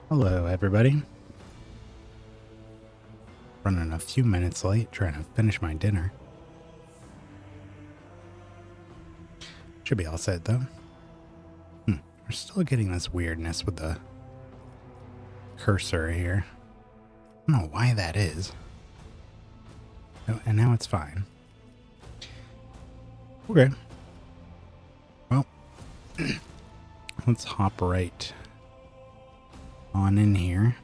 Hello, everybody. Running a few minutes late, trying to finish my dinner. Should be all set, though. We're still getting this weirdness with the cursor here. I don't know why that is. Oh, and now it's fine. Okay. Well, let's hop right on in here.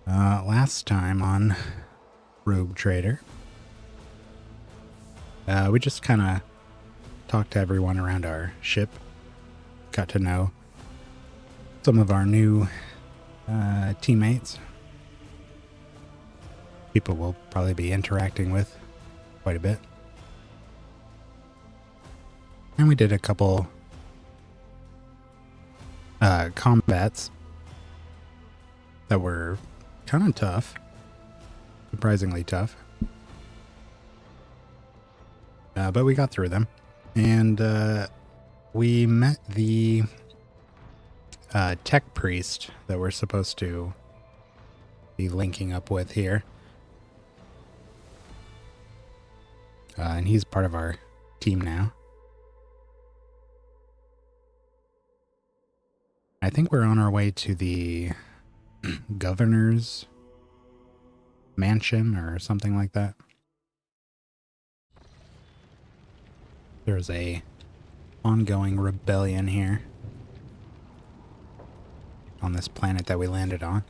Last time on Rogue Trader, we just kind of talked to everyone around our ship, got to know some of our new teammates, people we'll probably be interacting with quite a bit. And we did a couple combats that were kind of tough, surprisingly tough, but we got through them, and we met the tech priest that we're supposed to be linking up with here, and he's part of our team now. I think we're on our way to the governor's mansion or something like that. There's a ongoing rebellion here on this planet that we landed on.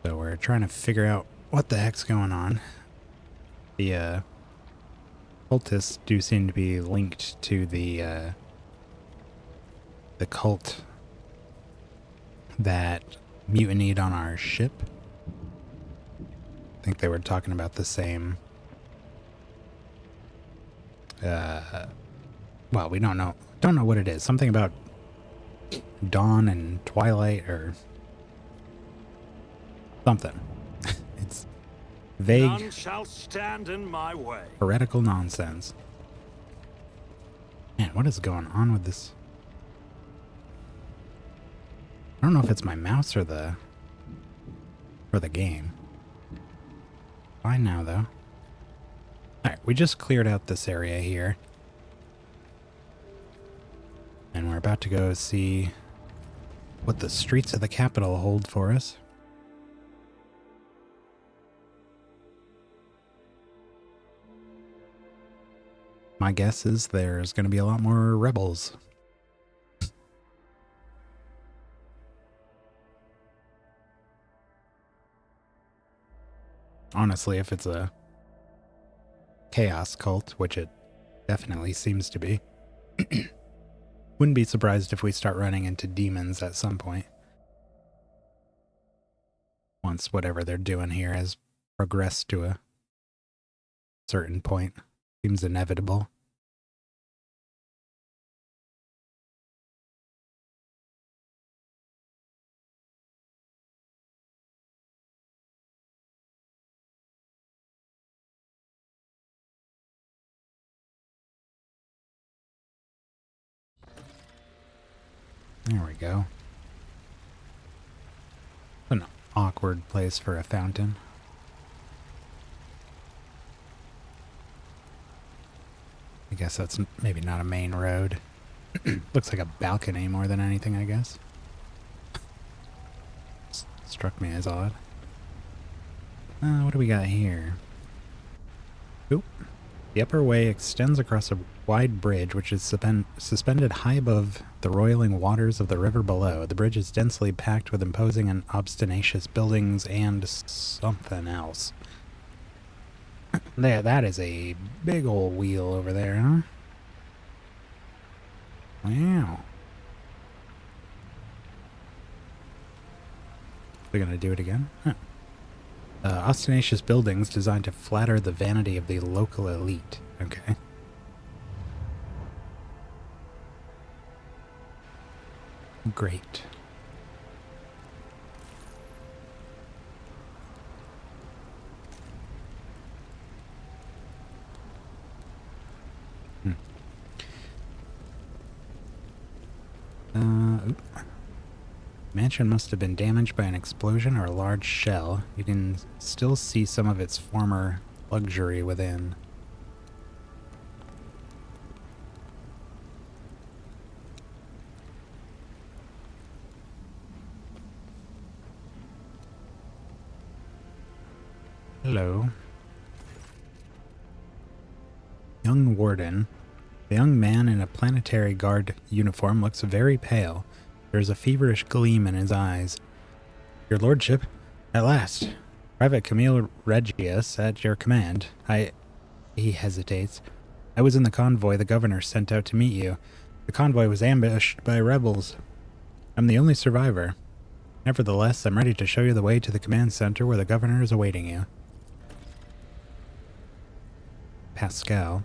So we're trying to figure out what the heck's going on. The cultists do seem to be linked to the cult that mutinied on our ship. I think they were talking about the same. Well, we don't know what it is. Something about dawn and twilight or something. It's vague. None shall stand in my way. Heretical nonsense. Man, what is going on with this? I don't know if it's my mouse or the game. Fine now, though. Alright, we just cleared out this area here. And we're about to go see what the streets of the capital hold for us. My guess is there's going to be a lot more rebels. Honestly, if it's a chaos cult, which it definitely seems to be, wouldn't be surprised if we start running into demons at some point. Once whatever they're doing here has progressed to a certain point. Seems inevitable. There we go. An awkward place for a fountain. I guess that's maybe not a main road. Looks like a balcony more than anything, I guess. Struck me as odd. What do we got here? Oop. The upper way extends across a wide bridge which is suspended high above the roiling waters of the river below. The bridge is densely packed with imposing and obstinacious buildings and something else. There, that is a big old wheel over there, huh? Wow. We're gonna do it again? Huh. Ostentatious buildings designed to flatter the vanity of the local elite. Okay. Great. Mansion must have been damaged by an explosion or a large shell. You can still see some of its former luxury within. Hello. Young Warden. The young man in a planetary guard uniform looks very pale. There is a feverish gleam in his eyes. Your lordship, at last. Private Camille Regius, at your command. He hesitates. I was in the convoy the governor sent out to meet you. The convoy was ambushed by rebels. I'm the only survivor. Nevertheless, I'm ready to show you the way to the command center where the governor is awaiting you. Pascal.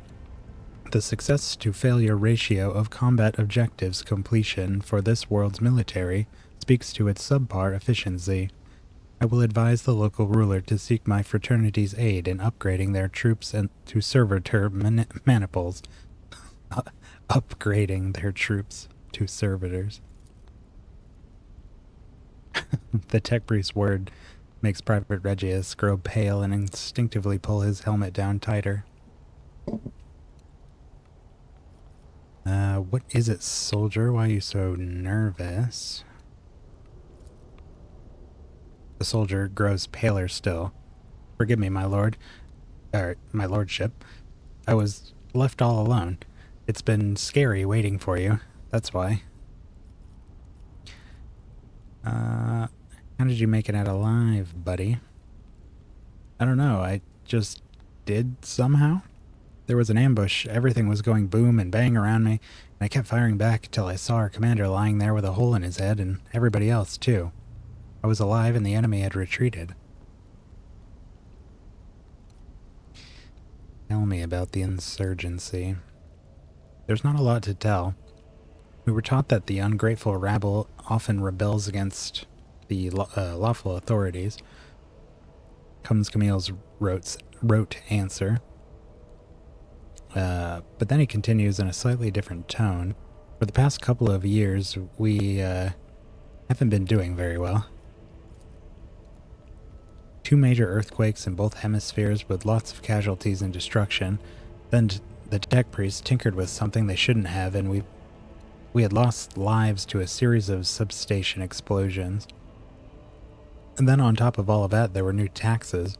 The success to failure ratio of combat objectives completion for this world's military speaks to its subpar efficiency. I will advise the local ruler to seek my fraternity's aid in upgrading their troops and to servitor maniples. Upgrading their troops to servitors. The tech brief's word makes Private Regius grow pale and instinctively pull his helmet down tighter. What is it, soldier? Why are you so nervous? The soldier grows paler still. Forgive me, my lord. My lordship. I was left all alone. It's been scary waiting for you. That's why. How did you make it out alive, buddy? I don't know. I just did somehow. There was an ambush, everything was going boom and bang around me, and I kept firing back until I saw our commander lying there with a hole in his head, and everybody else, too. I was alive and the enemy had retreated. Tell me about the insurgency. There's not a lot to tell. We were taught that the ungrateful rabble often rebels against the lawful authorities. Comes Camille's rote answer. But then he continues in a slightly different tone. For the past couple of years, we haven't been doing very well. 2 major earthquakes in both hemispheres with lots of casualties and destruction. Then the tech priests tinkered with something they shouldn't have, and we had lost lives to a series of substation explosions. And then on top of all of that, there were new taxes.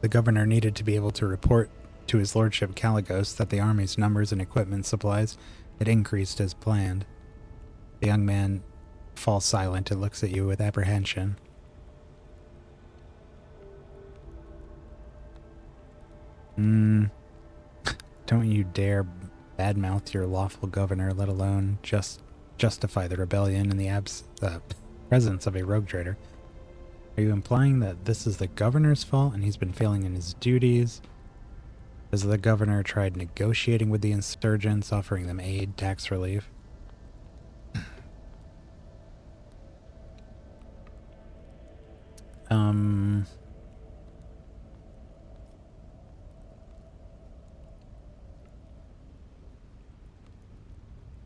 The governor needed to be able to report to his lordship Caligos that the army's numbers and equipment supplies had increased as planned. The young man falls silent and looks at you with apprehension. Don't you dare badmouth your lawful governor, let alone just justify the rebellion in the presence of a rogue trader. Are you implying that this is the governor's fault and he's been failing in his duties? Has the governor tried negotiating with the insurgents, offering them aid, tax relief?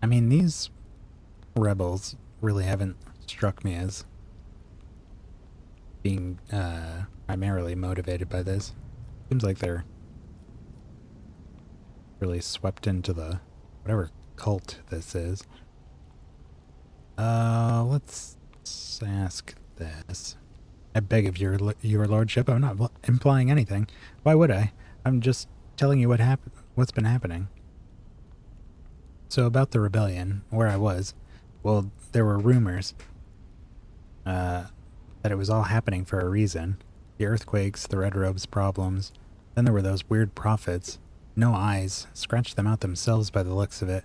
I mean, these rebels really haven't struck me as being primarily motivated by this. Seems like they're really swept into the whatever cult this is. Let's ask this. I beg of your lordship, I'm not implying anything. Why would I? I'm just telling you what's been happening. So about the rebellion, where I was, well, there were rumors that it was all happening for a reason. The earthquakes, the Red Robes problems, then there were those weird prophets. No eyes, scratched them out themselves by the looks of it,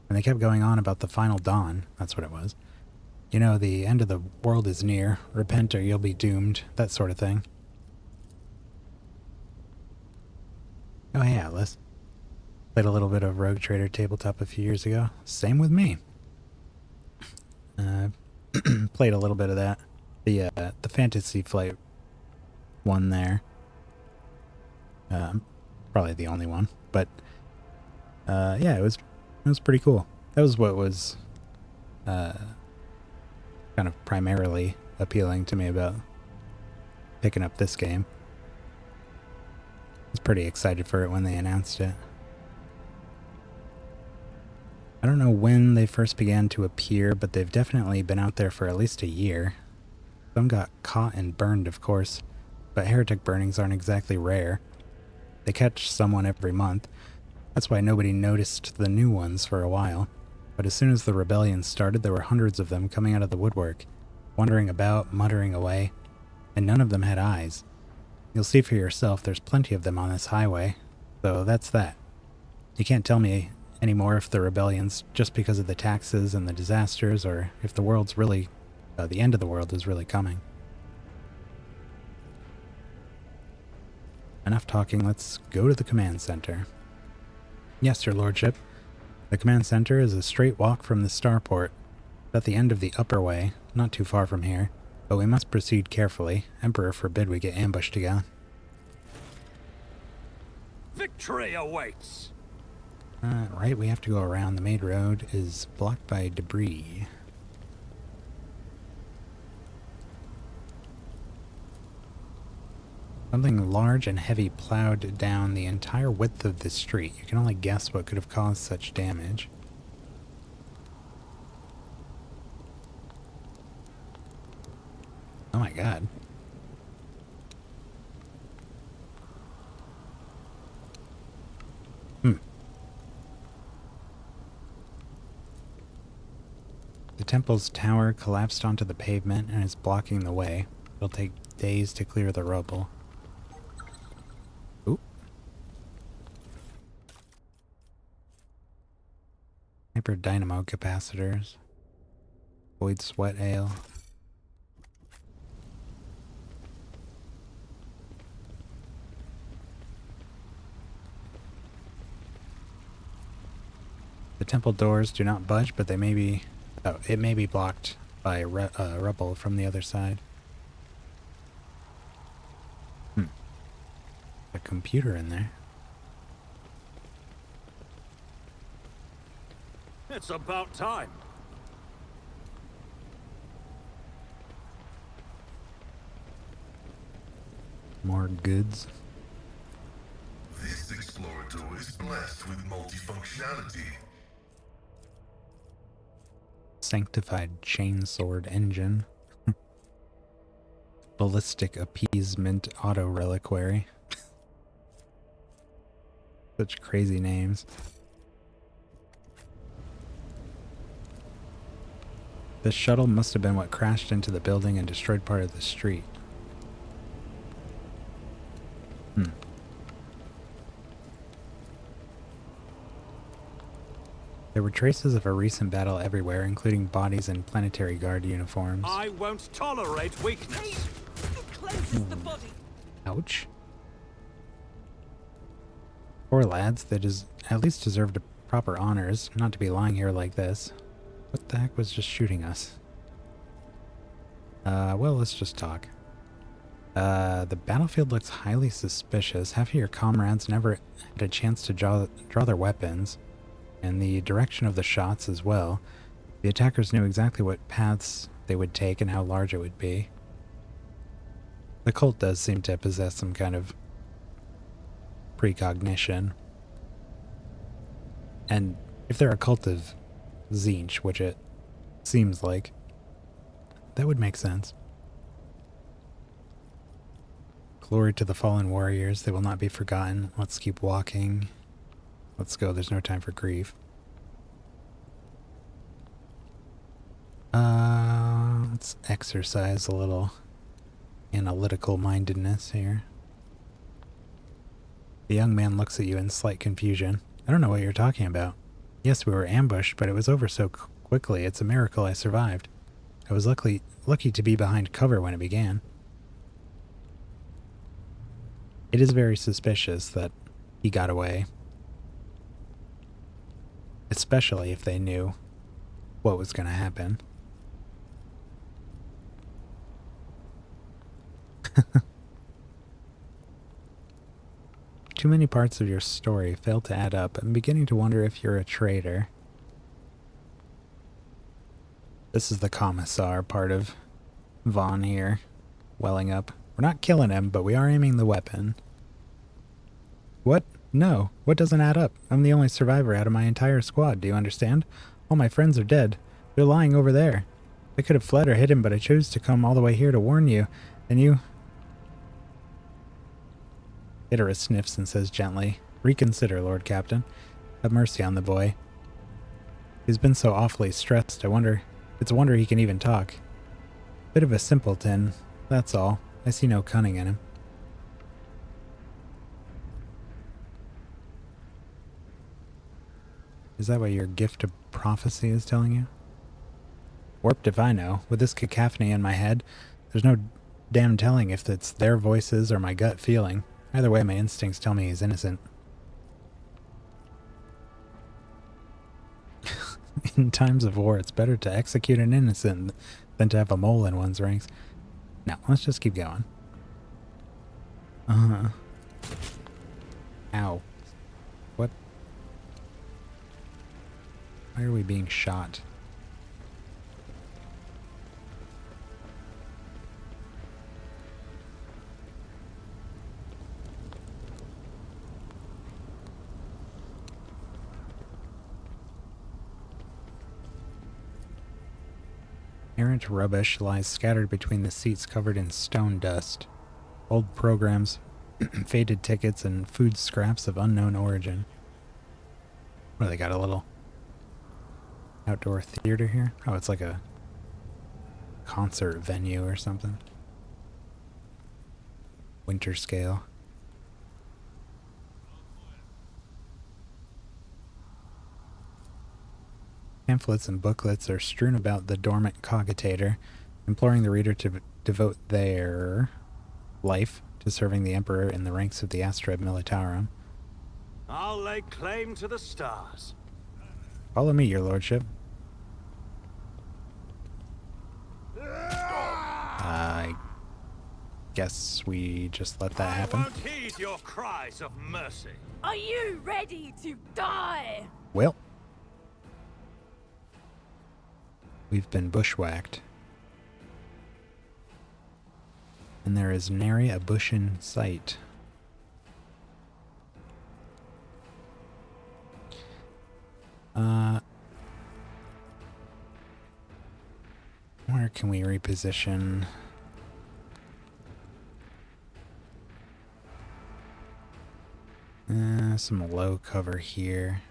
and they kept going on about the final dawn, that's what it was. You know, the end of the world is near, repent or you'll be doomed, that sort of thing. Oh hey Atlas. Played a little bit of Rogue Trader tabletop a few years ago. Same with me. Played a little bit of that. The Fantasy Flight one there. Probably the only one, but yeah, it was pretty cool. That was what was kind of primarily appealing to me about picking up this game. I was pretty excited for it when they announced it. I don't know when they first began to appear, but they've definitely been out there for at least a year. Some got caught and burned, of course, but heretic burnings aren't exactly rare. They catch someone every month. That's why nobody noticed the new ones for a while. But as soon as the rebellion started, there were hundreds of them coming out of the woodwork, wandering about, muttering away, and none of them had eyes. You'll see for yourself there's plenty of them on this highway, so that's that. You can't tell me anymore if the rebellion's just because of the taxes and the disasters, or if the world's really, the end of the world is really coming. Enough talking, let's go to the command center. Yes, your lordship. The command center is a straight walk from the starport. It's at the end of the upper way, not too far from here, but we must proceed carefully. Emperor forbid we get ambushed again. Victory awaits! Right, we have to go around. The main road is blocked by debris. Something large and heavy plowed down the entire width of the street. You can only guess what could have caused such damage. Oh my god. The temple's tower collapsed onto the pavement and is blocking the way. It'll take days to clear the rubble. Oop. Hyper dynamo capacitors. Void sweat ale. The temple doors do not budge, but they may be... Oh, it may be blocked by rubble from the other side. A computer in there. It's about time. More goods. This explorator is blessed with multifunctionality. Sanctified chainsword engine. Ballistic appeasement auto reliquary. Such crazy names. The shuttle must have been what crashed into the building and destroyed part of the street. There were traces of a recent battle everywhere, including bodies in planetary guard uniforms. I won't tolerate weakness. It cleanses the body. Ouch. Poor lads, they at least deserved proper honors, not to be lying here like this. What the heck was just shooting us? Well, let's just talk. The battlefield looks highly suspicious. Half of your comrades never had a chance to draw their weapons, and the direction of the shots as well. The attackers knew exactly what paths they would take and how large it would be. The cult does seem to possess some kind of precognition. And if they're a cult of Tzeentch, which it seems like, that would make sense. Glory to the fallen warriors. They will not be forgotten. Let's keep walking. Let's go. There's no time for grief. Let's exercise a little analytical mindedness here. The young man looks at you in slight confusion. I don't know what you're talking about. Yes, we were ambushed, but it was over so quickly. It's a miracle I survived. I was lucky to be behind cover when it began. It is very suspicious that he got away. Especially if they knew what was going to happen. Too many parts of your story fail to add up. I'm beginning to wonder if you're a traitor. This is the commissar part of Vaughn here, welling up. We're not killing him, but we are aiming the weapon. What? No. What doesn't add up? I'm the only survivor out of my entire squad, do you understand? All my friends are dead. They're lying over there. I could have fled or hidden, but I chose to come all the way here to warn you. And you... Iteris sniffs and says gently, "Reconsider, Lord Captain. Have mercy on the boy. He's been so awfully stressed. It's a wonder he can even talk. Bit of a simpleton, that's all. I see no cunning in him." Is that what your gift of prophecy is telling you? Warped if I know. With this cacophony in my head, there's no damn telling if it's their voices or my gut feeling. Either way, my instincts tell me he's innocent. In times of war, it's better to execute an innocent than to have a mole in one's ranks. No, let's just keep going. Ow. What? Why are we being shot? Errant rubbish lies scattered between the seats covered in stone dust. Old programs, faded tickets, and food scraps of unknown origin. What, they got a little outdoor theater here? Oh, it's like a concert venue or something. Winter scale. Pamphlets and booklets are strewn about the dormant cogitator, imploring the reader to devote their life to serving the Emperor in the ranks of the Astra Militarum. I'll lay claim to the stars. Follow me, your lordship. I guess we just let that happen. I won't heed your cries of mercy. Are you ready to die? Well, we've been bushwhacked. And there is nary a bush in sight. Where can we reposition? Some low cover here.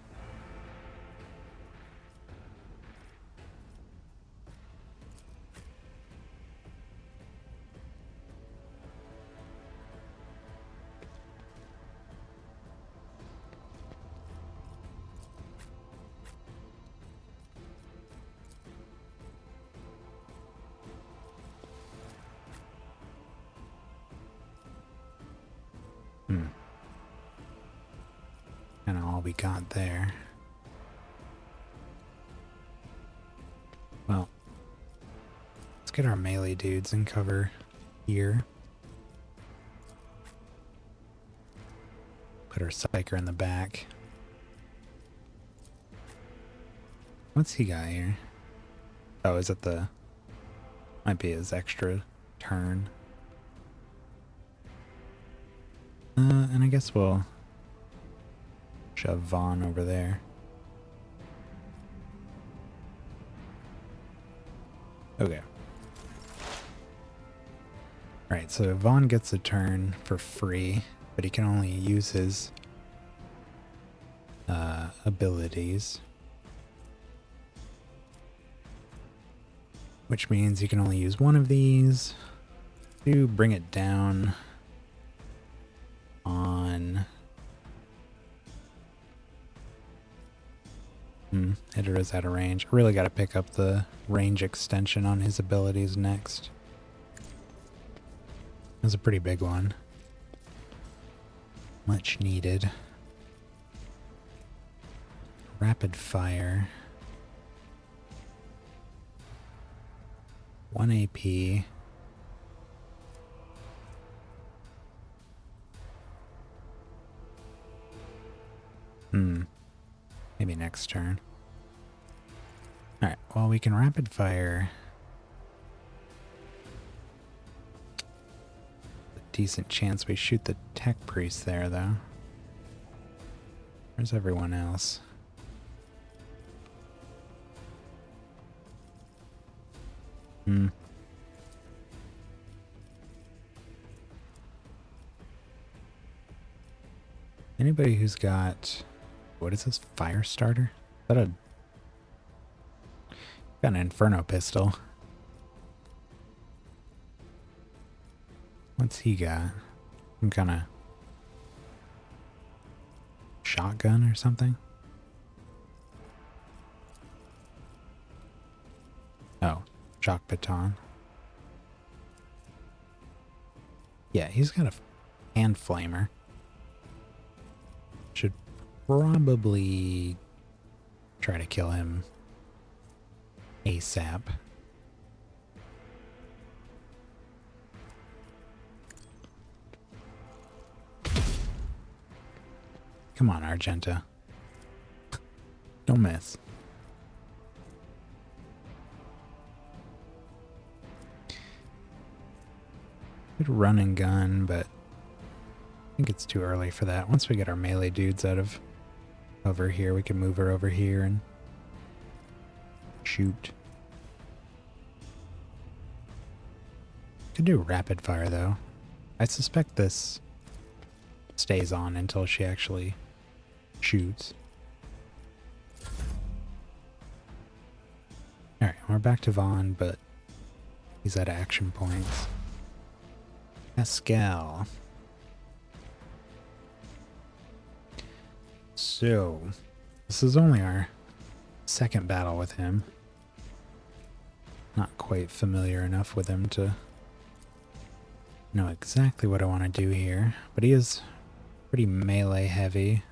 Kind of all we got there. Well, let's get our melee dudes in cover here. Put our psyker in the back. What's he got here? Oh, is it the... Might be his extra turn. And I guess we'll shove Vaughn over there. Okay. Alright, so Vaughn gets a turn for free, but he can only use his abilities. Which means you can only use one of these to bring it down on... Hitter is out of range. I really got to pick up the range extension on his abilities next. That's a pretty big one. Much needed. Rapid fire. 1 AP. Maybe next turn. Alright, well, we can rapid fire. A decent chance we shoot the tech priest there, though. Where's everyone else? Anybody who's got... What is this? Fire starter? Is that a... Got an Inferno pistol. What's he got? Some kind of... shotgun or something? Oh, shock baton. Yeah, he's got a hand flamer. Should probably try to kill him ASAP. Come on, Argenta. Don't miss. Good run and gun, but I think it's too early for that. Once we get our melee dudes out of over here, we can move her over here and shoot. Could do rapid fire though. I suspect this stays on until she actually shoots. Alright, we're back to Vaughn, but he's at action points. Pascal. So, this is only our second battle with him. Not quite familiar enough with him to know exactly what I want to do here, but he is pretty melee heavy.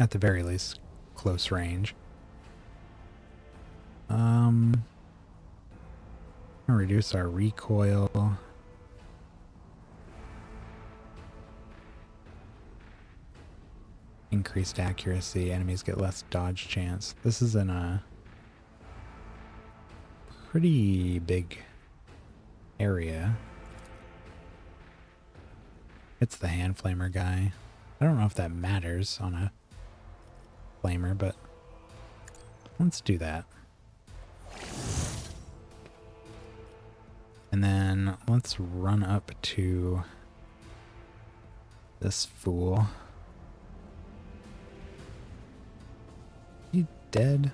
At the very least, close range. I'll reduce our recoil. Increased accuracy, enemies get less dodge chance. This is in a pretty big area. It's the hand flamer guy. I don't know if that matters on a flamer, but let's do that. And then let's run up to this fool. He dead?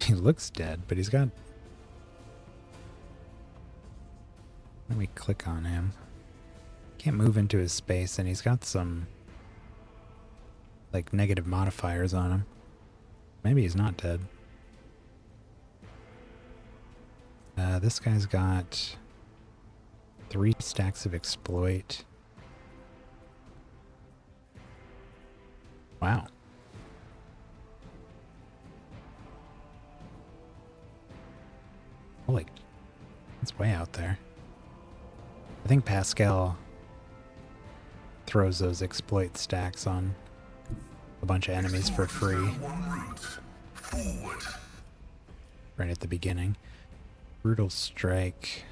He looks dead, but he's got... Let me click on him. Can't move into his space, and he's got some like negative modifiers on him. Maybe he's not dead. This guy's got 3 stacks of exploit. Wow. Holy, that's way out there. I think Pascal throws those exploit stacks on a bunch of enemies for free. Right at the beginning. Brutal strike.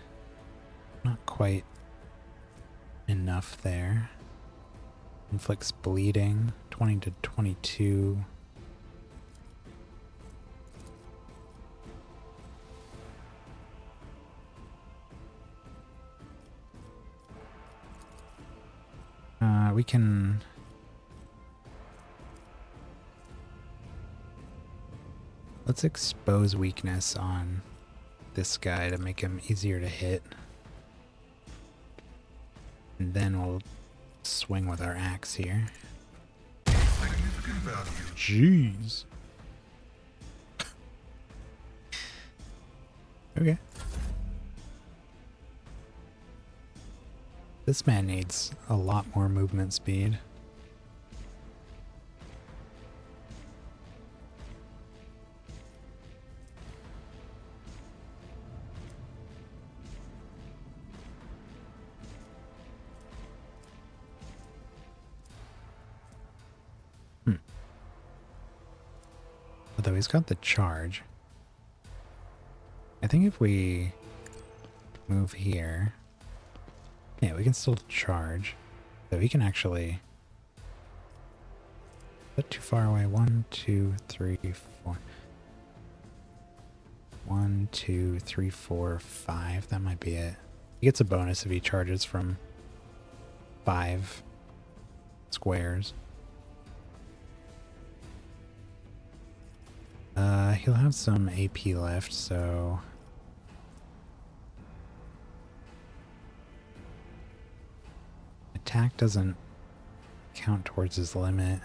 Not quite enough there. Inflicts bleeding. 20 to 22. We can... Let's expose weakness on this guy to make him easier to hit. And then we'll swing with our axe here. Jeez. Okay. This man needs a lot more movement speed. Although he's got the charge. I think if we move here... Yeah, we can still charge. So he can actually... Is that too far away? 1, 2, 3, 4. 1, 2, 3, 4, 5. That might be it. He gets a bonus if he charges from 5 squares. He'll have some AP left, so... Attack doesn't count towards his limit.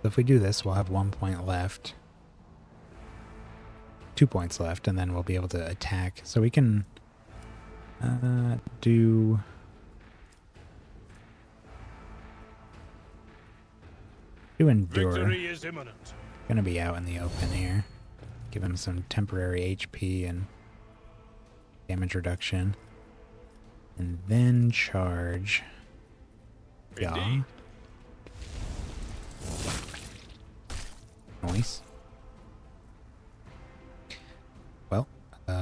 So if we do this, we'll have 1 point left. 2 points left, and then we'll be able to attack. So we can do... Endure. Victory is imminent. Gonna be out in the open here. Give him some temporary HP and damage reduction. And then charge. Yeah. Nice. Well, what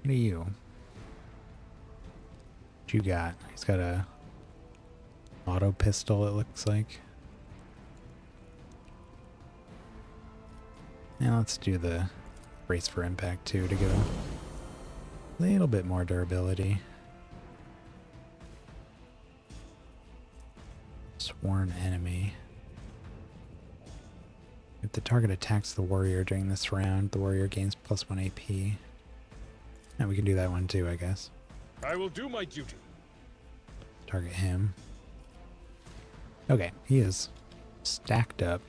are you? What you got? He's got a auto pistol, it looks like. Now let's do the brace for impact too to give him a little bit more durability. Sworn enemy. If the target attacks the warrior during this round, the warrior gains +1 AP. And we can do that one too, I guess. I will do my duty. Target him. Okay, he is stacked up.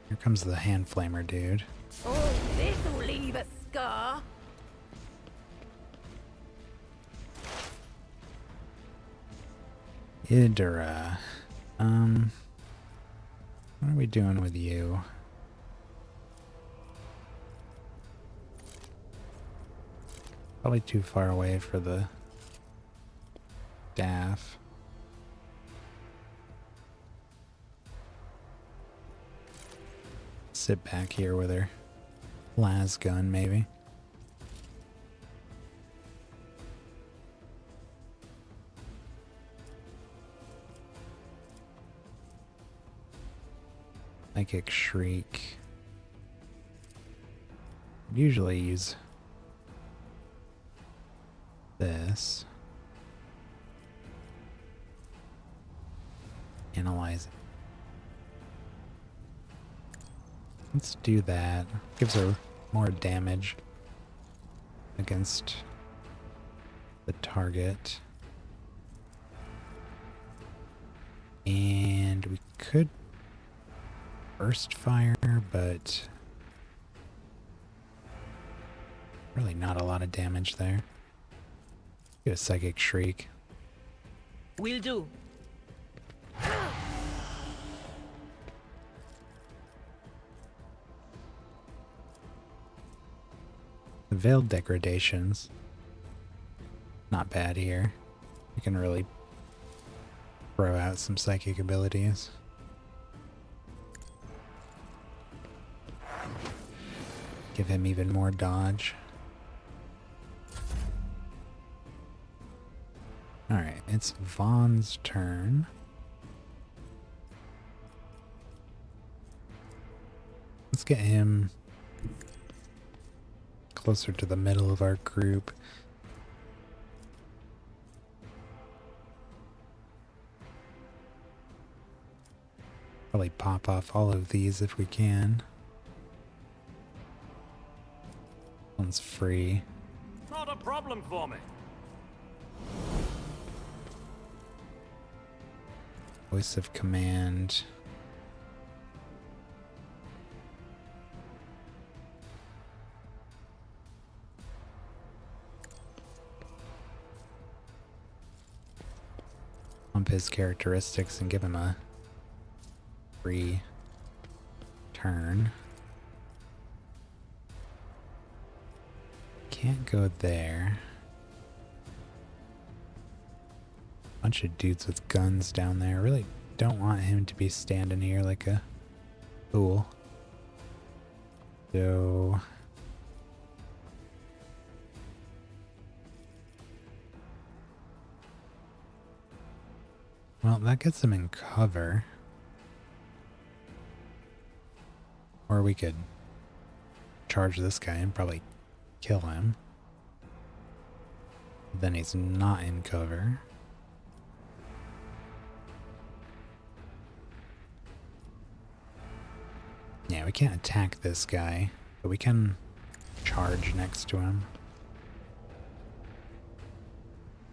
Here comes the hand flamer dude. Oh, this'll leave a scar. Idra. What are we doing with you? Probably too far away for the staff. sit back here with her las gun, maybe. Psychic Shriek. Usually use this. Analyze it. Let's do that. Gives her more damage against the target. And we could burst fire, but really not a lot of damage there. Get a Psychic Shriek. Will do. The Veiled Degradations. Not bad here. You can really throw out some psychic abilities. Give him even more dodge. Alright, it's Vaughn's turn. Let's get him closer to the middle of our group. Probably pop off all of these if we can. One's free. Not a problem for me. Voice of Command. Pump his characteristics and give him a free turn. Can't go there. Bunch of dudes with guns down there. Really don't want him to be standing here like a fool. So well, that gets him in cover. Or we could charge this guy and probably kill him. Then he's not in cover. Yeah, we can't attack this guy, but we can charge next to him.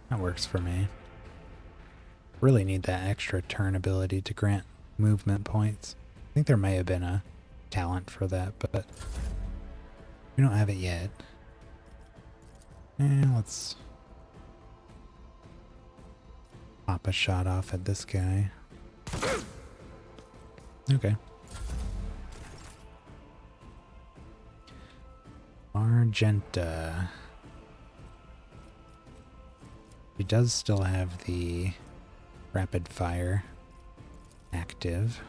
That works for me. Really need that extra turn ability to grant movement points. I think there may have been a talent for that, but we don't have it yet. And let's pop a shot off at this guy. Okay. Argenta. He does still have the rapid fire active.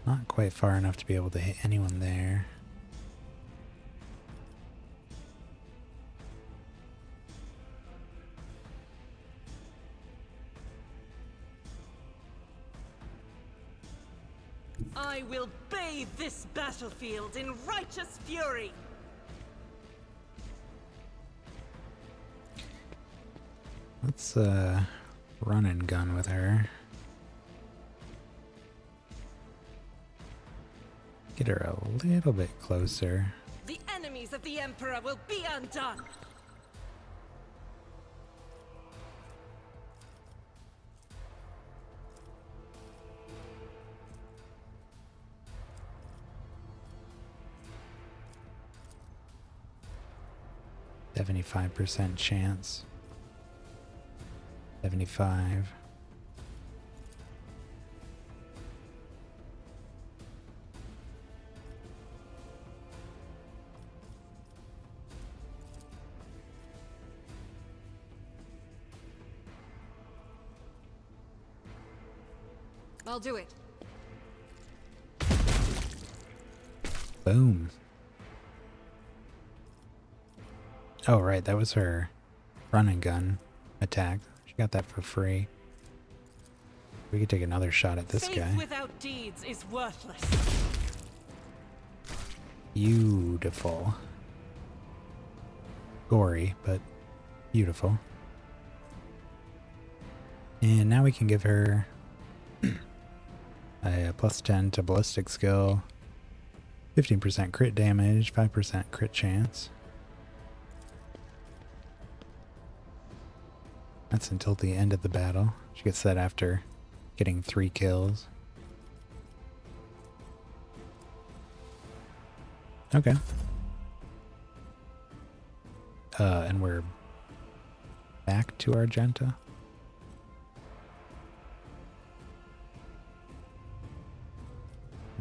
Not quite far enough to be able to hit anyone there. I will bathe this battlefield in righteous fury. Let's run and gun with her. Get her a little bit closer. The enemies of the Emperor will be undone. %75 chance. 75. I'll do it. Boom. Oh, right, that was her run and gun attack. She got that for free. We could take another shot at this Faith guy. without deeds is worthless. Beautiful. Gory, but beautiful. And now we can give her a plus 10 to ballistic skill, 15% crit damage, 5% crit chance. That's until the end of the battle. She gets that after getting 3 kills. Okay. And we're back to Argenta.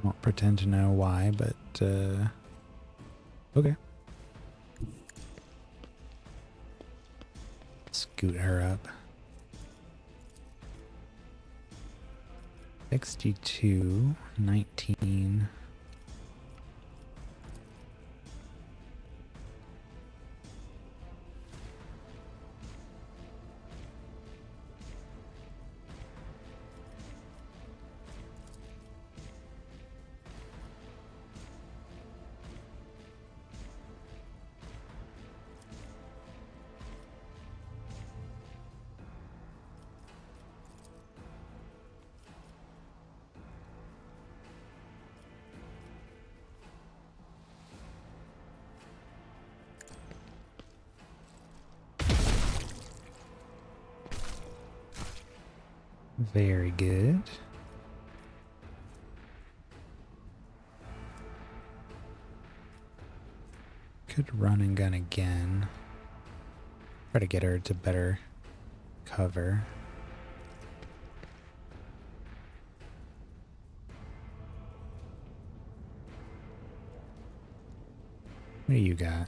Won't pretend to know why, but okay. Scoot her up. 62, 19. Very good. Could run and gun again. Try to get her to better cover. What do you got?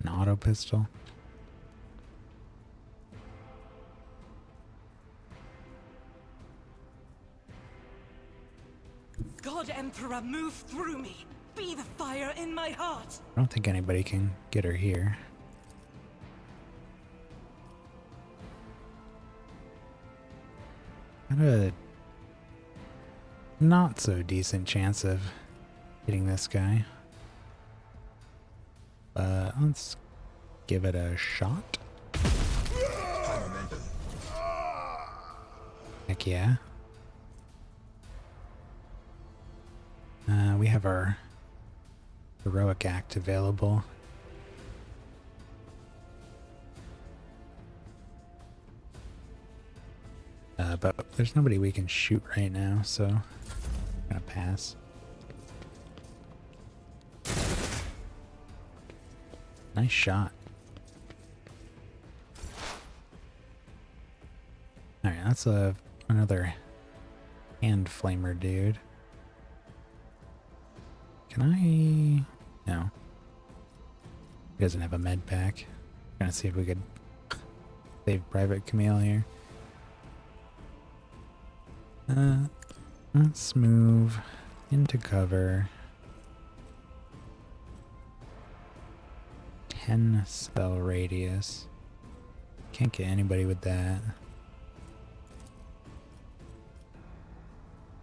An auto pistol? God Emperor, move through me. Be the fire in my heart. I don't think anybody can get her here. Got a not so decent chance of hitting this guy. But let's give it a shot. Heck yeah. We have our heroic act available. But there's nobody we can shoot right now, so I'm gonna pass. Nice shot. Alright, that's another hand flamer dude. Can I... No. He doesn't have a med pack. Gonna see if we could save Private Camille here. Let's move into cover. 10 spell radius. Can't get anybody with that.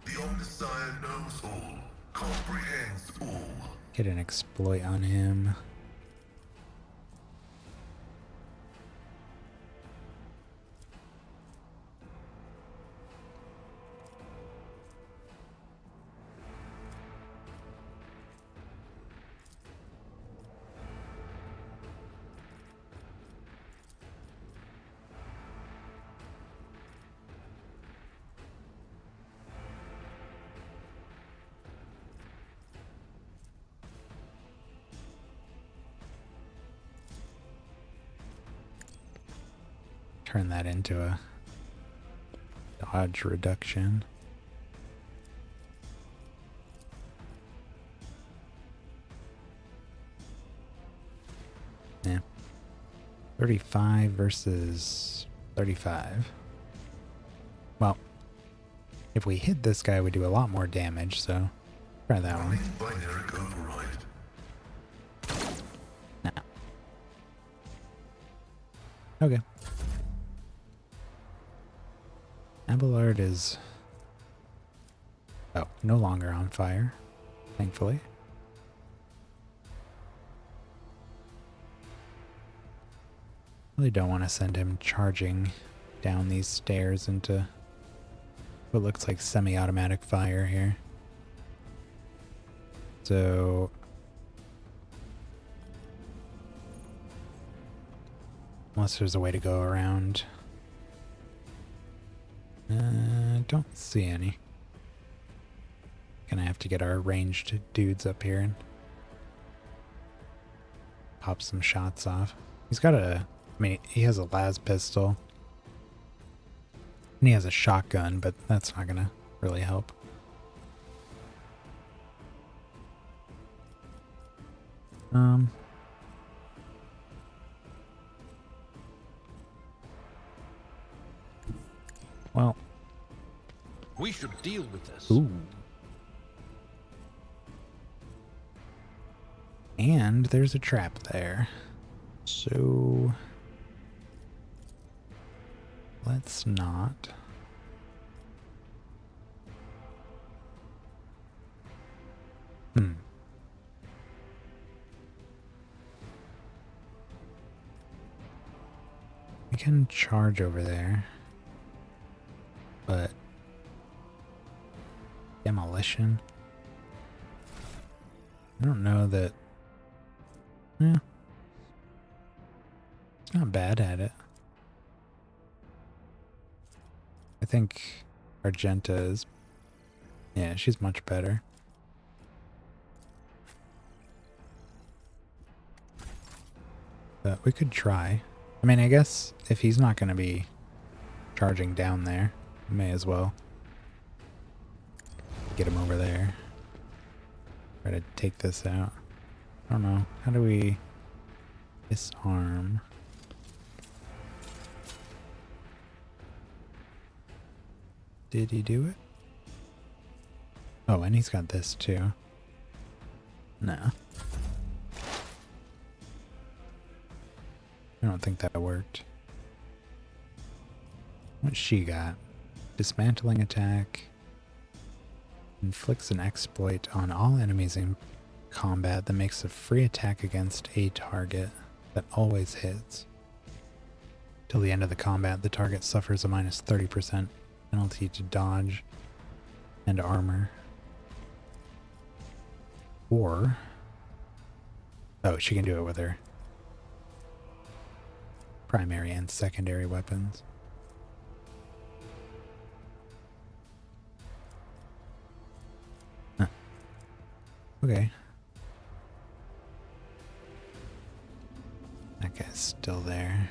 The Omniscient knows all, comprehends all. Get an exploit on him. Turn that into a dodge reduction. Yeah. 35 versus 35. Well, if we hit this guy, we do a lot more damage, so try that one. Running binary override. No. Okay. Abelard is... oh, no longer on fire, thankfully. Really don't want to send him charging down these stairs into what looks like semi-automatic fire here. So... unless there's a way to go around. Don't see any. Gonna have to get our ranged dudes up here and pop some shots off. He's got a... I mean, he has a las pistol. And he has a shotgun, but that's not gonna really help. Well. We should deal with this. Ooh. And there's a trap there. So... let's not. We can charge over there. But... demolition? I don't know that... yeah. It's not bad at it. I think Argenta is... yeah, she's much better. But we could try. I mean, I guess if he's not going to be charging down there, we may as well get him over there. Try to take this out. I don't know. How do we disarm? Did he do it? Oh, and he's got this too. No. I don't think that worked. What she got? Dismantling attack. Inflicts an exploit on all enemies in combat that makes a free attack against a target that always hits. Till the end of the combat, the target suffers a minus 30% penalty to dodge and armor. Or... oh, she can do it with her primary and secondary weapons. Huh. Okay. That guy's still there.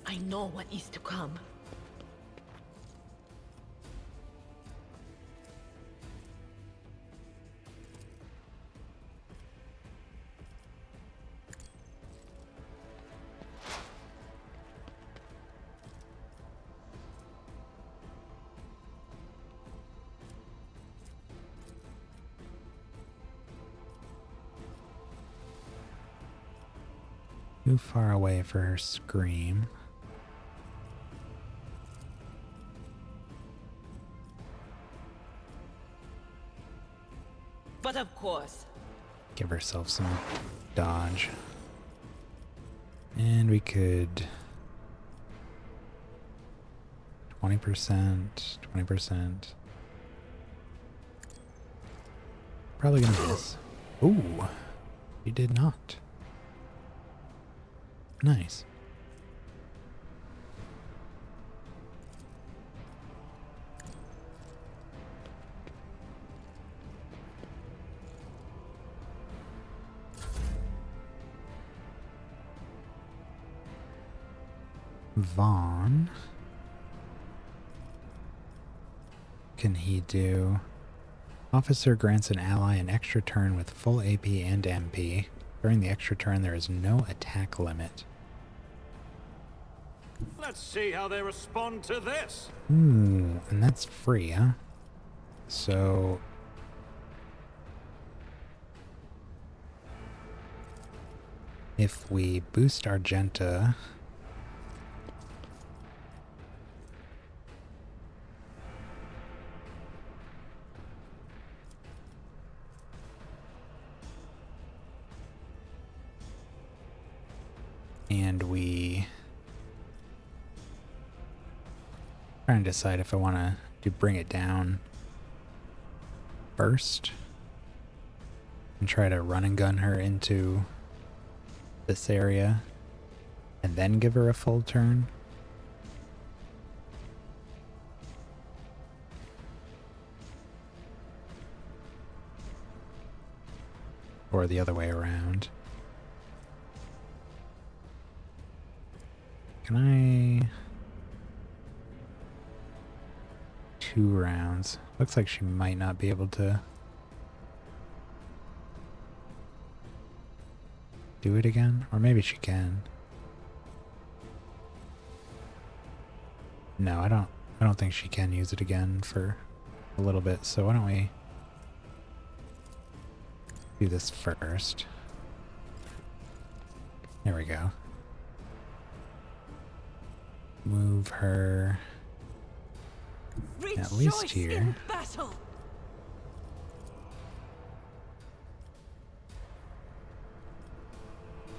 I know what is to come. Too far away for her scream. But of course. Give herself some dodge. And we could... 20%, 20%. Probably gonna miss. Ooh, he did not. Nice. Vaughn. Can he do? Officer grants an ally an extra turn with full AP and MP. During the extra turn, there is no attack limit. Let's see how they respond to this. Ooh, and that's free, huh? So... if we boost Argenta... and we... trying to decide if I want to do bring it down first and try to run and gun her into this area and then give her a full turn. Or the other way around. Can I... 2 rounds. Looks like she might not be able to do it again. Or maybe she can. No, I don't think she can use it again for a little bit. So why don't we do this first? There we go. Move her at least Rejoice here. in battle.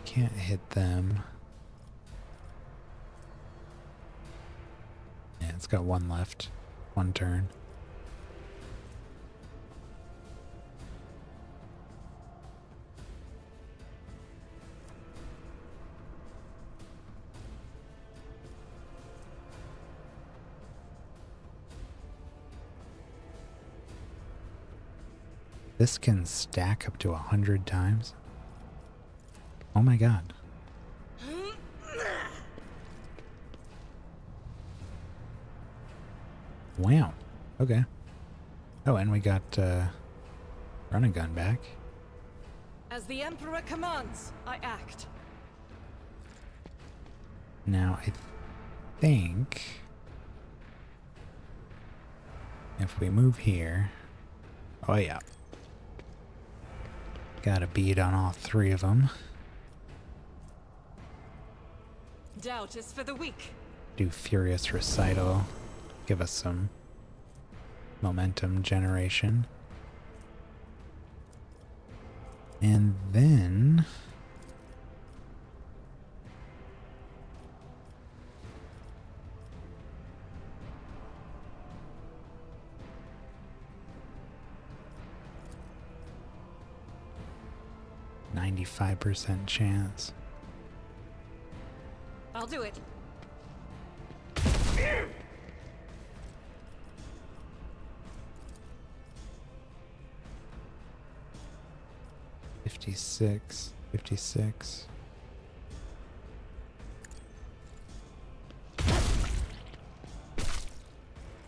Can't hit them. Yeah, it's got 1 left. 1 turn. This can stack up to 100 times. Oh my god. Wow. Okay. Oh, and we got run and gun back. As the Emperor commands, I act. Now, I think if we move here... Oh yeah. Got a bead on all 3 of them. Doubt is for the weak. Do Furious Recital. Give us some momentum generation. And then... %95 chance. I'll do it. $56.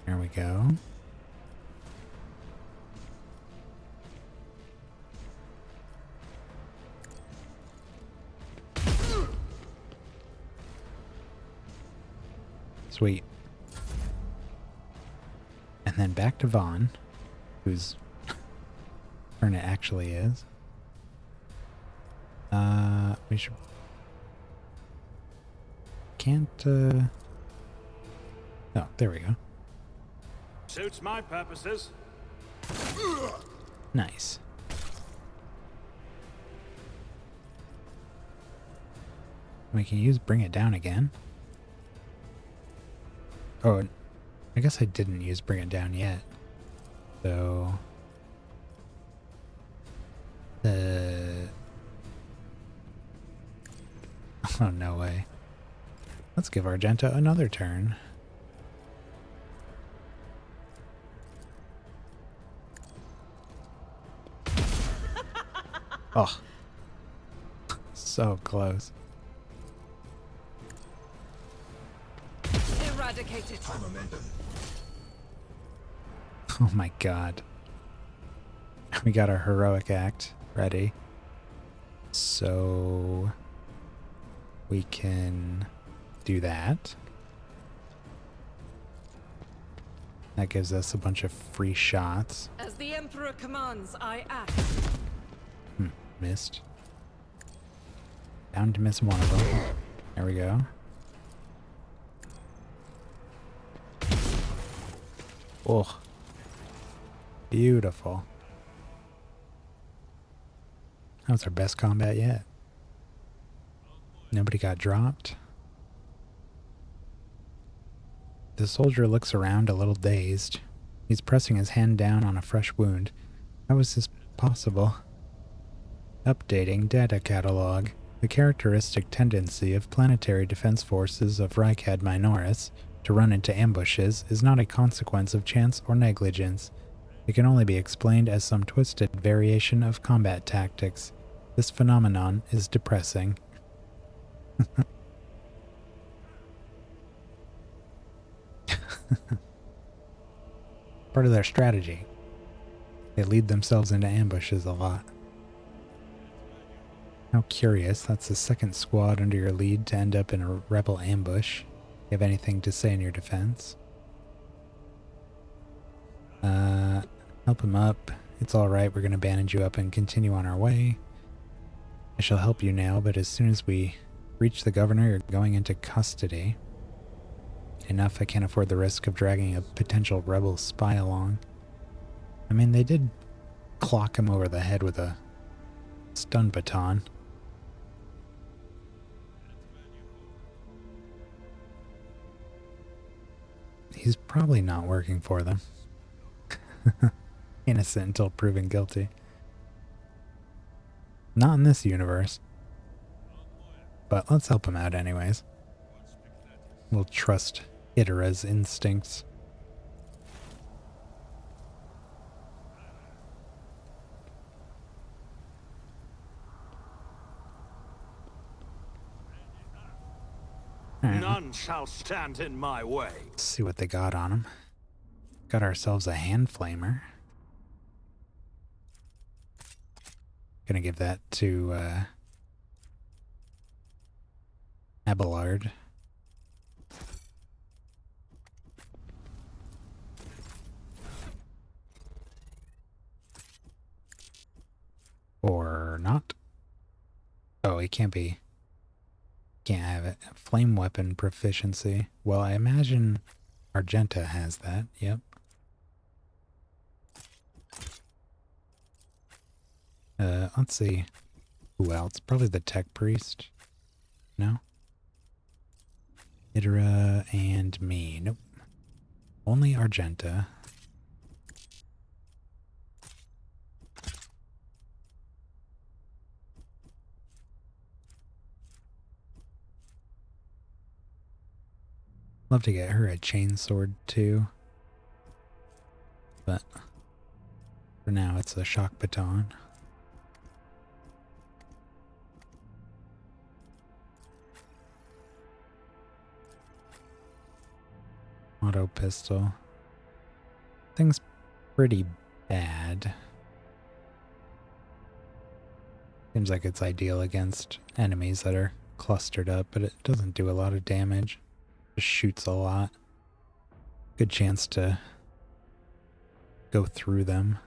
There we go. Sweet. And then back to Vaughn, whose turn it actually is. We should... Can't, Oh, there we go. Suits my purposes. Nice. We can use Bring It Down again. Oh, I guess I didn't use Bring It Down yet. So... Oh, no way. Let's give Argenta another turn. Oh. So close. Eradicated. Oh my god. We got our heroic act ready. So we can do that. That gives us a bunch of free shots. As the Emperor commands, I act. Missed. Bound to miss one of them. There we go. Oh. Beautiful. That was our best combat yet. Nobody got dropped. The soldier looks around a little dazed. He's pressing his hand down on a fresh wound. How is this possible? Updating data catalog. The characteristic tendency of planetary defense forces of Rykad Minoris to run into ambushes is not a consequence of chance or negligence. It can only be explained as some twisted variation of combat tactics. This phenomenon is depressing. Part of their strategy. They lead themselves into ambushes a lot. How curious, that's the second squad under your lead to end up in a rebel ambush. You have anything to say in your defense? Help him up. It's alright, we're gonna bandage you up and continue on our way. I shall help you now, but as soon as we reach the governor, you're going into custody. Enough, I can't afford the risk of dragging a potential rebel spy along. I mean, they did clock him over the head with a stun baton. He's probably not working for them. Innocent until proven guilty. Not in this universe. But let's help him out anyways. We'll trust Itera's instincts. None shall stand in my way. Let's see what they got on him. Got ourselves a hand flamer. Gonna give that to Abelard. Or not. Oh, he can't be. Can't have it. Flame weapon proficiency. Well, I imagine Argenta has that. Yep. Let's see. Who else? Probably the tech priest. No? Itera and me. Nope. Only Argenta. Love to get her a chainsword too. But for now it's a shock baton. Auto pistol. Thing's pretty bad. Seems like it's ideal against enemies that are clustered up, but it doesn't do a lot of damage. Just shoots a lot. Good chance to go through them.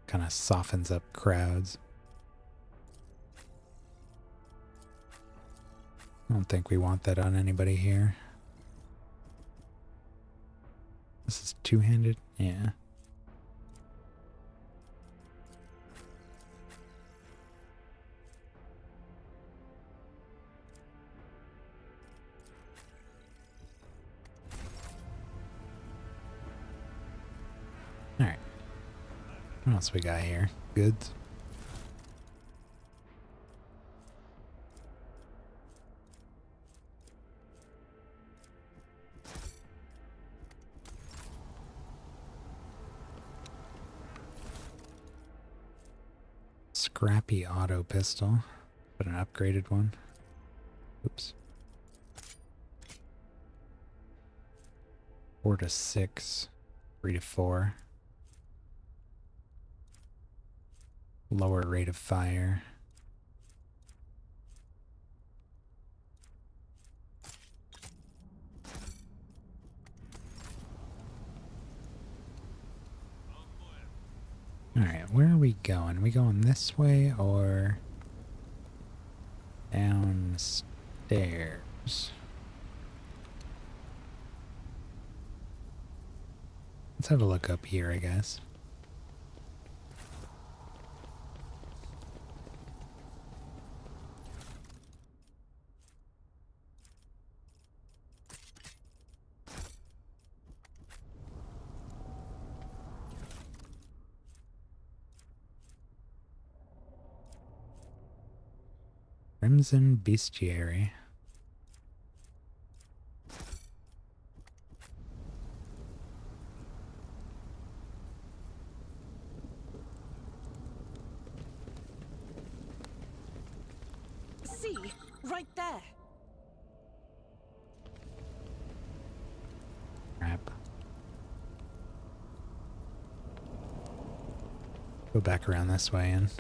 Kind of softens up crowds. I don't think we want that on anybody here. This is two-handed? Yeah. Alright. What else we got here? Goods. Scrappy auto pistol, but an upgraded one. Oops. 4 to 6, 3 to 4. lower rate of fire. Alright, where are we going? Are we going this way or downstairs? Let's have a look up here, I guess. Crimson Bestiary. See, right there. Crap. Go back around this way and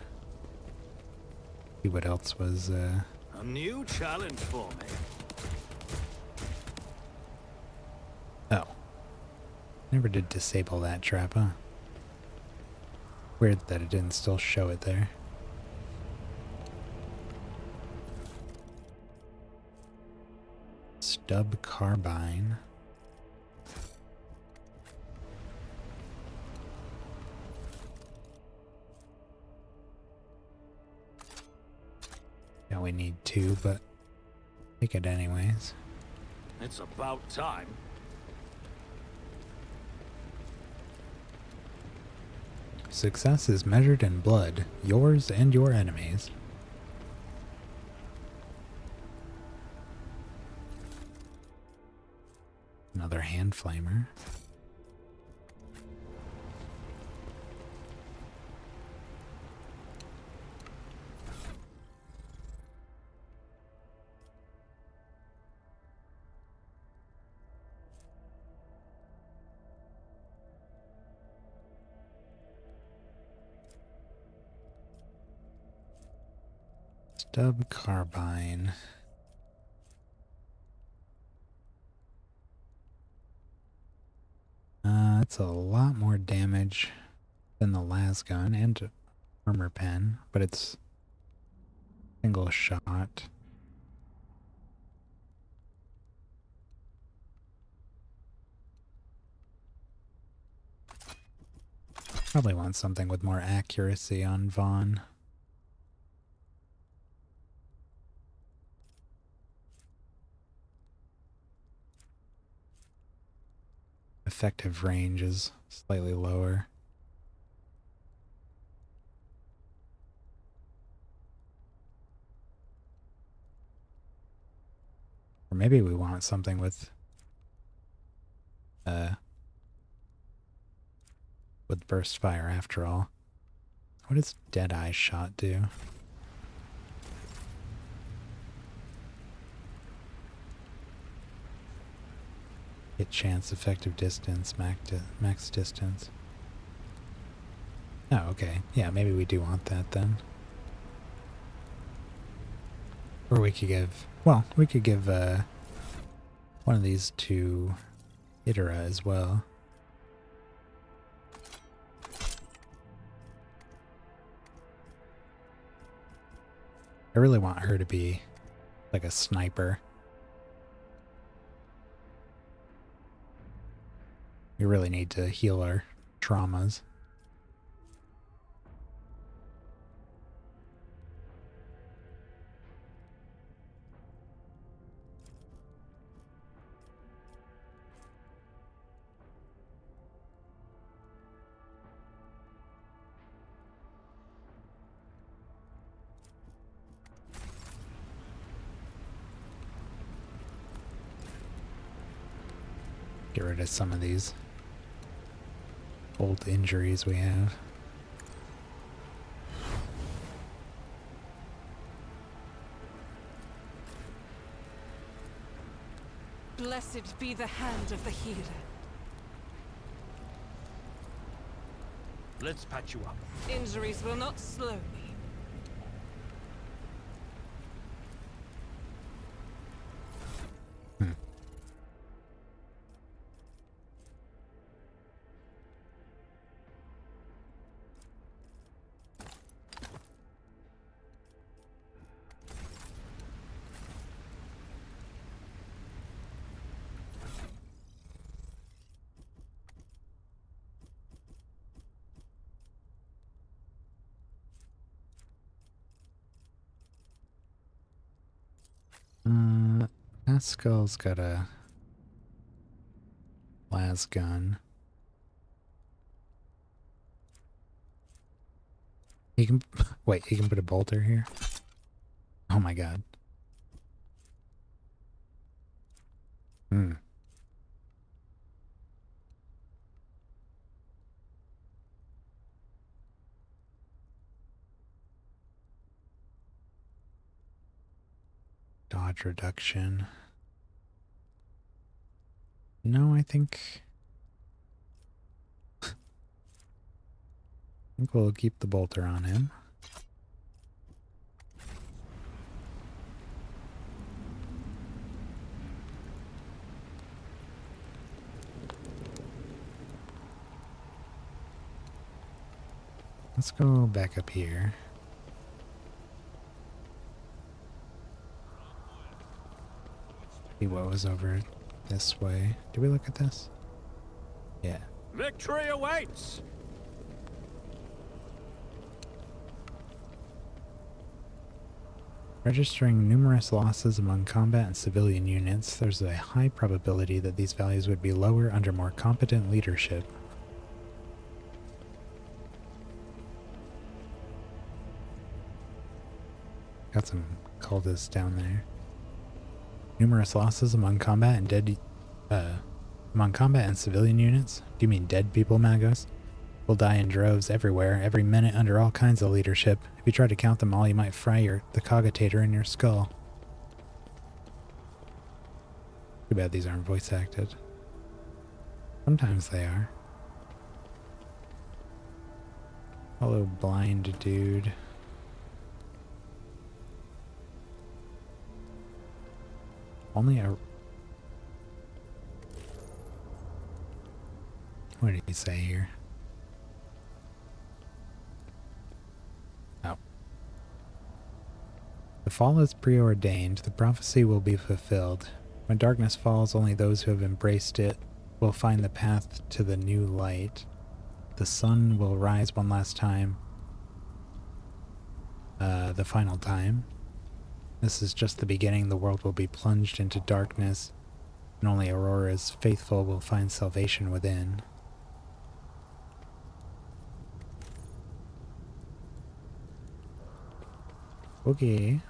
see what else was, A new challenge for me. Oh. Never did disable that trap, huh? Weird that it didn't still show it there. Stub carbine. Yeah, we need 2, but take it anyways. It's about time. Success is measured in blood, yours and your enemies. Another hand flamer. Stub carbine. It's a lot more damage than the las gun and armor pen, but it's single shot. Probably want something with more accuracy on Vaughn. Effective range is slightly lower. Or maybe we want something with burst fire after all. What does Deadeye shot do? Hit chance, effective distance, max distance. Oh, okay. Yeah, maybe we do want that then. Or we could give... Well, we could give one of these to Itera as well. I really want her to be like a sniper. We really need to heal our traumas. Get rid of some of these old injuries we have. Blessed be the hand of the healer. Let's patch you up. Injuries will not slow me. Pascal's got a las gun. He can wait. He can put a bolter here. Oh my god. Hmm. Dodge reduction. No, I think we'll keep the bolter on him. Let's go back up here. See what was over this way. Did we look at this? Yeah. Victory awaits! Registering numerous losses among combat and civilian units, there's a high probability that these values would be lower under more competent leadership. Got some cultists down there. Numerous losses among combat and among combat and civilian units? Do you mean dead people, Magos? Will die in droves everywhere, every minute under all kinds of leadership. If you try to count them all, you might fry the cogitator in your skull. Too bad these aren't voice acted. Sometimes they are. Hello, blind dude. Only a... What did he say here? Oh. The fall is preordained. The prophecy will be fulfilled. When darkness falls, only those who have embraced it will find the path to the new light. The sun will rise one last time. The final time. This is just the beginning. The world will be plunged into darkness, and only Aurora's faithful will find salvation within. Okay.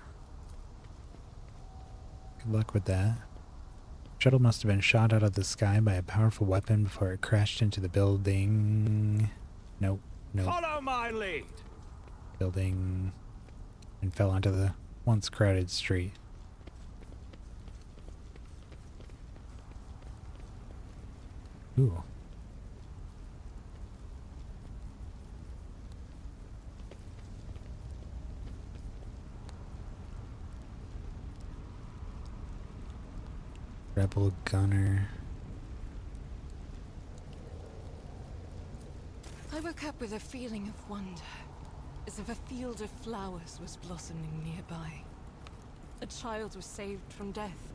Good luck with that. Shuttle must have been shot out of the sky by a powerful weapon before it crashed into the building. Nope. Nope. Follow my lead! Building. And fell onto the once crowded street. Ooh. Rebel gunner. I woke up with a feeling of wonder, as if a field of flowers was blossoming nearby. A child was saved from death.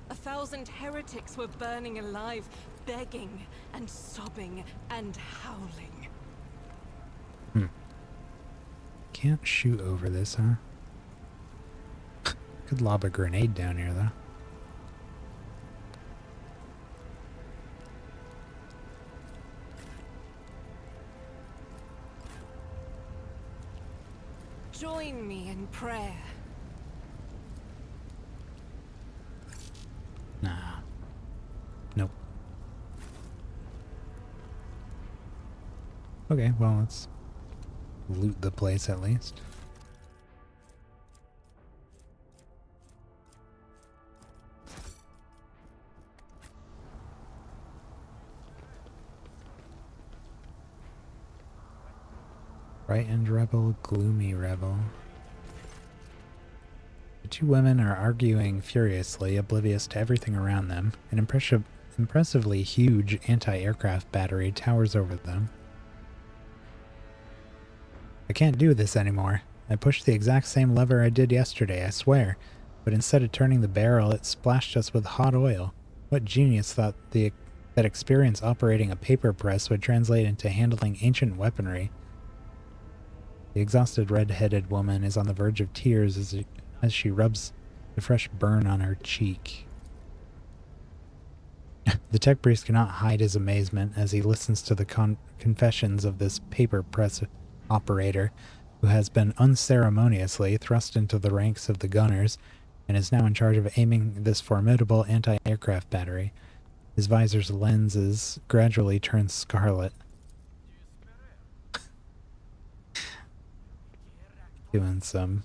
1,000 heretics were burning alive, begging and sobbing and howling. Can't shoot over this, huh? Could lob a grenade down here, though. Join me in prayer. Nah. Nope. Okay, well, let's loot the place at least. Frightened rebel, gloomy rebel. The two women are arguing furiously, oblivious to everything around them. An impressively huge anti-aircraft battery towers over them. I can't do this anymore. I pushed the exact same lever I did yesterday, I swear. But instead of turning the barrel, it splashed us with hot oil. What genius thought that experience operating a paper press would translate into handling ancient weaponry? The exhausted red-headed woman is on the verge of tears as she rubs the fresh burn on her cheek. The tech priest cannot hide his amazement as he listens to the confessions of this paper press operator, who has been unceremoniously thrust into the ranks of the gunners and is now in charge of aiming this formidable anti-aircraft battery. His visor's lenses gradually turn scarlet. Doing some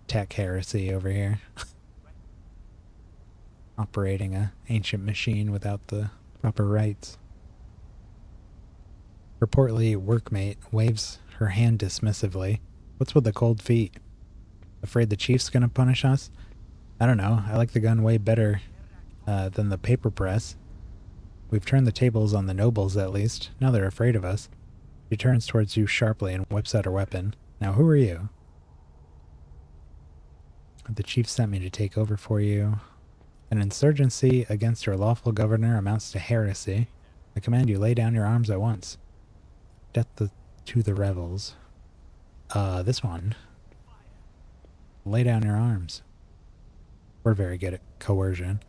tech heresy over here. Operating a ancient machine without the proper rights. Her portly workmate waves her hand dismissively. What's with the cold feet? Afraid the chief's gonna punish us? I don't know. I like the gun way better than the paper press. We've turned the tables on the nobles, at least. Now they're afraid of us. She turns towards you sharply and whips out her weapon. Now who are you? The chief sent me to take over for you. An insurgency against your lawful governor amounts to heresy. I command you lay down your arms at once. Death to the rebels. This one. Lay down your arms. We're very good at coercion.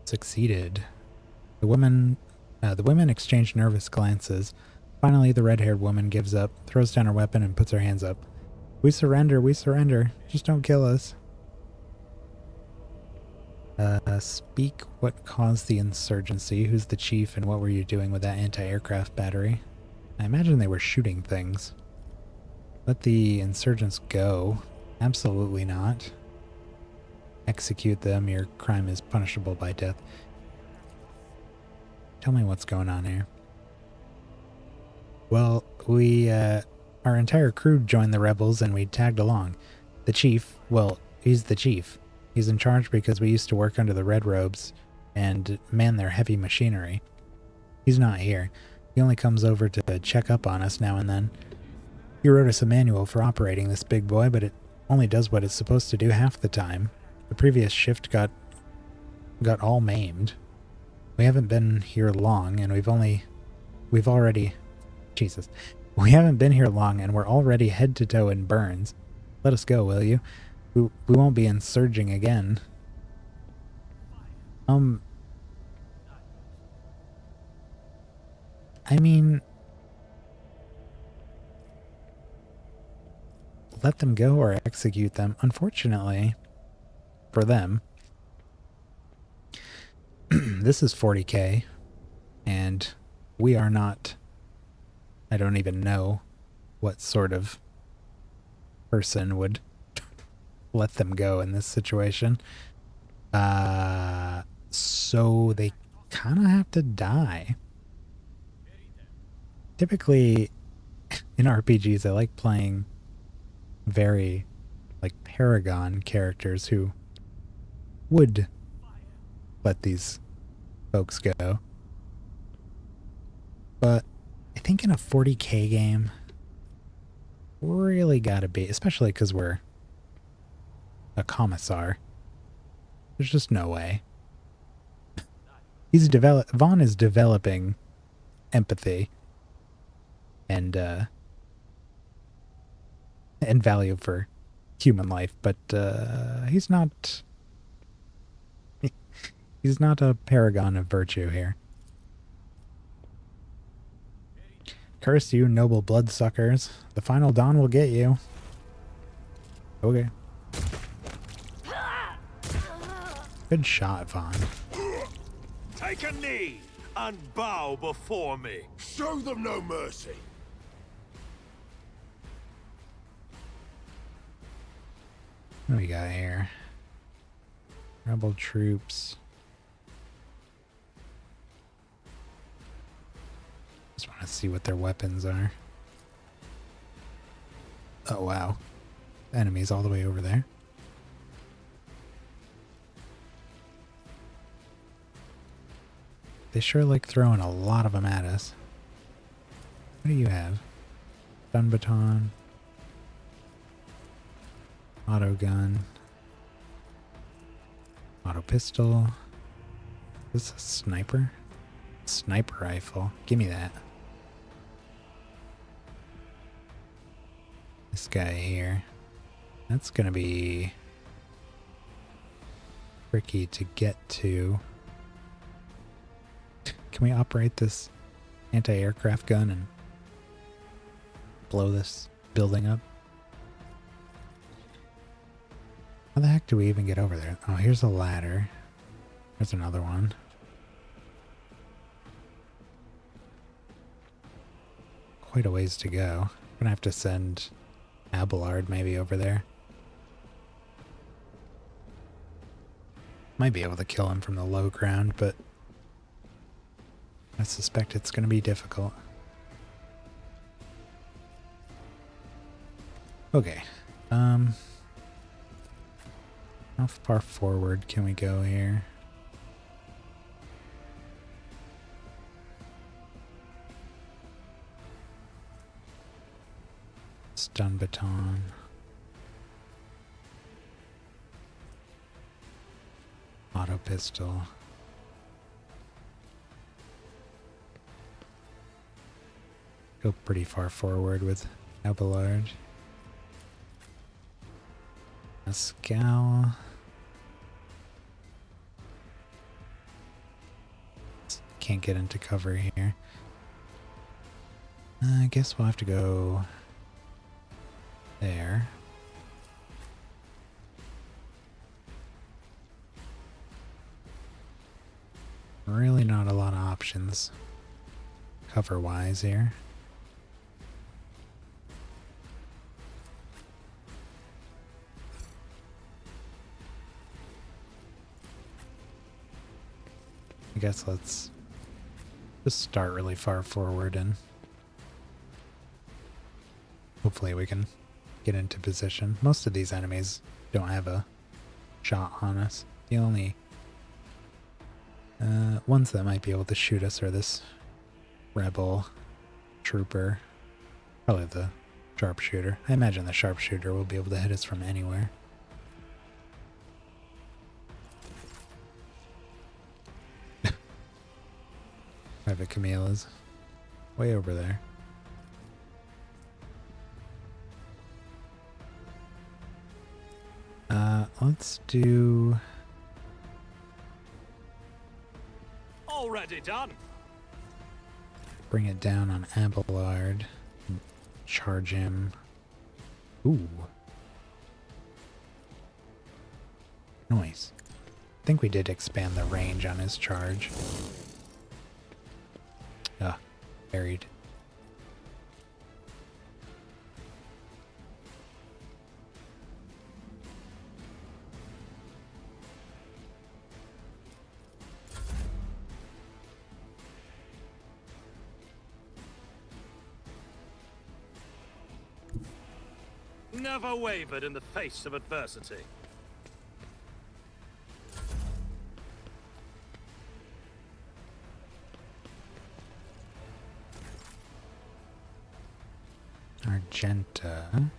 Succeeded. The women exchange nervous glances. Finally, the red-haired woman gives up, throws down her weapon, and puts her hands up. We surrender, we surrender. Just don't kill us. Speak what caused the insurgency, who's the chief, and what were you doing with that anti-aircraft battery? I imagine they were shooting things. Let the insurgents go. Absolutely not. Execute them, your crime is punishable by death. Tell me what's going on here. Well, our entire crew joined the rebels and we tagged along. The chief, well, he's the chief. He's in charge because we used to work under the Red Robes and man their heavy machinery. He's not here. He only comes over to check up on us now and then. He wrote us a manual for operating this big boy, but it only does what it's supposed to do half the time. The previous shift got all maimed. We haven't been here long, and we haven't been here long, and we're already head to toe in burns. Let us go, will you? We won't be insurging again. I mean, let them go or execute them. Unfortunately, for them, this is 40k, and we are not, I don't even know what sort of person would let them go in this situation. So they kind of have to die. Typically, in RPGs, I like playing very, like, Paragon characters who would let these folks go. But I think in a 40k game, really gotta be, especially because we're a commissar. There's just no way. Vaughn is developing empathy and value for human life, but he's not a paragon of virtue here. Curse you, noble bloodsuckers. The final dawn will get you. Okay. Good shot, Vaughn. Take a knee and bow before me. Show them no mercy. What do we got here? Rebel troops. Just want to see what their weapons are. Oh, wow. Enemies all the way over there. They sure like throwing a lot of them at us. What do you have? Stun baton. Auto gun. Auto pistol. Is this a sniper? Sniper rifle. Give me that. This guy here. That's gonna be tricky to get to. Can we operate this anti-aircraft gun and blow this building up? How the heck do we even get over there? Oh, here's a ladder. There's another one. Quite a ways to go. I'm gonna have to send Abelard maybe over there. Might be able to kill him from the low ground, but I suspect it's gonna be difficult. Okay. How far forward can we go here? Stun baton. Auto pistol. Go pretty far forward with Abelard. A scowl. Can't get into cover here. I guess we'll have to go there. Really not a lot of options cover-wise here. I guess let's just start really far forward and hopefully we can get into position. Most of these enemies don't have a shot on us. The only ones that might be able to shoot us are this rebel trooper, probably the sharpshooter. I imagine the sharpshooter will be able to hit us from anywhere. Private Camille is way over there. Let's do... Already done. Bring it down on Abelard. And charge him. Ooh. Nice. I think we did expand the range on his charge. Ah, buried. Never wavered in the face of adversity. Argenta.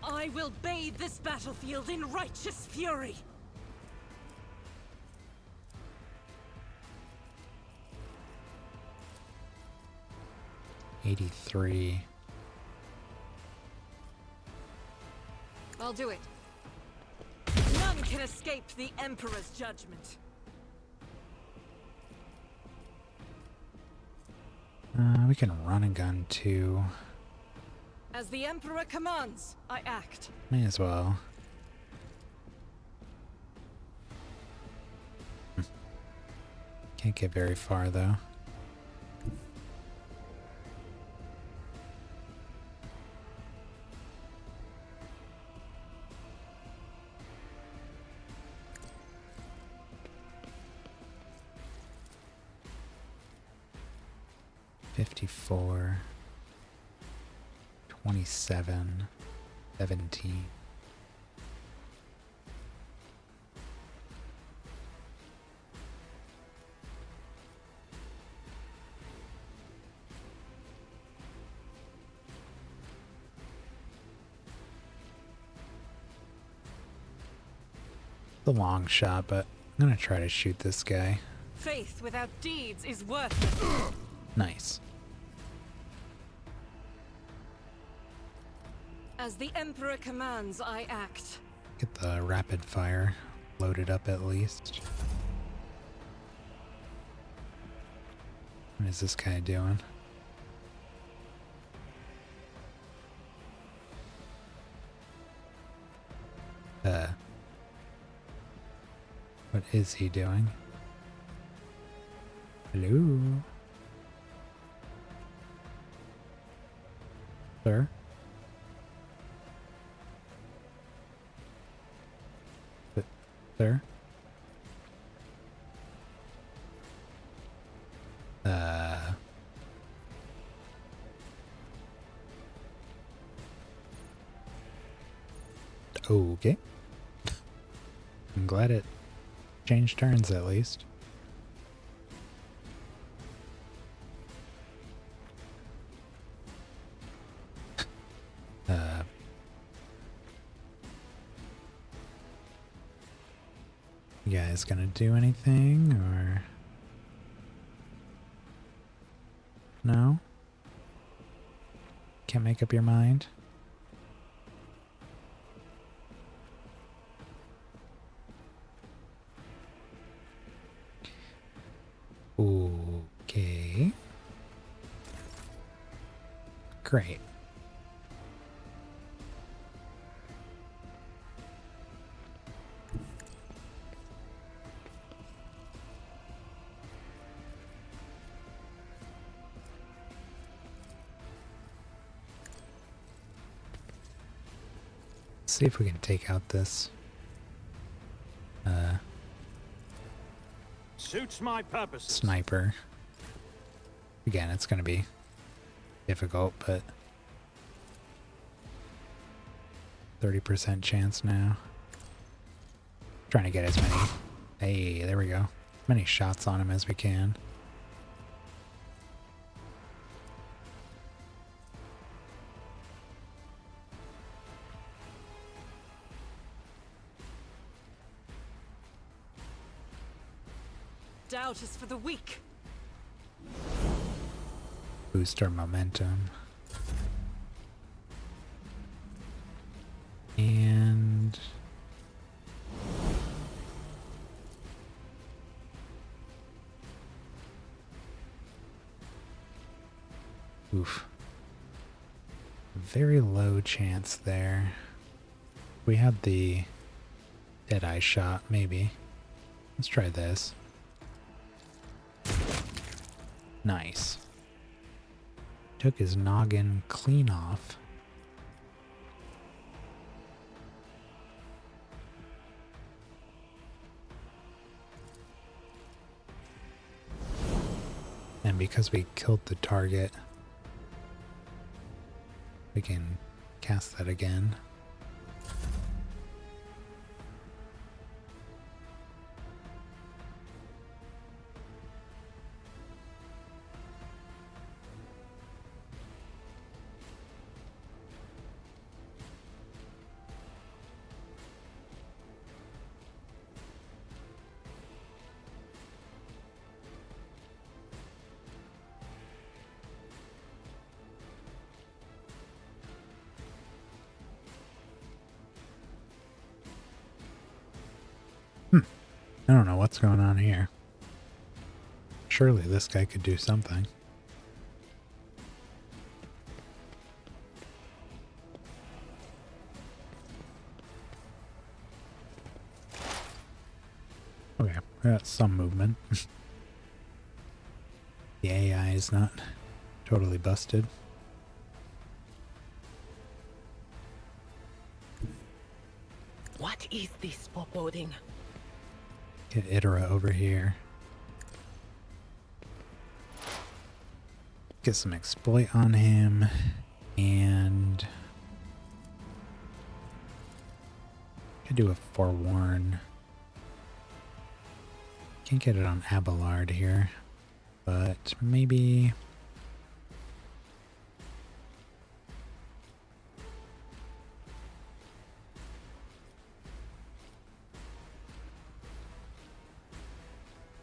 I will bathe this battlefield in righteous fury. '83. I'll do it. None can escape the Emperor's judgment. We can run and gun too. As the Emperor commands, I act. May as well. Can't get very far though. 54, 27, 17. The long shot, but I'm gonna try to shoot this guy. Faith without deeds is worthless. Nice. As the Emperor commands, I act. Get the rapid fire loaded up at least. What is this guy doing? What is he doing? Hello? Sir? Sir? Okay. I'm glad it changed turns at least. You guys gonna do anything or no? Can't make up your mind? Okay. Great. See if we can take out this Suits my purposes. sniper. Again, it's gonna be difficult, but 30% chance now. Trying to get as many, hey, there we go, many shots on him as we can. Doubt is for the weak. Boost our momentum. And oof. Very low chance there. We had the Deadeye shot, maybe. Let's try this. Nice. Took his noggin clean off. And because we killed the target, we can cast that again. I don't know what's going on here. Surely this guy could do something. Okay, we got some movement. The AI is not totally busted. What is this foreboding? Get Itera over here. Get some exploit on him, and could do a forewarn. Can't get it on Abelard here, but maybe.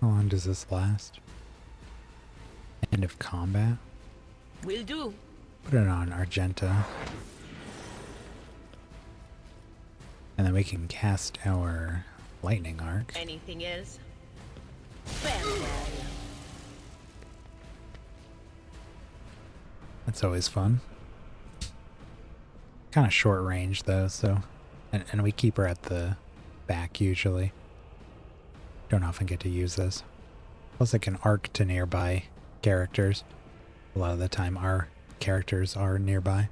How long does this last? End of combat? Will do. Put it on Argenta. And then we can cast our lightning arc. Anything else? Well. That's always fun. Kind of short range though, so and we keep her at the back usually. Don't often get to use this. Plus it can arc to nearby characters. A lot of the time our characters are nearby.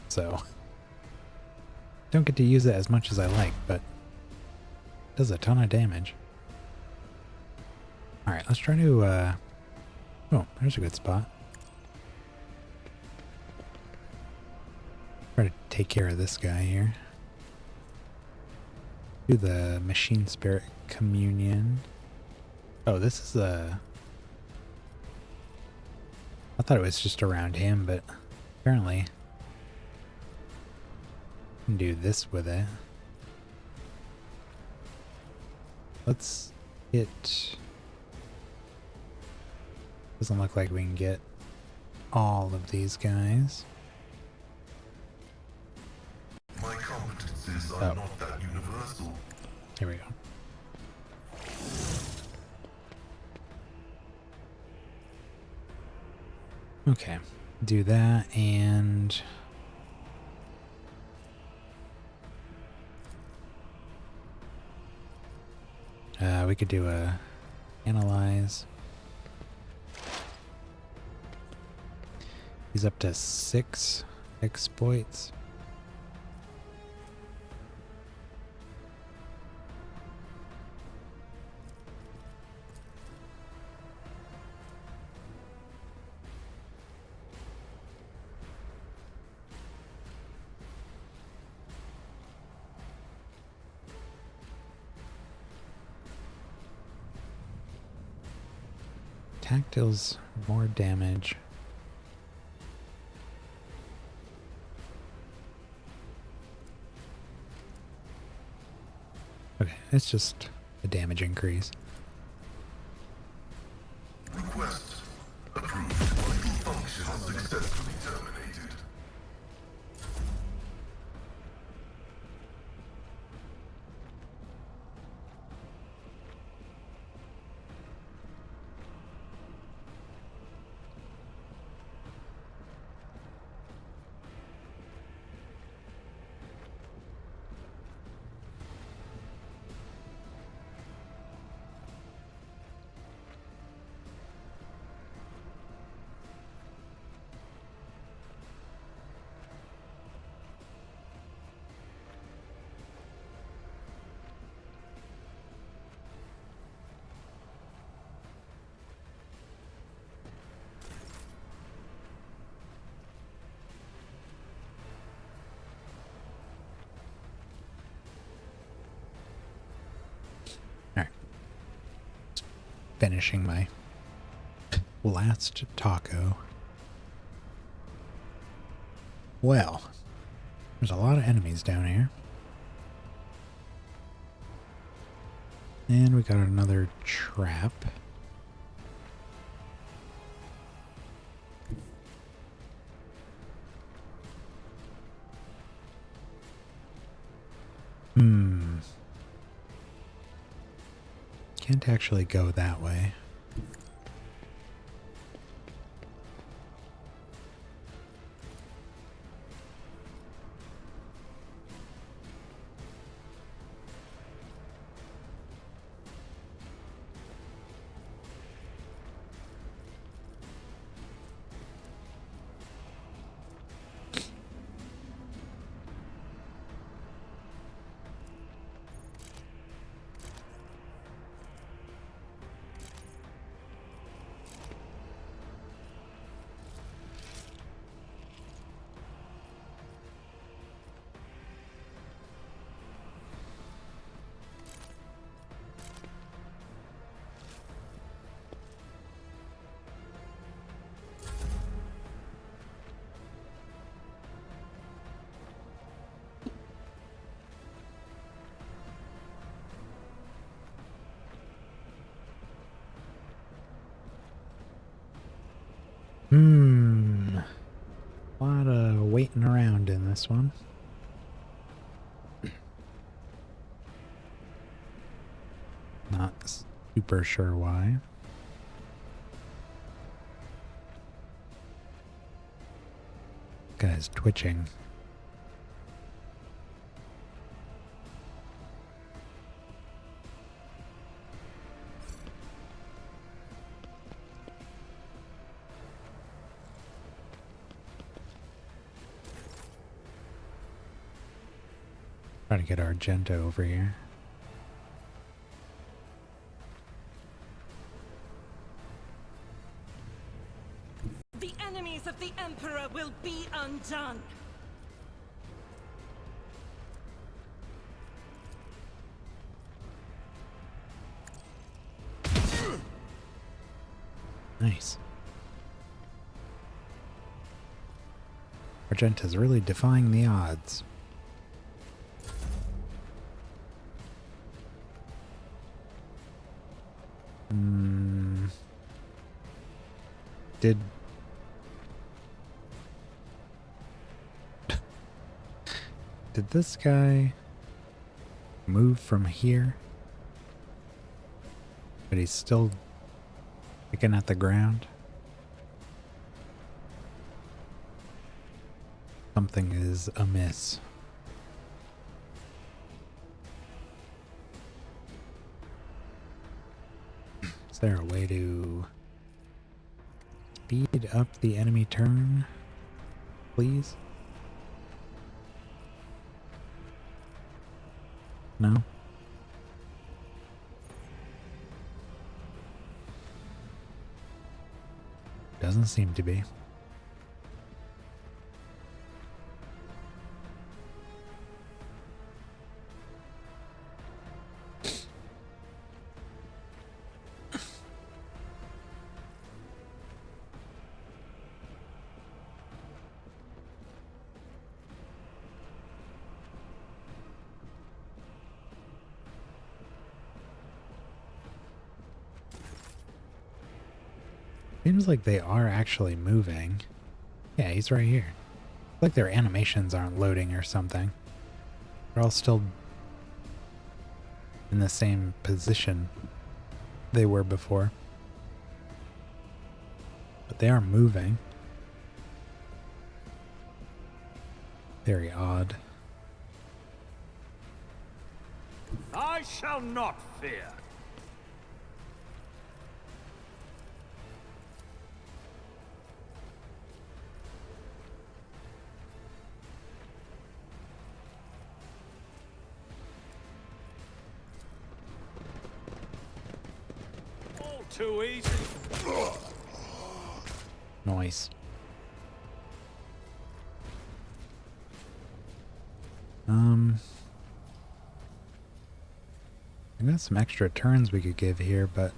So don't get to use it as much as I like, but it does a ton of damage. Alright, let's try to oh, there's a good spot. Try to take care of this guy here. Do the Machine Spirit Communion. Oh, this is a... I thought it was just around him, but apparently I can do this with it. Let's hit... Doesn't look like we can get all of these guys. My competencies are not that universal. Here we go. Okay, do that, and we could do a analyze. He's up to 6 exploits. Attack deals more damage. Okay, it's just a damage increase. Request approved. Vital function successfully terminated. Finishing my last taco. Well, there's a lot of enemies down here. And we got another trap. Can't actually go that way. A lot of waiting around in this one. Not super sure why. Guy's twitching. Try to get Argento over here. The enemies of the Emperor will be undone. Nice. Argenta's really defying the odds. Did this guy move from here? But he's still picking at the ground? Something is amiss. Is there a way to speed up the enemy turn, please? No? Doesn't seem to be. Seems like they are actually moving. Yeah, he's right here. It's like their animations aren't loading or something. They're all still in the same position they were before. But they are moving. Very odd. I shall not fear. All too easy. Nice. I got some extra turns we could give here, but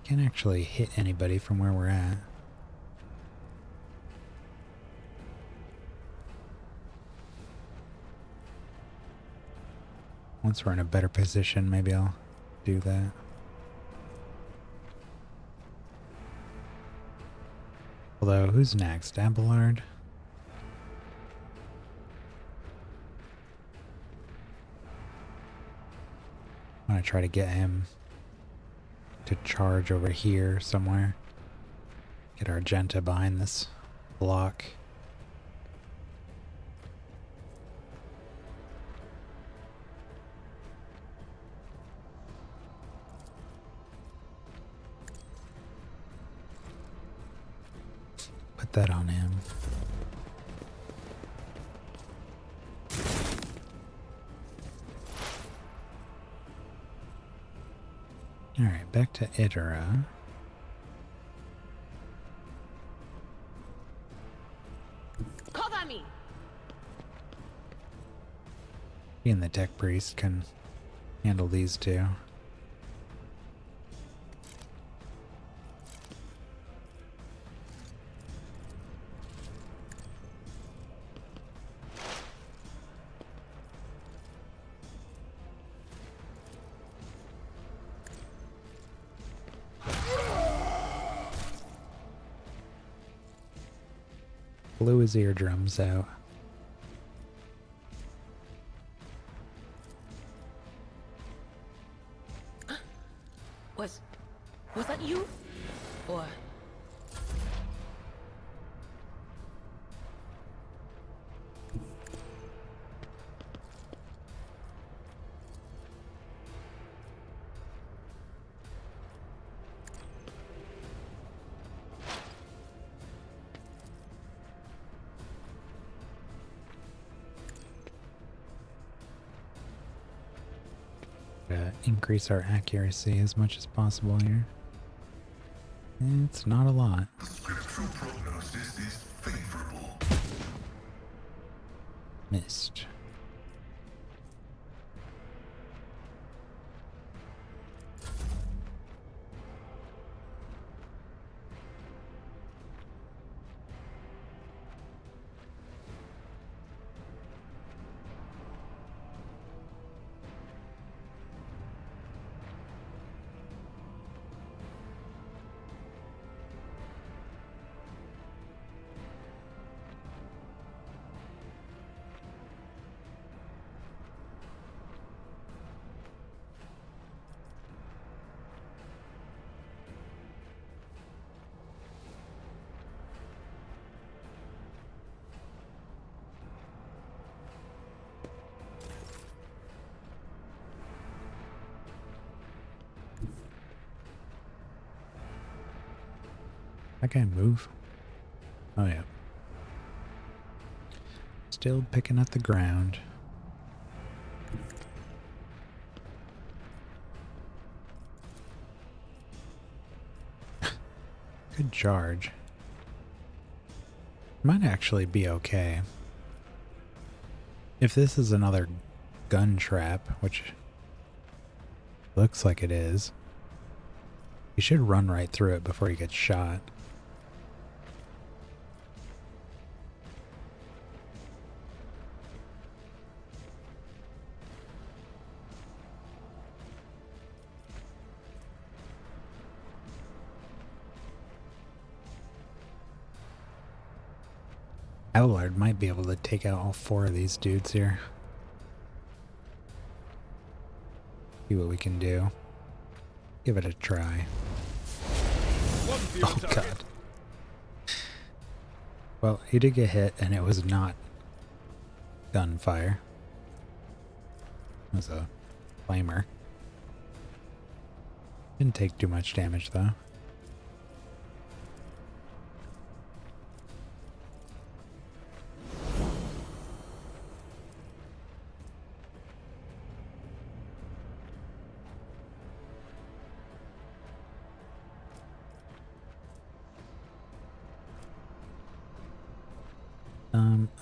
can't actually hit anybody from where we're at. Once we're in a better position, maybe I'll do that. Although, who's next? Abelard? I'm gonna try to get him to charge over here somewhere. Get Argenta behind this block. Put that on him. Alright, back to Itera. Cover me. He and the Tech Priest can handle these two. Blew his eardrums out. Was that you? Or... Increase our accuracy as much as possible here. It's not a lot. The scriptural prognosis is favorable. Missed. That guy move? Oh yeah. Still picking at the ground. Good charge. Might actually be okay. If this is another gun trap, which looks like it is, you should run right through it before you get shot. Allard might be able to take out all 4 of these dudes here. See what we can do. Give it a try. Oh god. Well, he did get hit and it was not gunfire. It was a flamer. Didn't take too much damage though.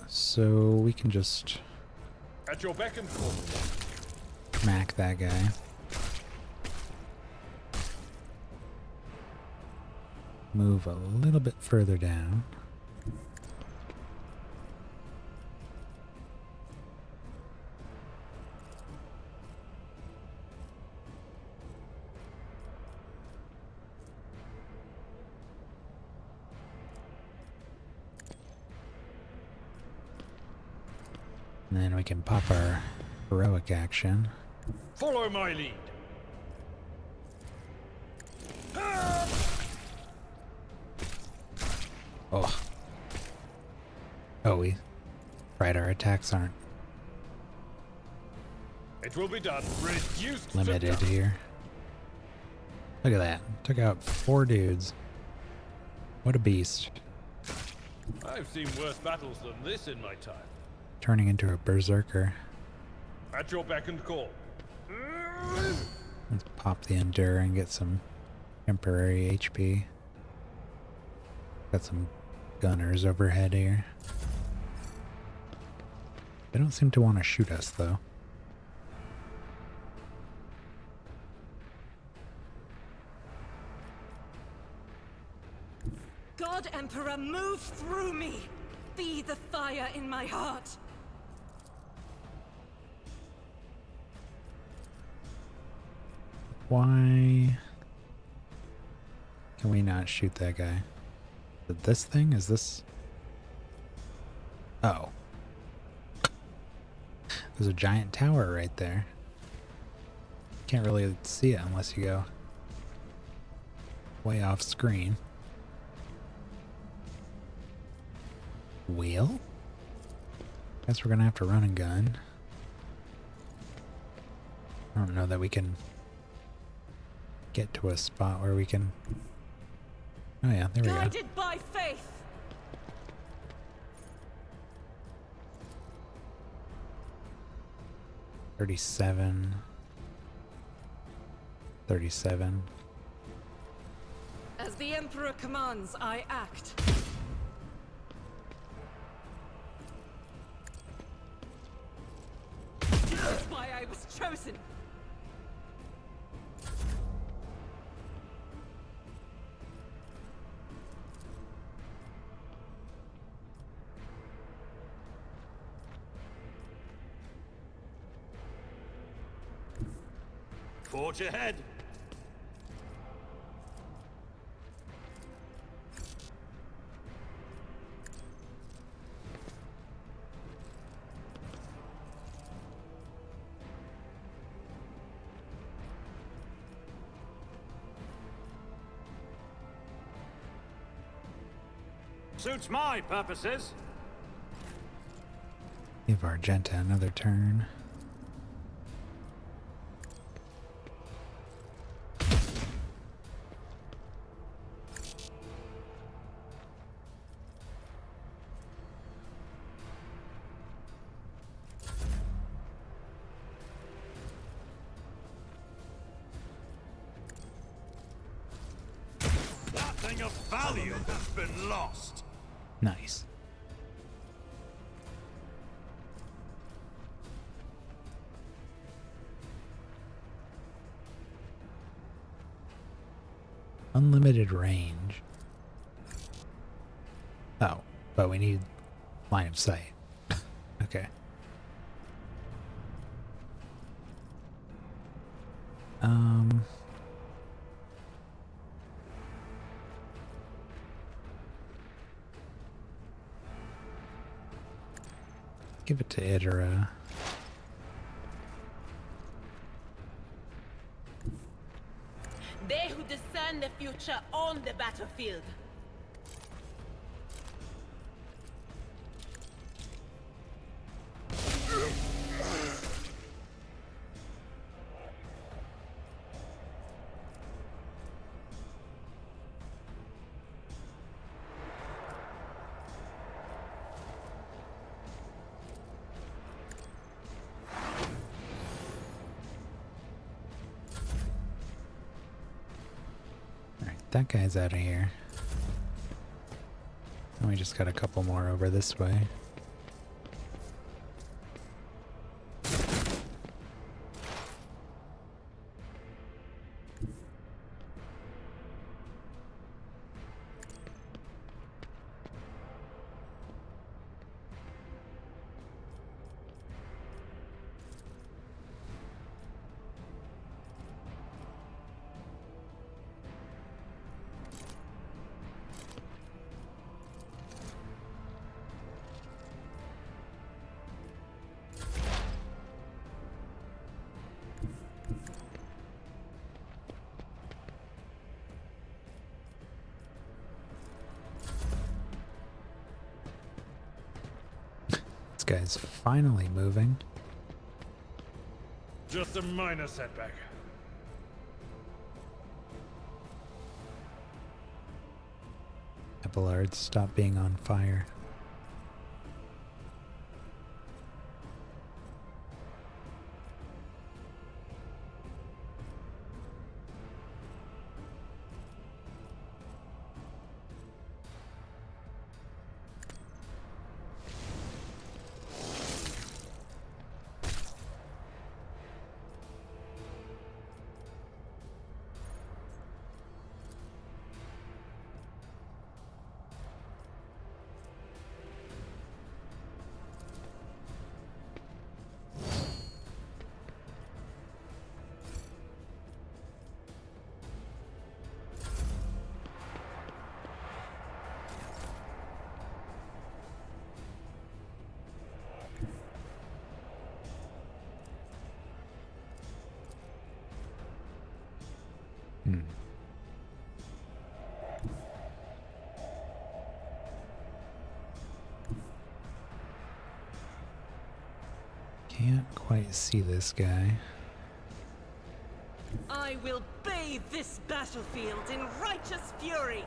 So we can just At your beck and call. smack that guy. Move a little bit further down. And then we can pop our heroic action. Follow my lead. Oh. Oh, right, our attacks aren't It will be done. Reduced to limited dust. here. Look at that. Took out 4 dudes. What a beast. I've seen worse battles than this in my time. Turning into a berserker. At your beck and call. Let's pop the Endure and get some temporary HP. Got some gunners overhead here. They don't seem to want to shoot us though. God Emperor, move through me! Be the fire in my heart! Why can we not shoot that guy? This thing? Is this... Oh. There's a giant tower right there. Can't really see it unless you go way off screen. Wheel? Guess we're gonna have to run and gun. I don't know that we can get to a spot where we can... Oh yeah, there we go. Guided by faith. 37. 37. As the Emperor commands, I act. This is why I was chosen. Forge ahead. Suits my purposes. Give Argenta another turn. Nothing of value has been lost. Nice. Unlimited range. Oh, but we need line of sight. Okay. Give it to Idra. They who discern the future own the battlefield. That guy's out of here. And we just got a couple more over this way. This guy's finally moving. Just a minor setback. Epilards, stop being on fire. Can't quite see this guy. I will bathe this battlefield in righteous fury.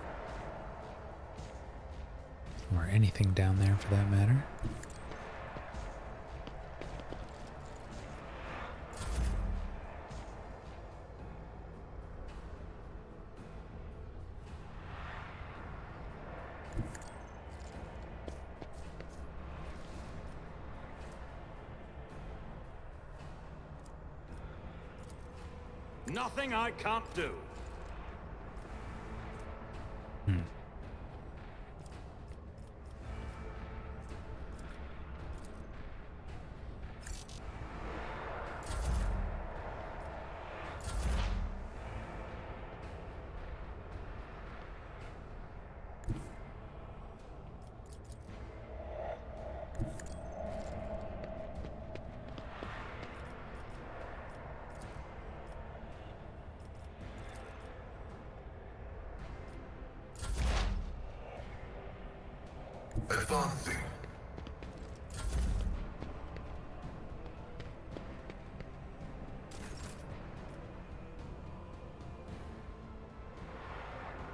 Or anything down there for that matter. Nothing I can't do. Advancing.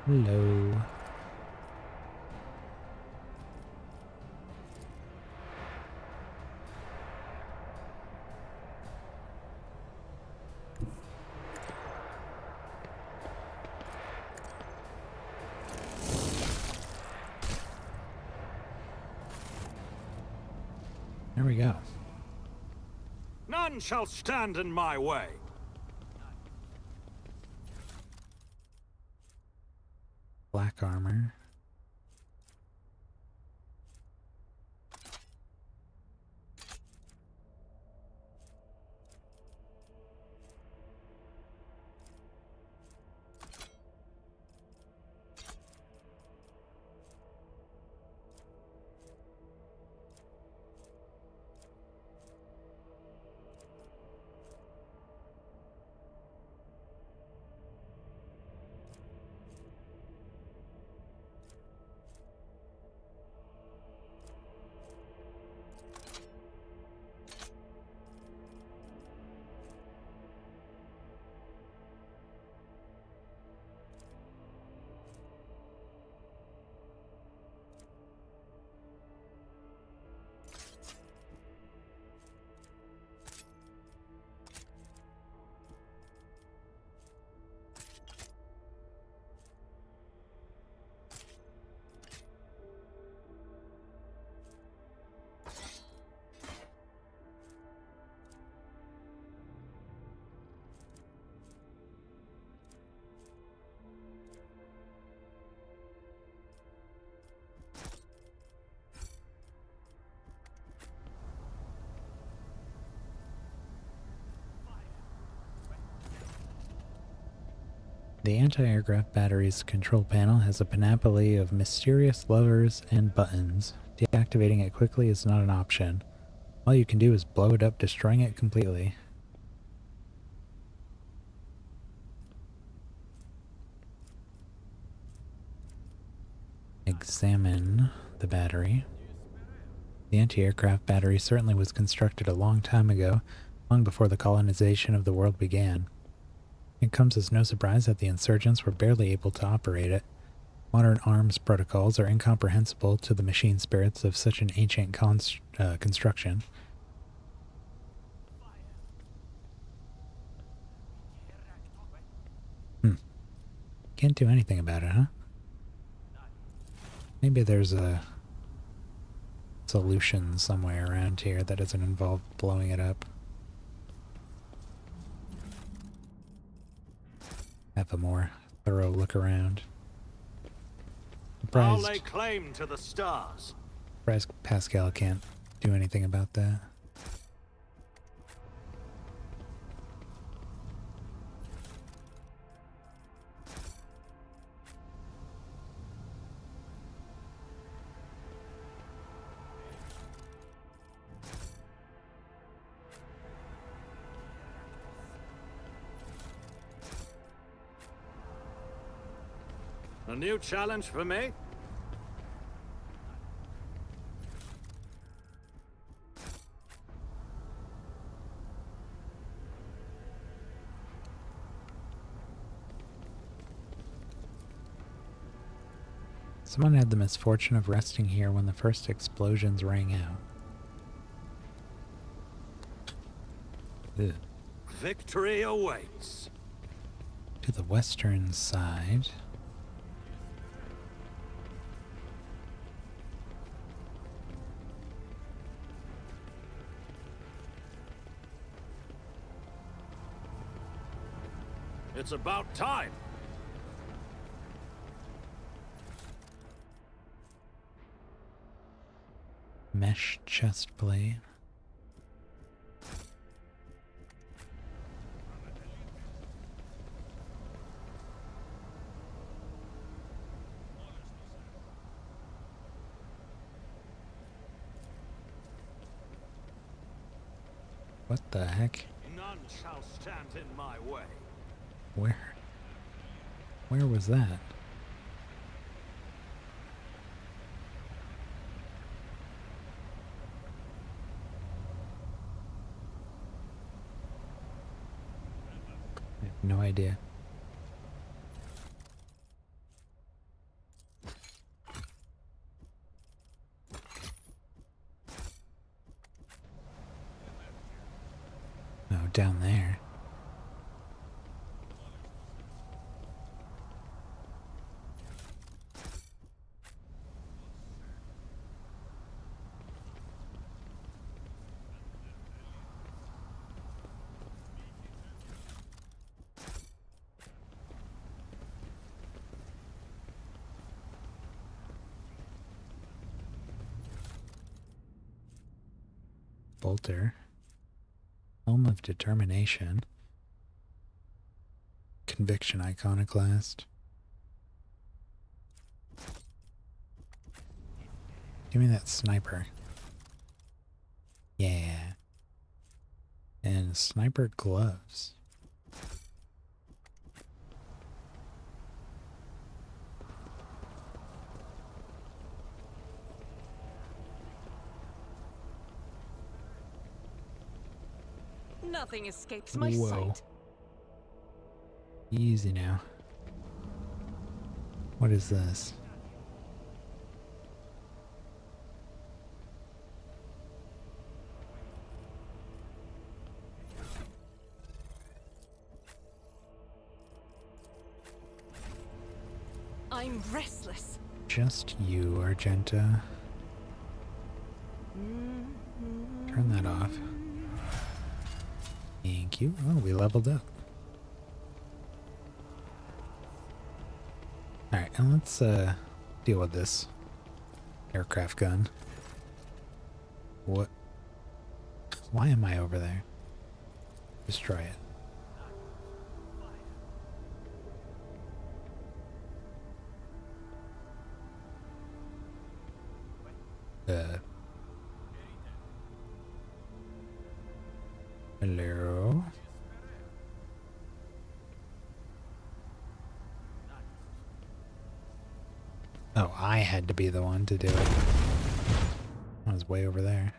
Hello. There we go. None shall stand in my way. Black armor. The anti-aircraft battery's control panel has a panoply of mysterious levers and buttons. Deactivating it quickly is not an option. All you can do is blow it up, destroying it completely. Examine the battery. The anti-aircraft battery certainly was constructed a long time ago, long before the colonization of the world began. It comes as no surprise that the insurgents were barely able to operate it. Modern arms protocols are incomprehensible to the machine spirits of such an ancient construction. Can't do anything about it, huh? Maybe there's a solution somewhere around here that doesn't involve blowing it up. Have a more thorough look around. I'll lay claim to the stars. Surprised Pascal can't do anything about that. A new challenge for me? Someone had the misfortune of resting here when the first explosions rang out. Ugh. Victory awaits. To the western side. It's about time. Mesh chest plate. What the heck? None shall stand in my way. Where? Where was that? I have no idea. Oh, down there. Bolter. Helm of Determination. Conviction Iconoclast. Give me that sniper. Yeah. And sniper gloves. Nothing escapes my Whoa. sight. Easy now. What is this? I'm restless. Just you, Argenta. Turn that off. Thank you. Oh, we leveled up. Alright, and let's deal with this aircraft gun. What? Why am I over there? Destroy it. Hello? Oh, I had to be the one to do it. I was way over there.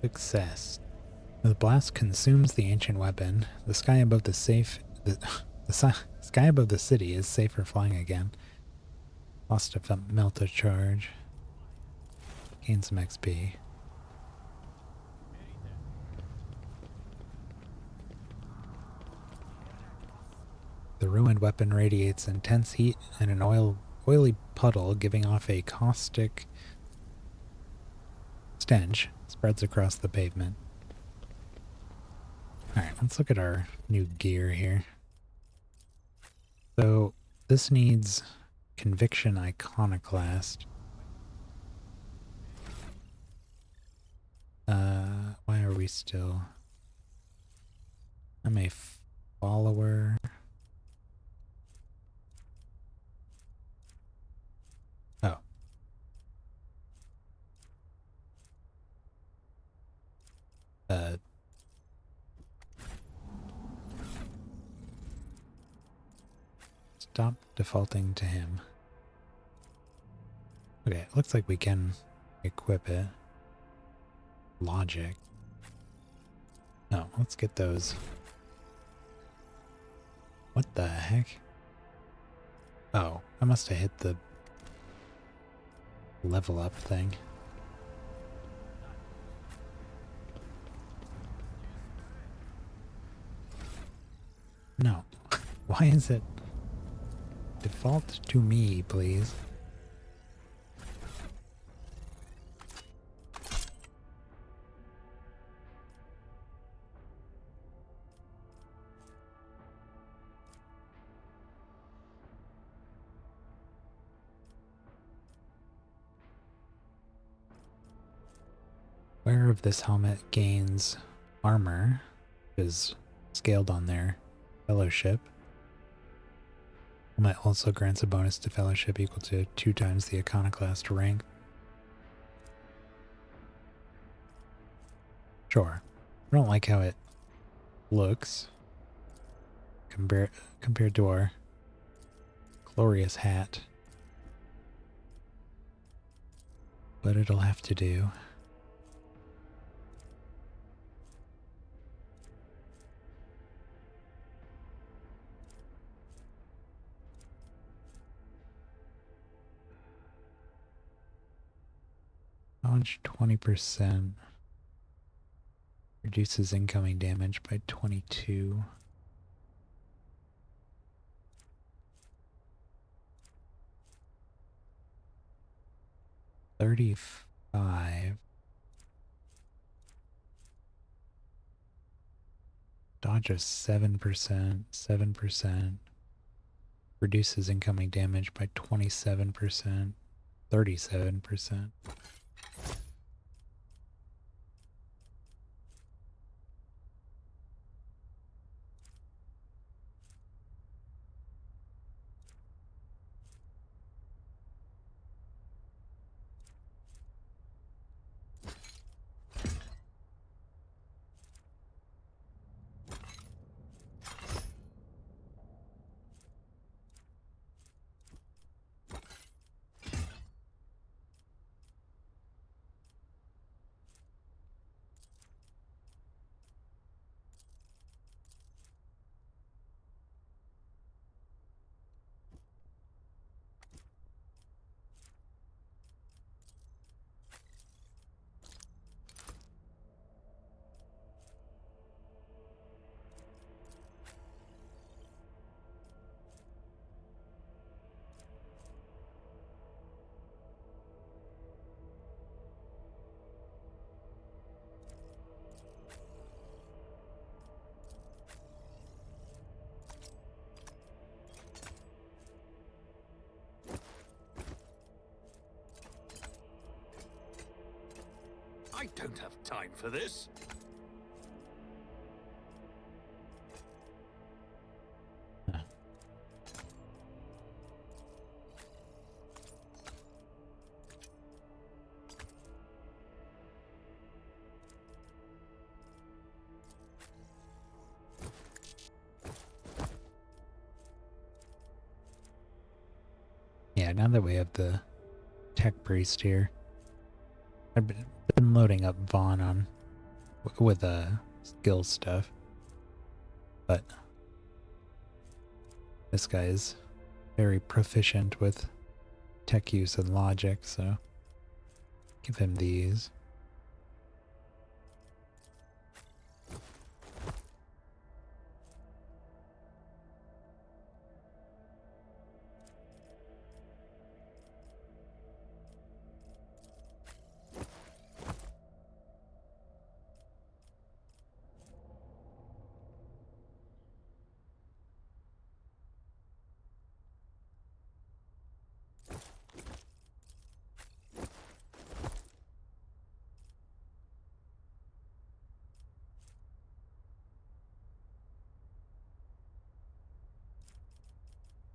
Success. The blast consumes the ancient weapon. The sky above the sky above the city is safe for flying again. Lost a melta charge. Gain some XP. The ruined weapon radiates intense heat and an oily puddle, giving off a caustic stench, spreads across the pavement. Alright, let's look at our new gear here. So, this needs Conviction Iconoclast. Why are we still... I'm a follower... Oh. Stop defaulting to him. Okay, it looks like we can equip it. Logic. No, let's get those. What the heck? Oh, I must have hit the level up thing. No. Why is it default to me, please? Wearer of this helmet gains armor, which is scaled on their fellowship. Helmet also grants a bonus to fellowship equal to 2 times the iconoclast rank. Sure. I don't like how it looks compared to our glorious hat. But it'll have to do. Dodge 20%. Reduces incoming damage by 22. $35. Dodge of 7%, 7%. Reduces incoming damage by 27%, 37%. I don't have time for this. Yeah, now that we have the tech priest here, I've been loading up Vaughn on with skill stuff, but this guy is very proficient with tech use and logic, so give him these.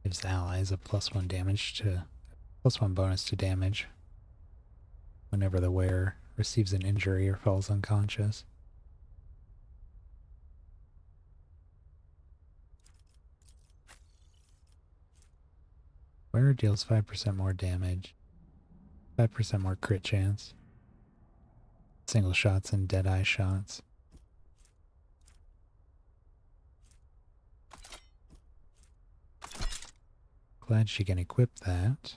Gives allies a +1 damage to +1 bonus to damage whenever the wearer receives an injury or falls unconscious. Wearer deals 5% more damage, 5% more crit chance, single shots and dead-eye shots. Glad she can equip that.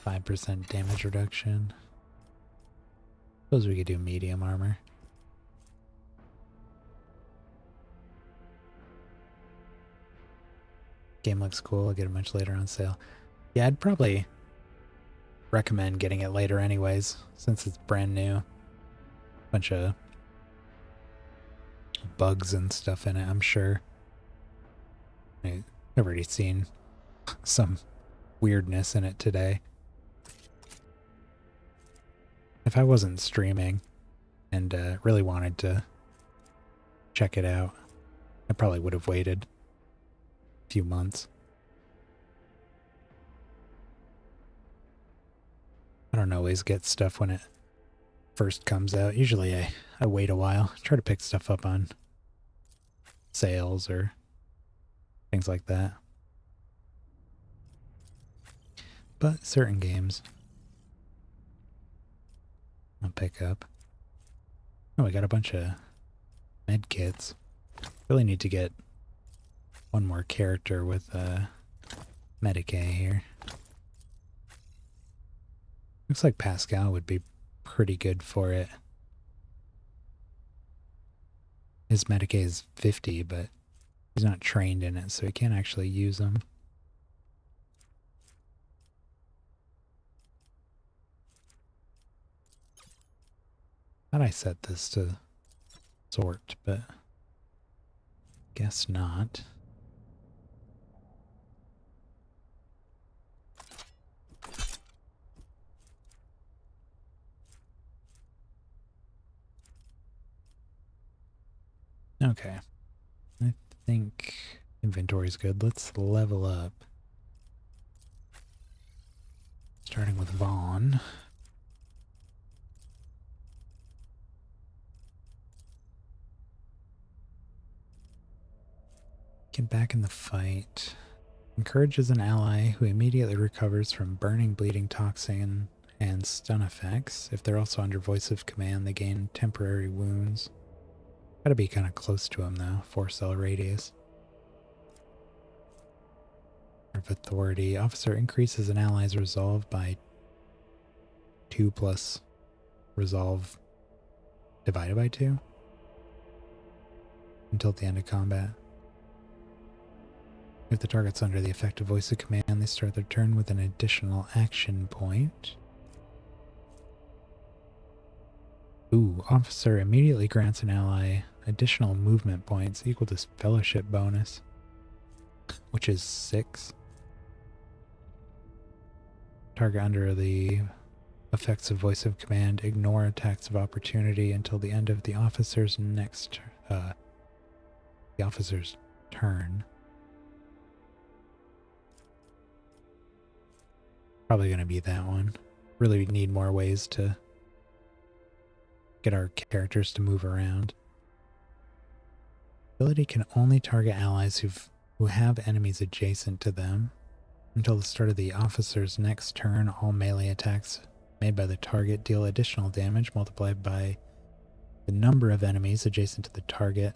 %5 damage reduction. Suppose we could do medium armor. Game looks cool. I'll get it much later on sale. Yeah, I'd probably recommend getting it later anyways, since it's brand new. Bunch of bugs and stuff in it, I'm sure. I've already seen some weirdness in it today. If I wasn't streaming and really wanted to check it out, I probably would have waited a few months. I don't always get stuff when it first comes out. Usually I wait a while, try to pick stuff up on sales or things like that. But certain games I'll pick up. Oh, I got a bunch of med kits. Really need to get one more character with Medicae here. Looks like Pascal would be pretty good for it. His Medicae is 50, but he's not trained in it, so he can't actually use them. Thought I set this to sort, but guess not. Okay. I think inventory's good. Let's level up. Starting with Vaughn. Get back in the fight. Encourages an ally who immediately recovers from burning, bleeding, toxin, and stun effects. If they're also under voice of command, they gain temporary wounds. Gotta be kind of close to him though. 4-cell radius. Of authority. Officer increases an ally's resolve by 2 plus resolve divided by 2 until the end of combat. If the target's under the effective voice of command, they start their turn with an additional action point. Ooh, officer immediately grants an ally additional movement points equal to fellowship bonus, which is 6. Target under the effects of voice of command, ignore attacks of opportunity until the end of the officer's turn. Probably going to be that one. Really need more ways to get our characters to move around. Ability can only target allies who have enemies adjacent to them. Until the start of the officer's next turn, all melee attacks made by the target deal additional damage multiplied by the number of enemies adjacent to the target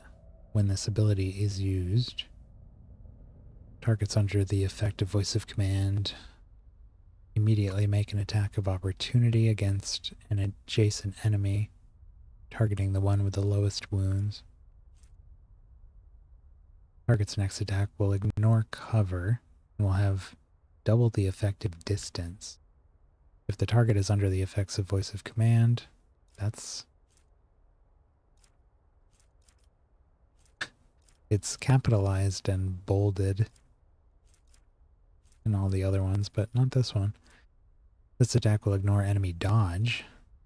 when this ability is used. Targets under the effective voice of command immediately make an attack of opportunity against an adjacent enemy, targeting the one with the lowest wounds. Target's next attack will ignore cover and will have double the effective distance. If the target is under the effects of voice of command, that's It's capitalized and bolded in all the other ones, but not this one. This attack will ignore enemy dodge.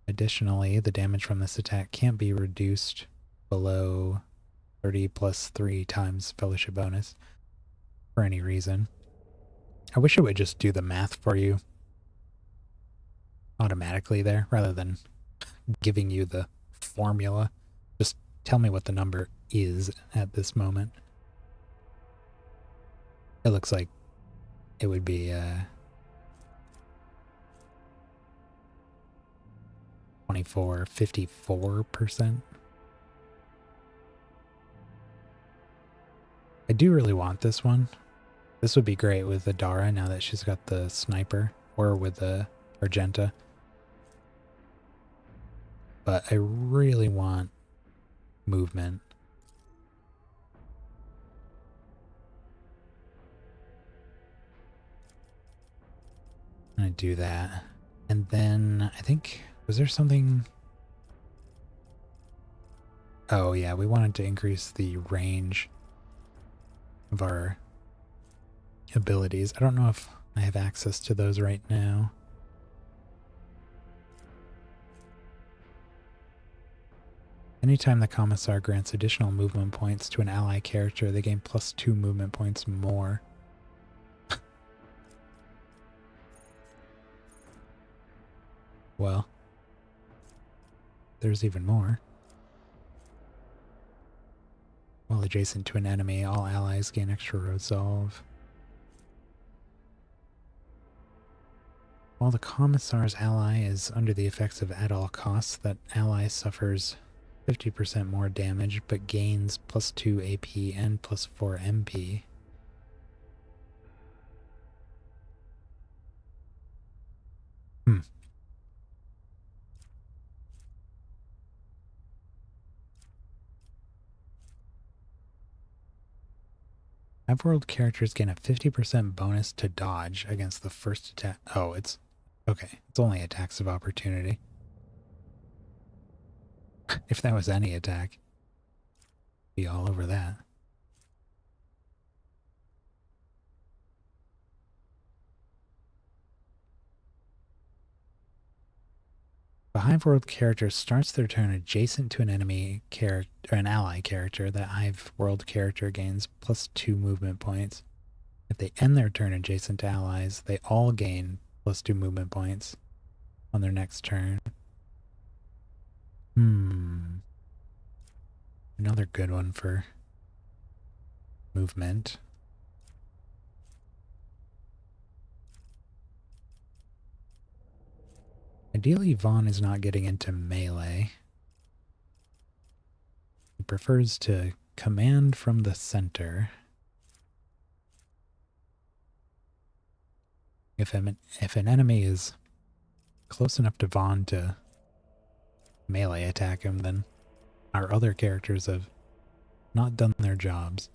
Additionally, the damage from this attack can't be reduced below 30 plus 3 times fellowship bonus for any reason. I wish it would just do the math for you automatically there, rather than giving you the formula. Just tell me what the number is at this moment. It looks like it would be 54%. I do really want this one. This would be great with Adara now that she's got the sniper, or with the Argenta. But I really want movement. I'm gonna do that. And then I think, was there something? Oh yeah, we wanted to increase the range of our abilities. I don't know if I have access to those right now. Anytime the Commissar grants additional movement points to an ally character, they gain +2 movement points more. Well, there's even more. While adjacent to an enemy, all allies gain extra resolve. While the Commissar's ally is under the effects of at all costs, that ally suffers 50% more damage, but gains +2 AP and +4 MP. Half-world characters gain a 50% bonus to dodge against the first attack. Oh, it's... okay. It's only attacks of opportunity. If that was any attack, be all over that. The Hive-World character starts their turn adjacent to an enemy character, or an ally character. That Hive-World character gains +2 movement points. If they end their turn adjacent to allies, they all gain +2 movement points on their next turn. Another good one for movement. Ideally, Vaughn is not getting into melee. He prefers to command from the center. If an enemy is close enough to Vaughn to melee attack him, then our other characters have not done their jobs.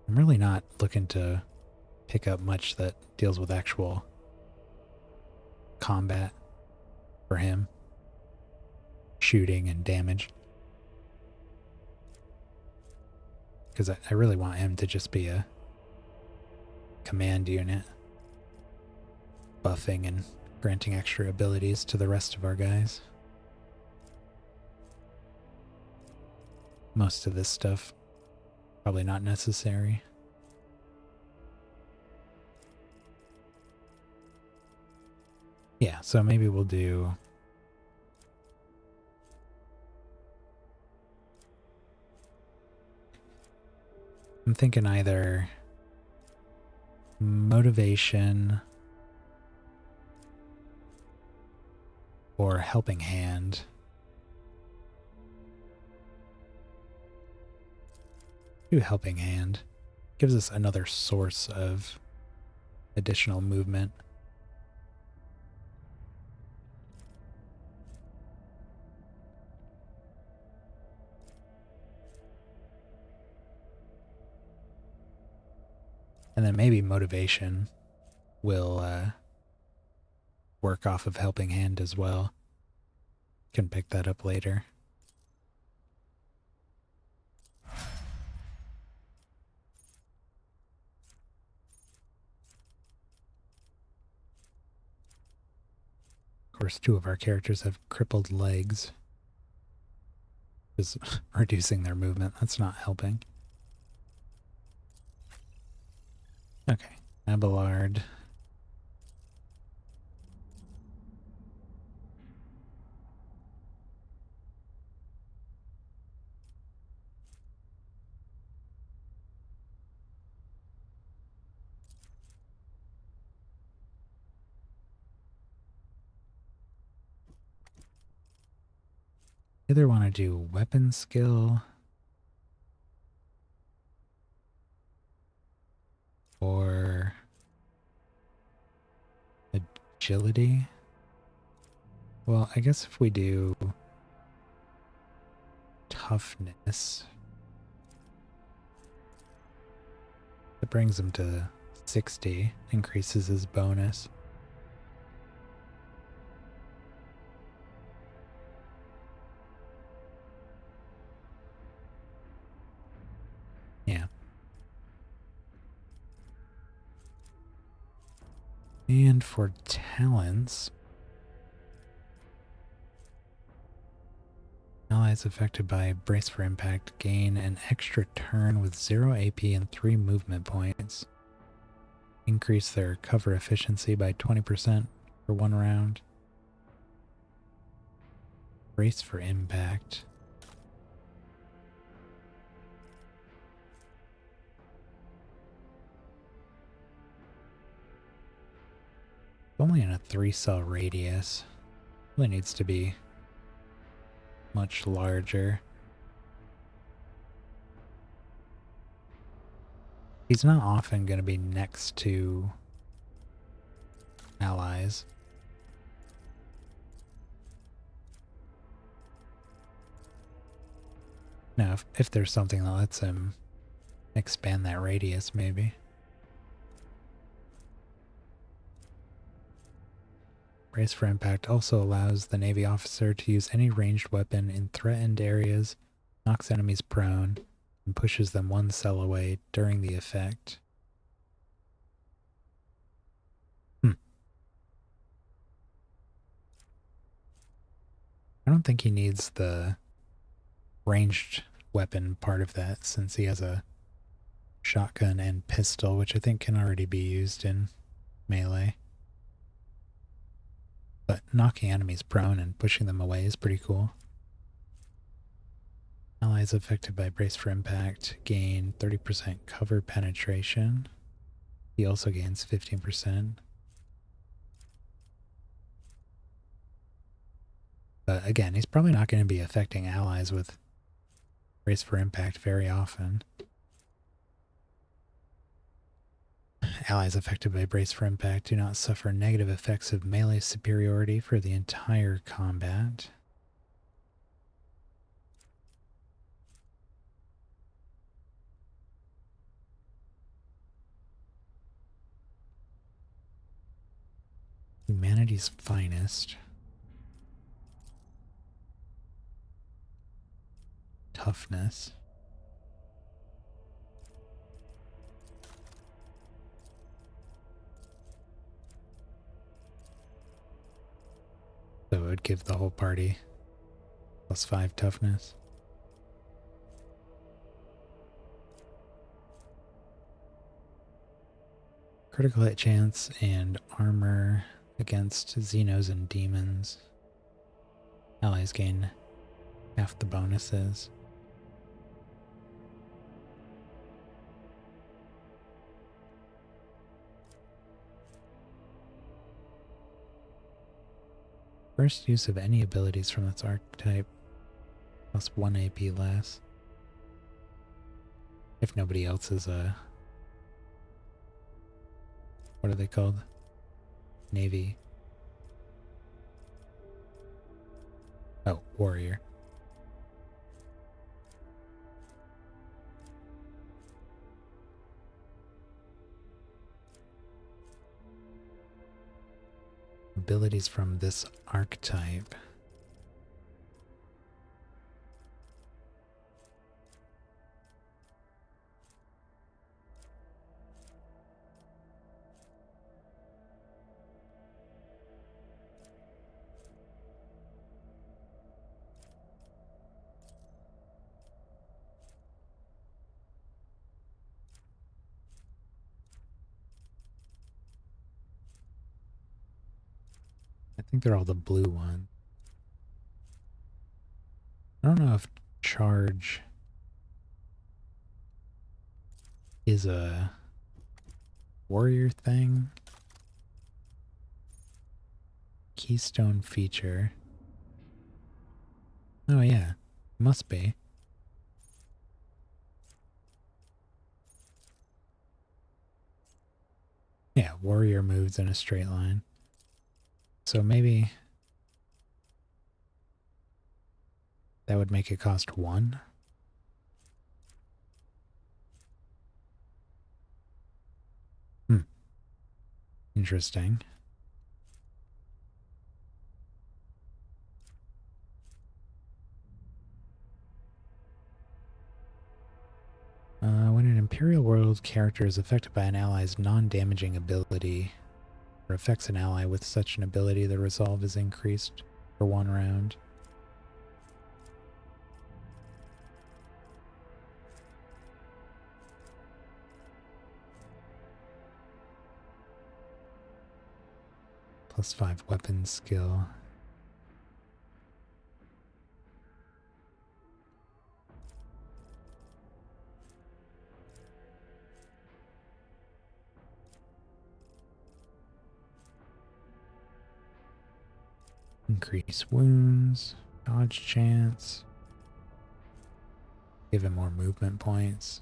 I'm really not looking to pick up much that deals with actual combat for him. Shooting and damage. Because I really want him to just be a command unit. Buffing and granting extra abilities to the rest of our guys. Most of this stuff probably not necessary. Yeah, so maybe we'll do... I'm thinking either motivation or helping hand. Do helping hand. Gives us another source of additional movement. And then maybe motivation will work off of helping hand as well. Can pick that up later. Of course, two of our characters have crippled legs. Just reducing their movement. That's not helping. Okay, Abelard. Either want to do weapon skill or agility. Well, I guess if we do toughness, it brings him to 60, increases his bonus. Yeah. And for talents, allies affected by brace for impact gain an extra turn with 0 AP and 3 movement points. Increase their cover efficiency by 20% for 1 round. Brace for impact. Only in a 3-cell radius. Really needs to be much larger. He's not often going to be next to allies. Now, if there's something that lets him expand that radius, maybe. Brace for impact also allows the Navy officer to use any ranged weapon in threatened areas, knocks enemies prone, and pushes them 1 cell away during the effect. I don't think he needs the ranged weapon part of that, since he has a shotgun and pistol, which I think can already be used in melee. But knocking enemies prone and pushing them away is pretty cool. Allies affected by brace for impact gain 30% cover penetration. He also gains 15%. But again, he's probably not going to be affecting allies with brace for impact very often. Allies affected by brace for impact do not suffer negative effects of melee superiority for the entire combat. Humanity's finest. Toughness. So it would give the whole party +5 toughness. Critical hit chance and armor against Xenos and demons. Allies gain half the bonuses. First use of any abilities from this archetype +1 AP less. If nobody else is a... what are they called? Navy. Oh, warrior. Abilities from this archetype. think they're all the blue ones. I don't know if charge is a warrior thing. Keystone feature. Oh yeah, must be. Yeah, warrior moves in a straight line. So maybe that would make it cost 1. Interesting. When an Imperial World character is affected by an ally's non-damaging ability, or affects an ally with such an ability, the resolve is increased for 1 round. +5 weapon skill. Increase wounds, dodge chance. Give him more movement points.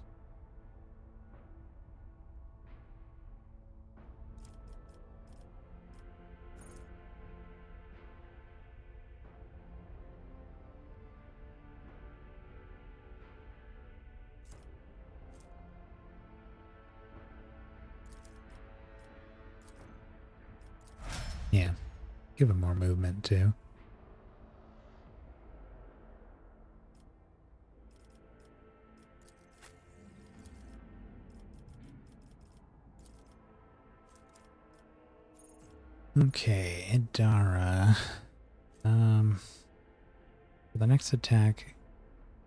Yeah, give him more movement too. Okay, Idara. For the next attack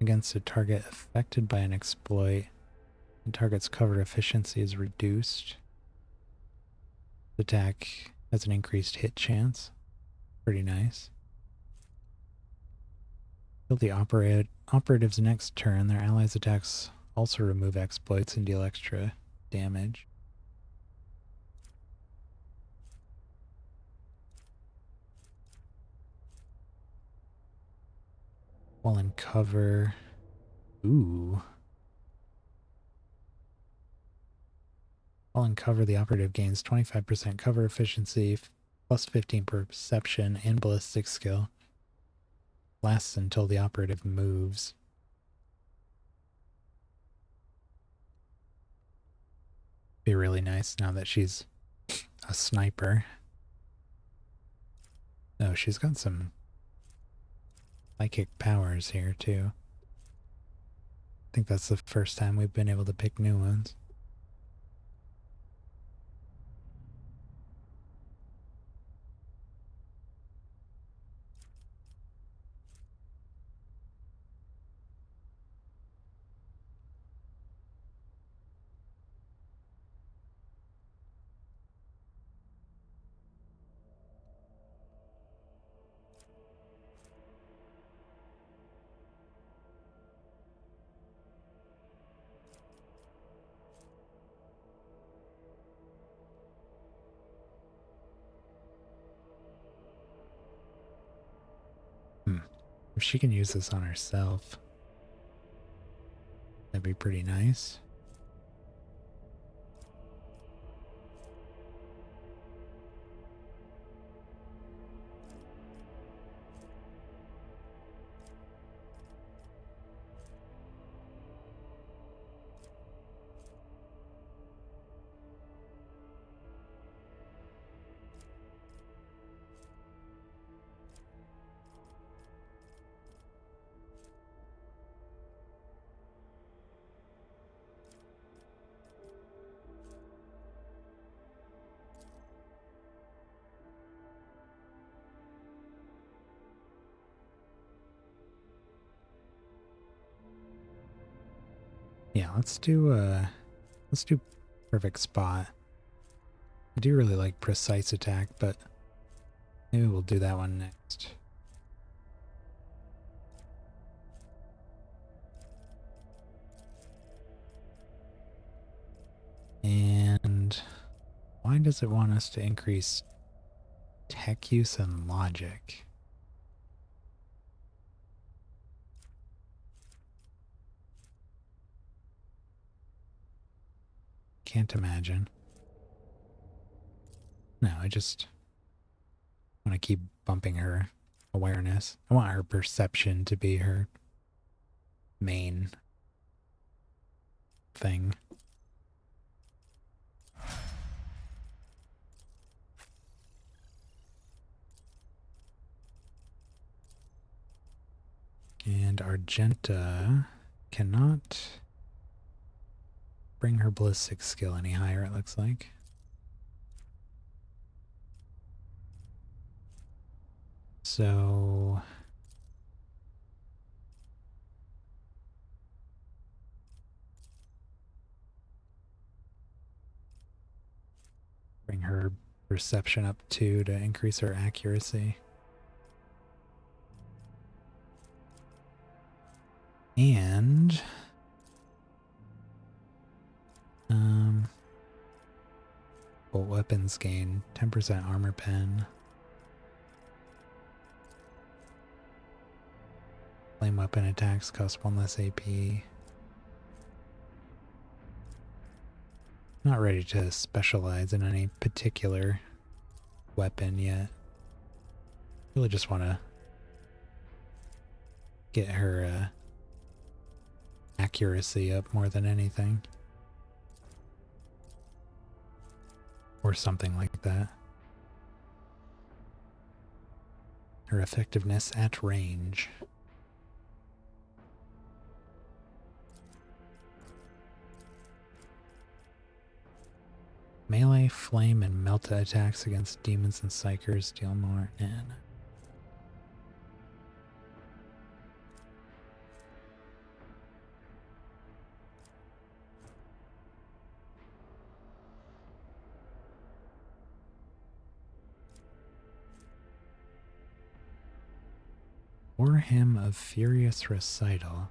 against a target affected by an exploit, the target's cover efficiency is reduced. The attack has an increased hit chance. Pretty nice. Till the operative's next turn, their allies' attacks also remove exploits and deal extra damage. While in cover... Ooh. While in cover, the operative gains 25% cover efficiency, plus 15 perception, and ballistic skill. Lasts until the operative moves. Be really nice now that she's a sniper. Oh, she's got some psychic powers here too. I think that's the first time we've been able to pick new ones. If she can use this on herself, that'd be pretty nice. Yeah, let's do perfect spot. I do really like precise attack, but I Maybe we'll do that one next. And why does it want us to increase tech use and logic? Can't imagine. No, I just want to keep bumping her awareness. I want her perception to be her main thing. And Argenta cannot bring her ballistic skill any higher, it looks like. So bring her perception up too to increase her accuracy. And bolt weapons gain 10% armor pen. Flame weapon attacks cost 1 less AP. Not ready to specialize in any particular weapon yet. Really just want to get her accuracy up more than anything. Or something like that. Her effectiveness at range. Melee, flame, and melta attacks against demons and psychers deal more in. Warhammer of Furious Recital.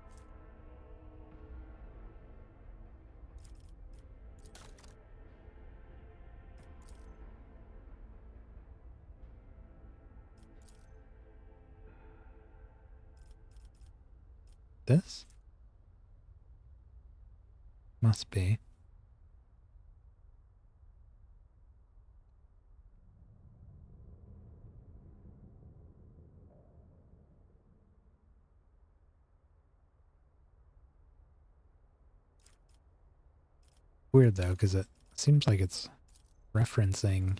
This? Must be. Weird though, because it seems like it's referencing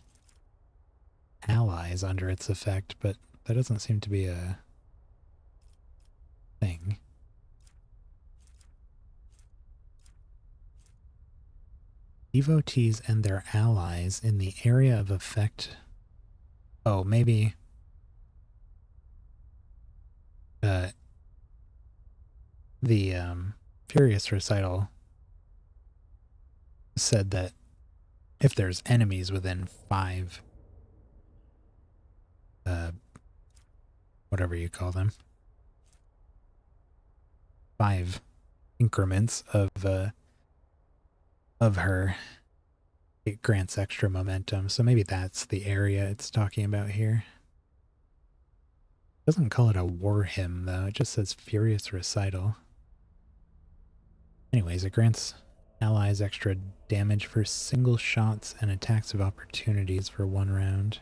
allies under its effect, but that doesn't seem to be a thing. Devotees and their allies in the area of effect. Oh, maybe the Furious Recital said that if there's enemies within 5 whatever you call them, 5 increments of her, it grants extra momentum. So maybe that's the area it's talking about here. It doesn't call it a war hymn though, it just says Furious Recital. Anyways, it grants allies extra damage for single shots and attacks of opportunities for 1 round.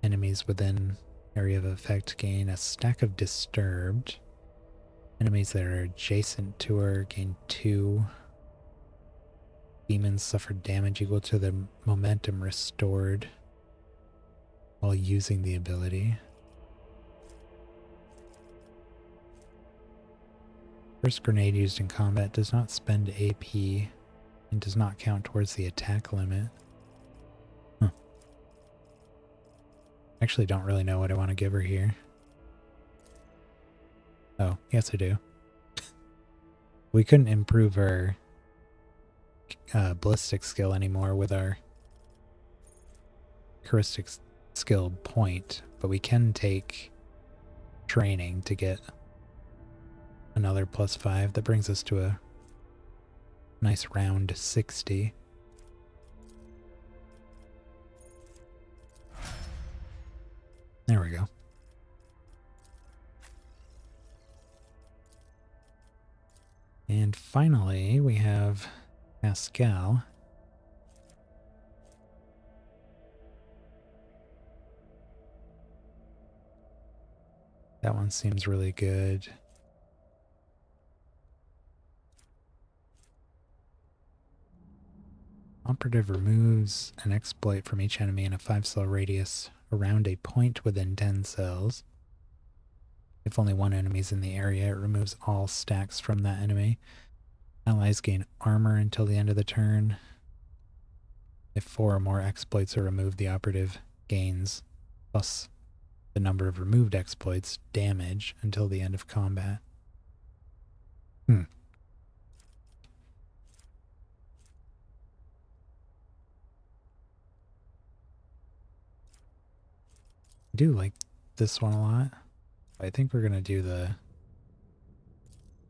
Enemies within area of effect gain a stack of disturbed. Enemies that are adjacent to her gain 2. Demons suffer damage equal to the momentum restored while using the ability. First grenade used in combat does not spend AP and does not count towards the attack limit. Huh. Actually don't really know what I want to give her here. Oh, yes I do. We couldn't improve our ballistic skill anymore with our heuristic skill point, but we can take training to get another +5. That brings us to a nice round 60. There we go. And finally, we have Pascal. That one seems really good. Operative removes an exploit from each enemy in a 5-cell radius around a point within 10 cells. If only one enemy is in the area, it removes all stacks from that enemy. Allies gain armor until the end of the turn. If 4 or more exploits are removed, the operative gains plus the number of removed exploits damage until the end of combat. I do like this one a lot. I think we're going to do the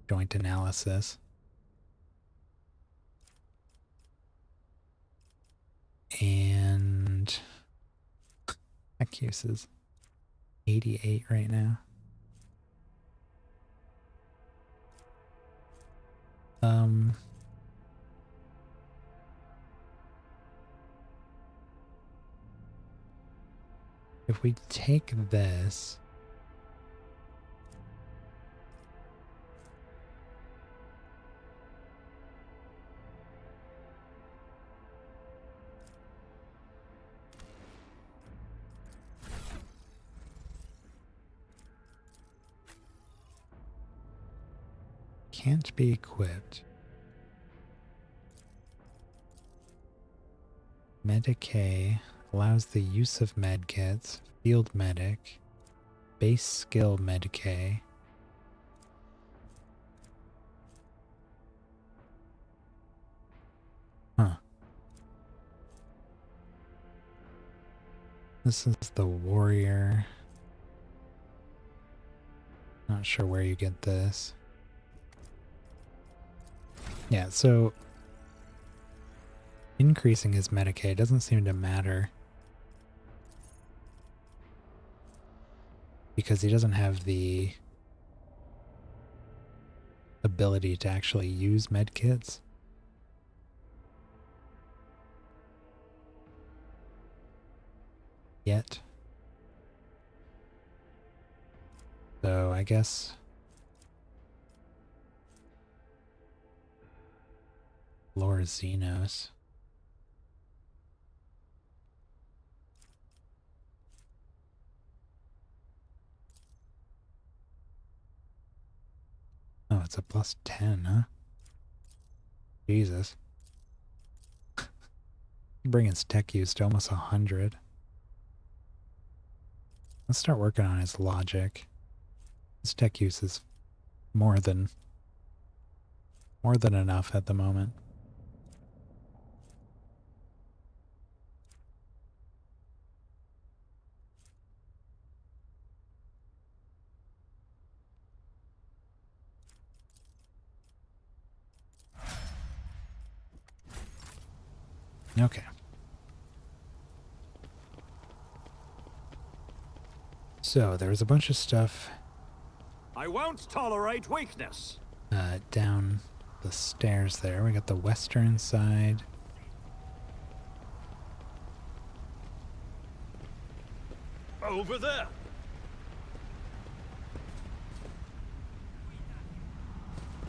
joint analysis. And tech use is 88 right now. If we take this, can't be equipped. Medicae allows the use of medkits, field medic, base skill Medicae. Huh. This is the warrior. Not sure where you get this. Yeah, so increasing his Medicae doesn't seem to matter because he doesn't have the ability to actually use medkits. Yet. So I guess Lord Xenos. Oh, it's a +10, huh? Jesus. Bring his tech use to almost 100. Let's start working on his logic. His tech use is more than enough at the moment. Okay. So there was a bunch of stuff I won't tolerate weakness. down the stairs there. We got the western side. Over there.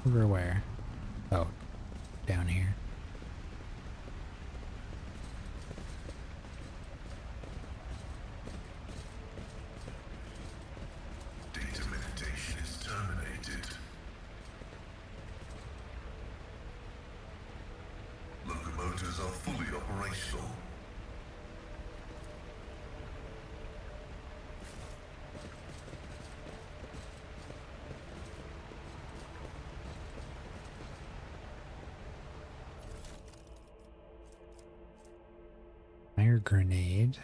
Over where? Oh, down here. Data meditation is terminated. Locomotives are fully operational. Fire grenade.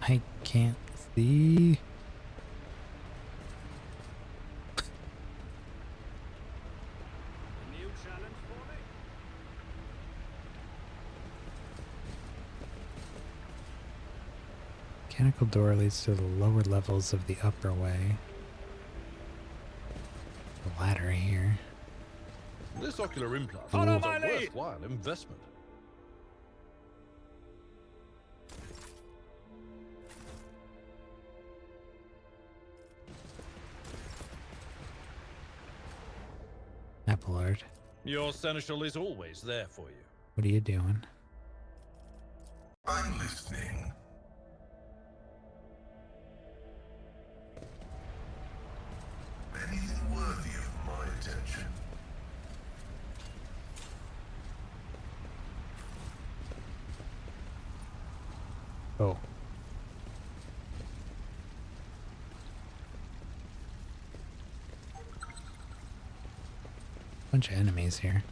I can't see. New challenge for me? Mechanical door leads to the lower levels of the upper way. The ladder here. This ocular implant Follow is my a lead. worthwhile investment. Appellard, Your seneschal is always there for you. what are you doing? I'm listening. Anything worthy of my attention? Oh. Bunch of enemies here.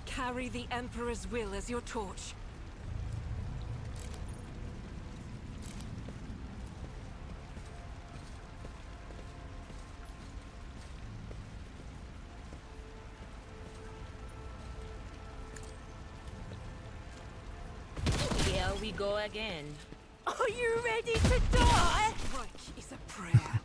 Carry the Emperor's will as your torch. Here we go again. Are you ready to die? Reich is a prayer.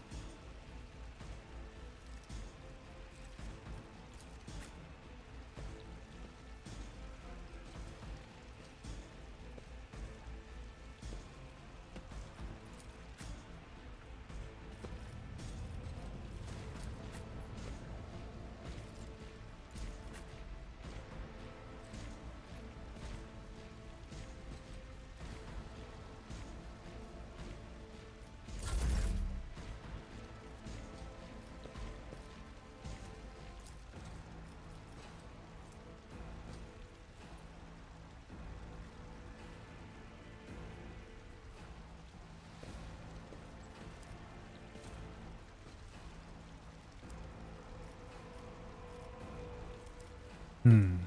Hmm.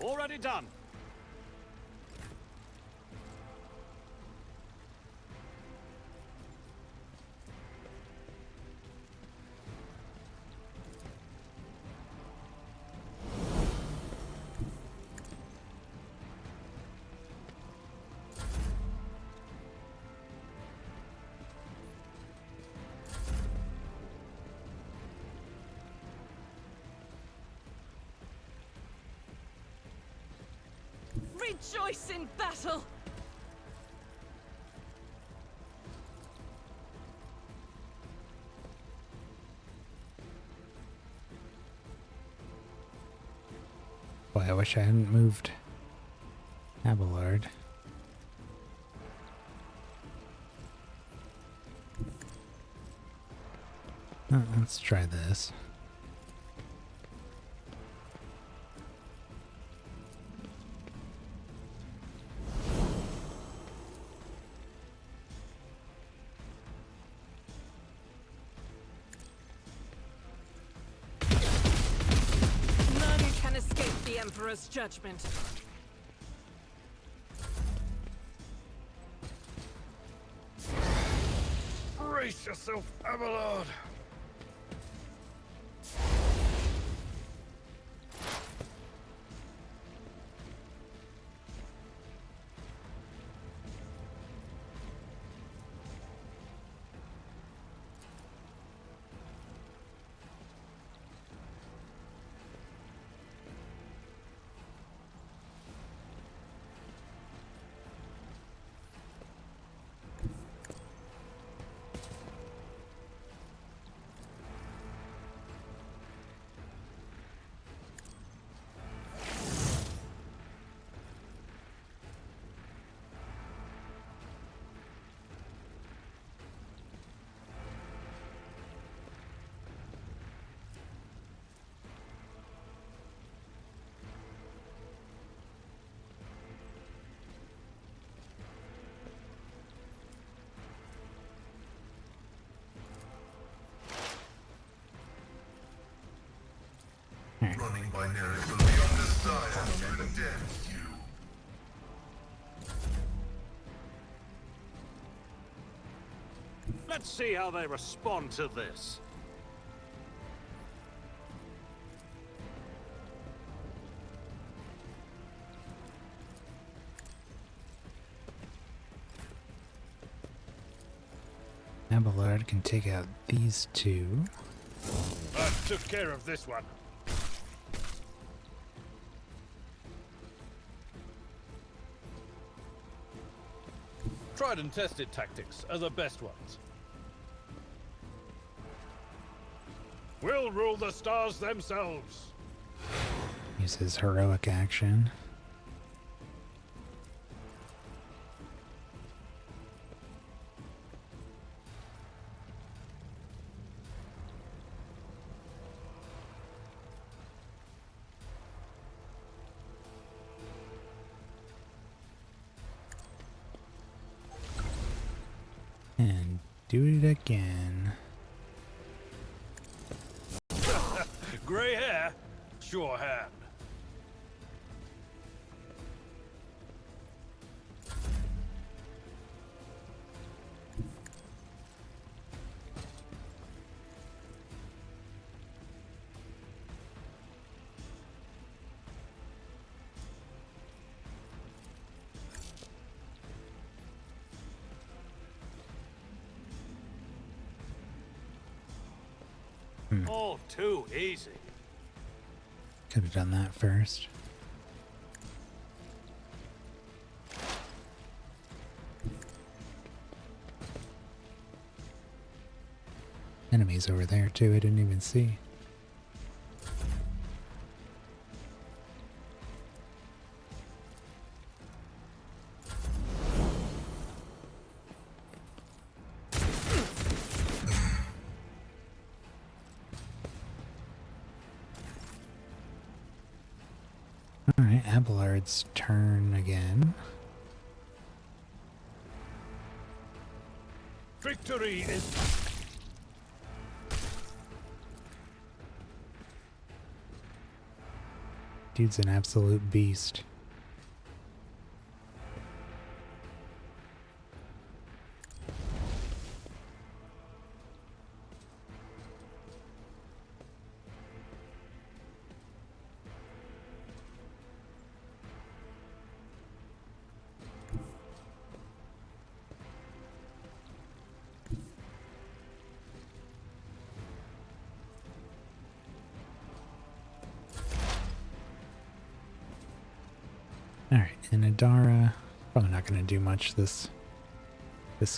Already done. Rejoice in battle! Boy, I wish I hadn't moved Abelard. Let's try this. None can escape the Emperor's judgment. Brace yourself, Abelard. Running by narrative beyond desire condemns you. Let's see how they respond to this. Abelard can take out these two. I took care of this one. Tried and tested tactics are the best ones. We'll rule the stars themselves. Use his heroic action. And do it again. Grey hair, sure hand. All too easy. Could have done that first. Enemies over there too, I didn't even see. Alright, Abelard's turn again. Victory is... Dude's an absolute beast. Alright, and Adara, probably not going to do much this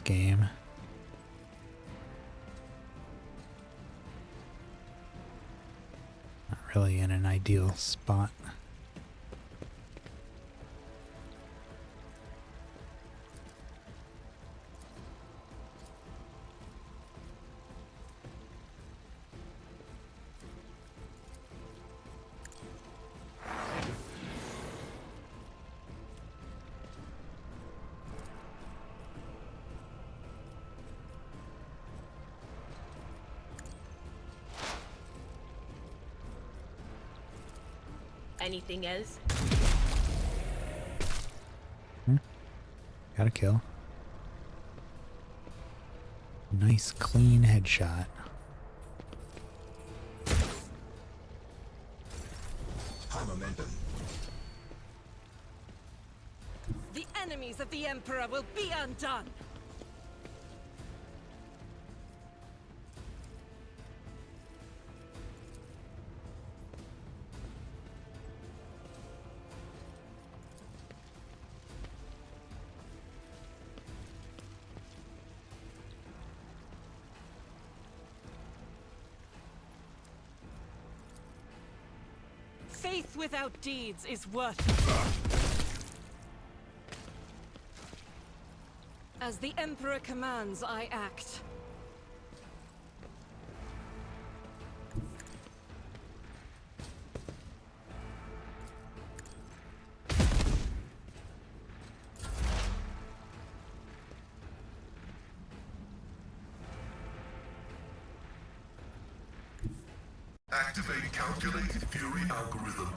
game. Not really in an ideal spot. Anything else? Got a kill. Nice clean headshot. High momentum. The enemies of the Emperor will be undone! Faith without deeds is worthless. As the Emperor commands, I act. Activate calculated fury algorithm.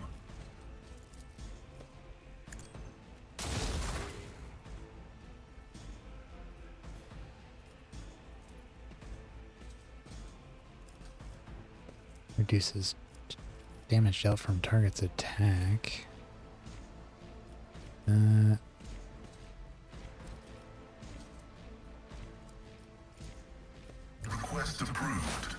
Reduces damage dealt from target's attack. Request approved.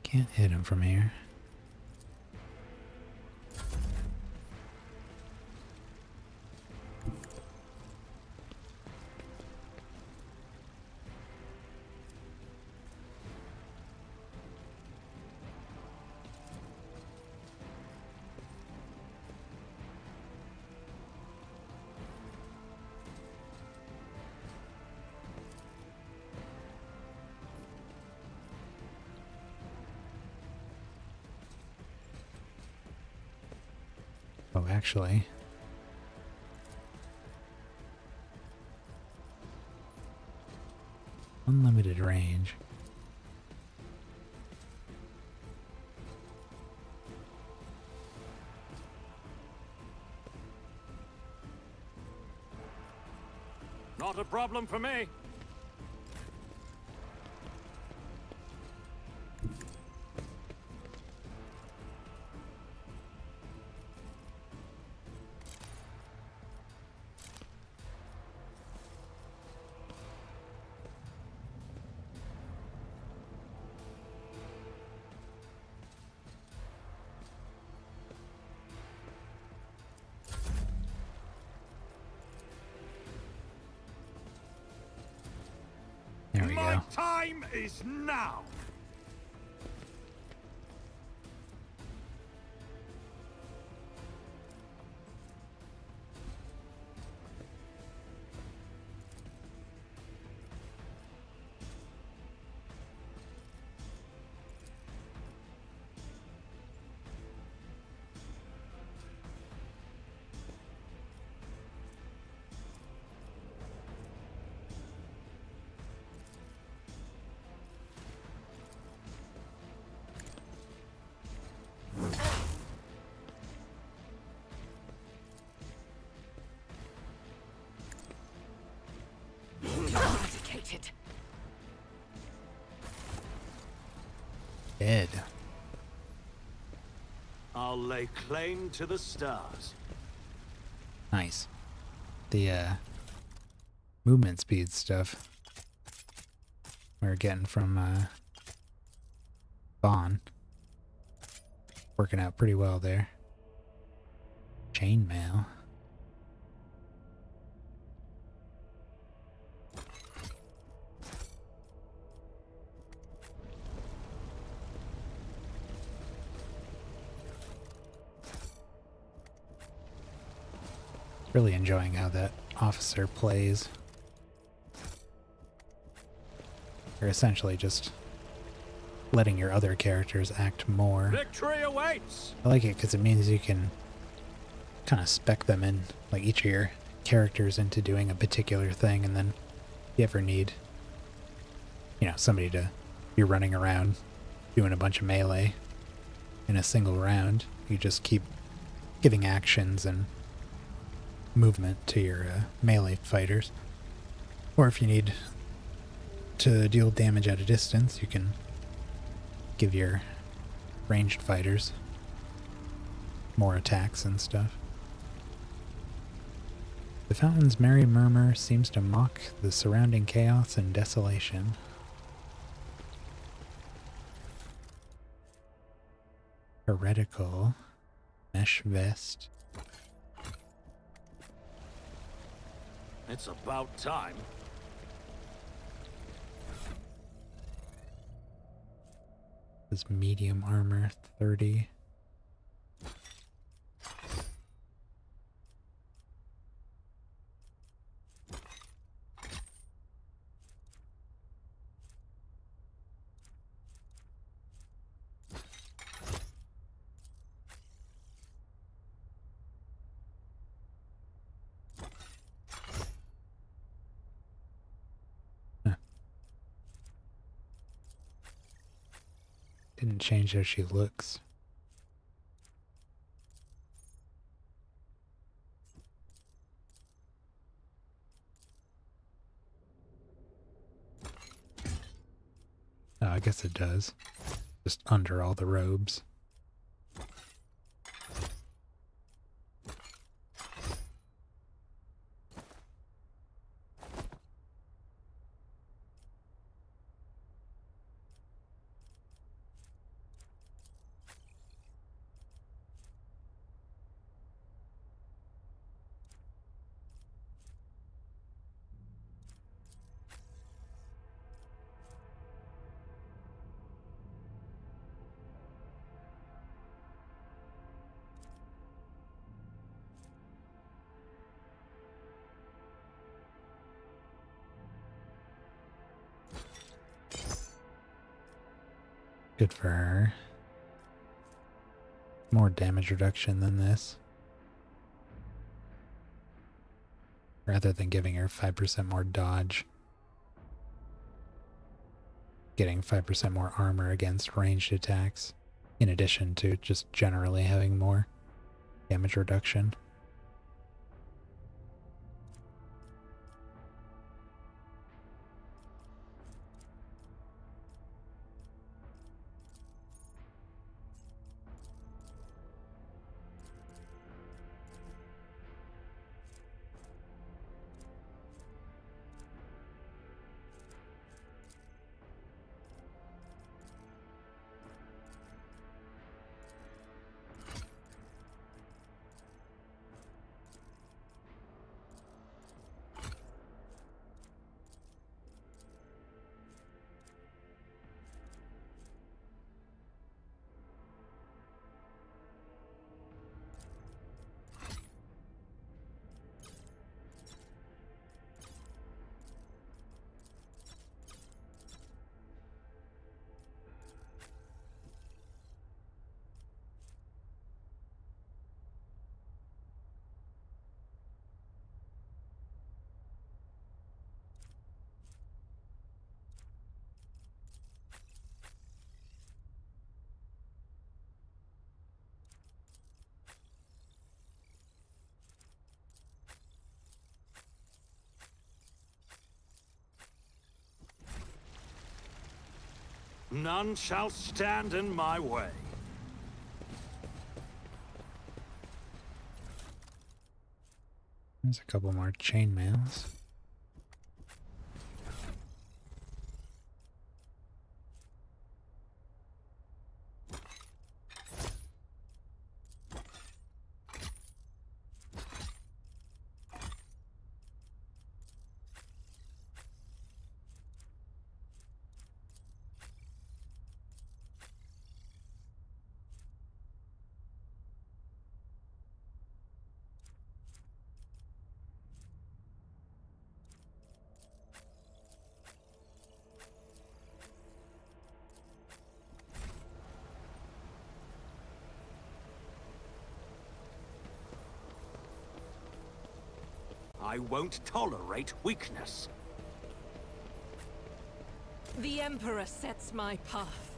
Can't hit him from here. Oh, actually. Unlimited range. Not a problem for me. There we My go. time is now. Eradicated. Dead. I'll lay claim to the stars. Nice. The movement speed stuff we're getting from Vaughn. Working out pretty well there. Chainmail. Really enjoying how that officer plays. You're essentially just letting your other characters act more. Victory awaits! I like it because it means you can kind of spec them in, like each of your characters into doing a particular thing, and then if you ever need, somebody to be running around doing a bunch of melee in a single round, you just keep giving actions and movement to your melee fighters. Or if you need to deal damage at a distance, you can give your ranged fighters more attacks and stuff. The fountain's merry murmur seems to mock the surrounding chaos and desolation. Heretical mesh vest. It's about time. This is medium armor 30. Didn't change how she looks. Oh, I guess it does. Just under all the robes. Good for her. More damage reduction than this. Rather than giving her 5% more dodge. Getting 5% more armor against ranged attacks. In addition to just generally having more damage reduction. None shall stand in my way. There's a couple more chainmails. I won't tolerate weakness. The Emperor sets my path.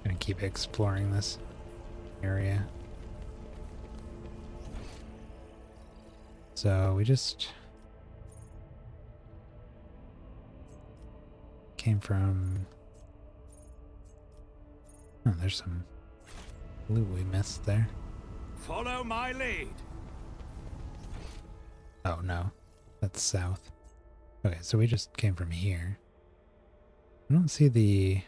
Gonna keep exploring this area. So we just came from... Oh, there's some loot we missed there. Follow my lead. Oh no, that's south. Okay, so we just came from here. I don't see the...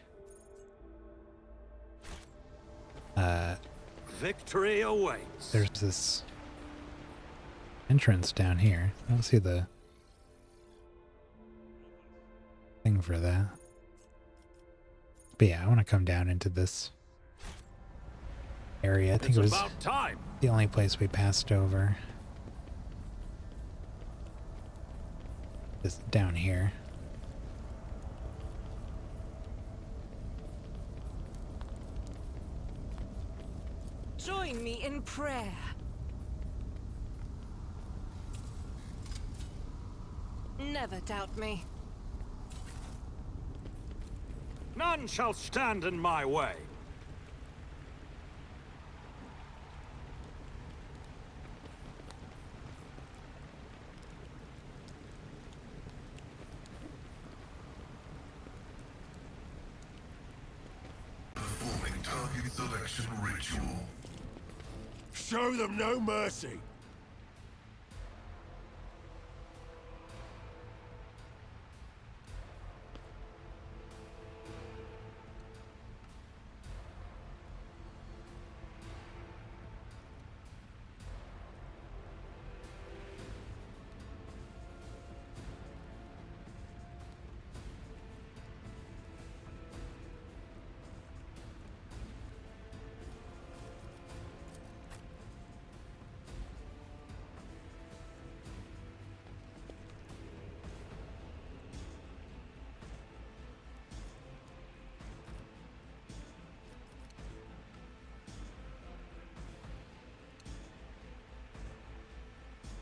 Victory awaits. There's this entrance down here. I don't see the thing for that. But yeah, I want to come down into this area. I think It's it was about time. the only place we passed over. Is down here. Join me in prayer. Never doubt me. None shall stand in my way. Performing target selection ritual. Show them no mercy.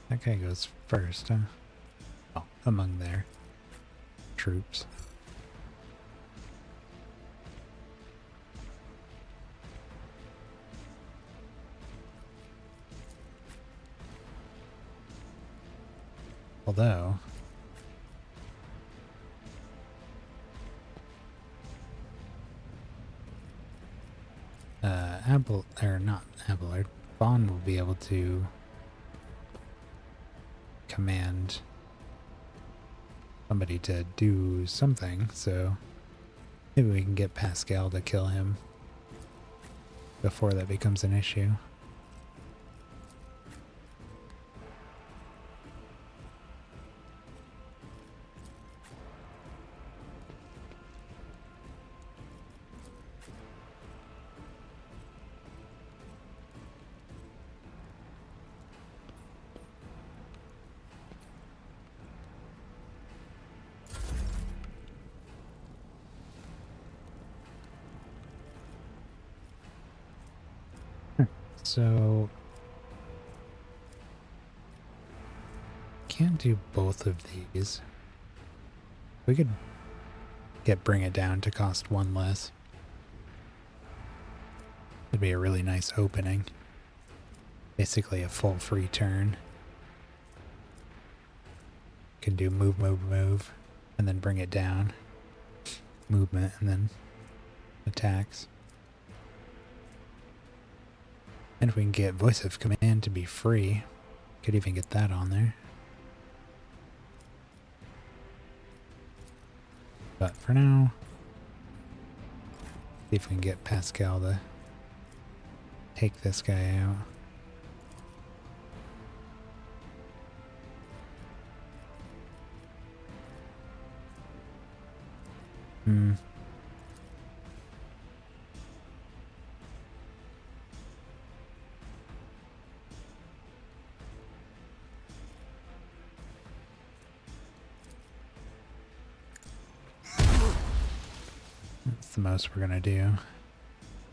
That guy goes first, huh? Oh, among their troops. Although... Bond will be able to command somebody to do something, so maybe we can get Pascal to kill him before that becomes an issue. So, can't do both of these. We could bring it down to cost one less. It'd be a really nice opening. Basically a full free turn. Can do move, move, move, and then bring it down. Movement, and then attacks. And if we can get Voice of Command to be free, could even get that on there. But for now, see if we can get Pascal to take this guy out. That's the most we're gonna do.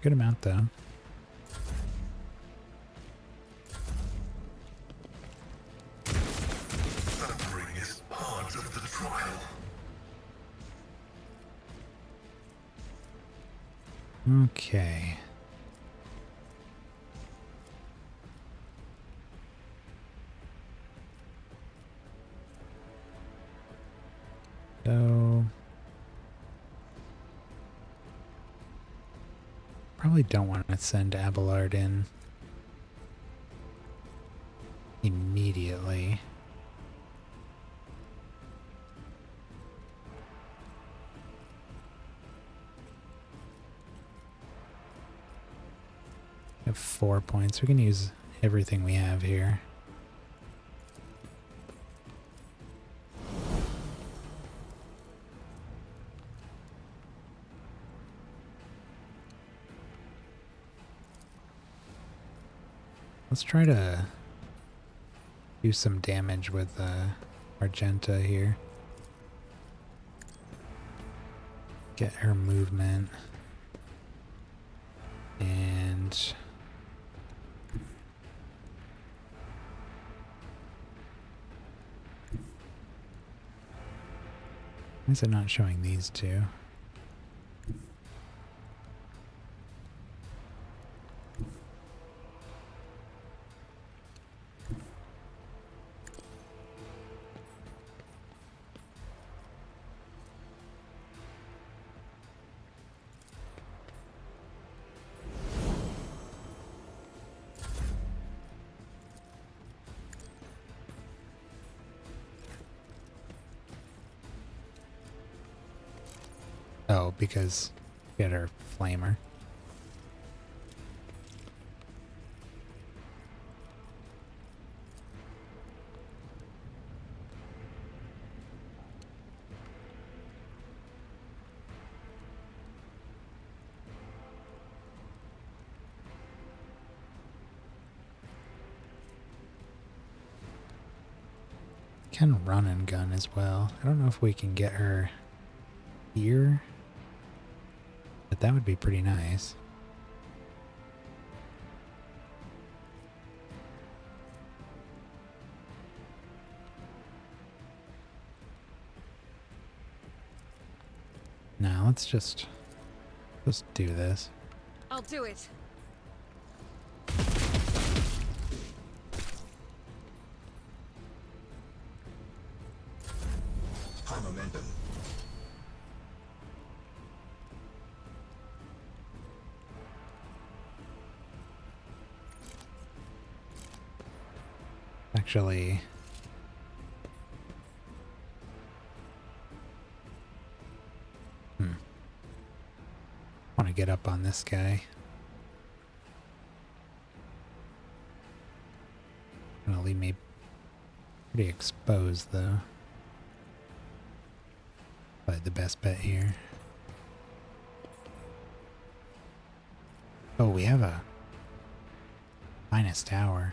Good amount though. Okay. So probably don't want to send Abelard in immediately. We have 4 points. We can use everything we have here. Let's try to do some damage with Argenta here. Get her movement. And why is it not showing these two? Oh, because we had our flamer. Can run and gun as well. I don't know if we can get her here, but that would be pretty nice. Now let's just do this. I'll do it. High momentum. Actually, want to get up on this guy. Gonna leave me pretty exposed though. Probably the best bet here. Oh, we have a minus tower.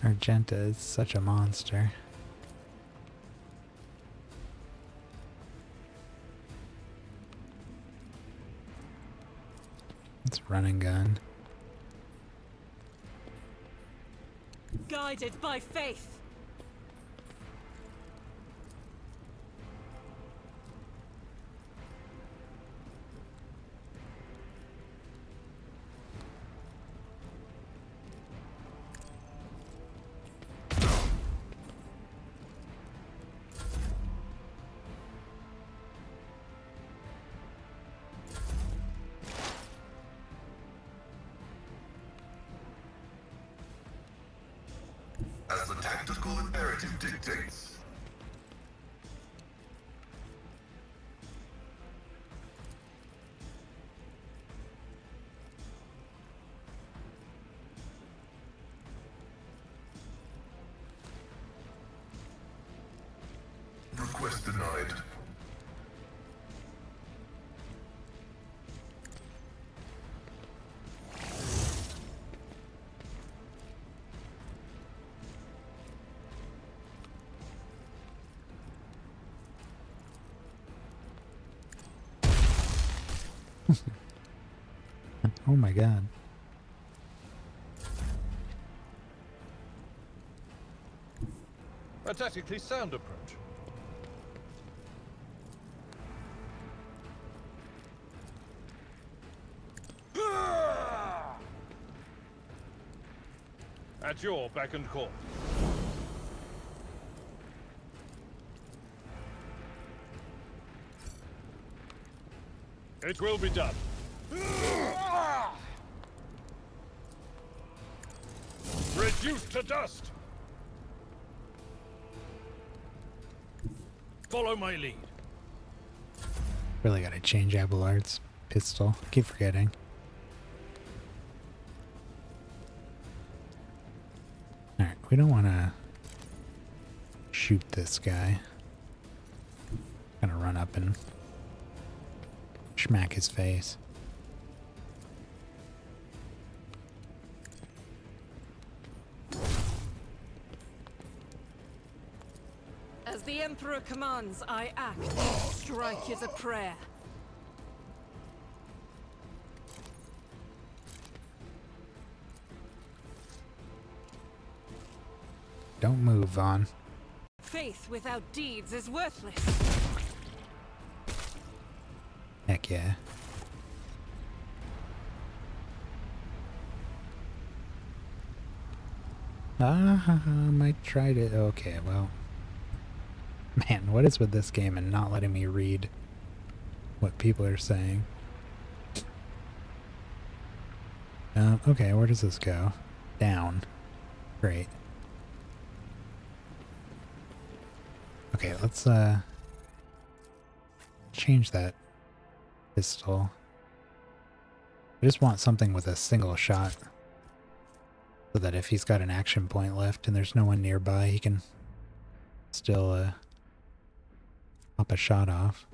Argenta is such a monster. Let's run and gun. Guided by faith. As the tactical imperative dictates. denied. Oh my god. A tactically sound approach. At your beck and call. It will be done. Reduced to dust. Follow my lead. Really gotta change Abelard's pistol. Keep forgetting. Alright, we don't wanna shoot this guy. Gonna run up and smack his face. As the Emperor commands, I act. Strike is a prayer. Don't move, Vaughn. Faith without deeds is worthless. Heck yeah. Might try to... Okay, well... Man, what is with this game and not letting me read what people are saying? Okay, where does this go? Down. Great. Okay, let's, change that pistol. I just want something with a single shot. So that if he's got an action point left and there's no one nearby, he can still, pop a shot off.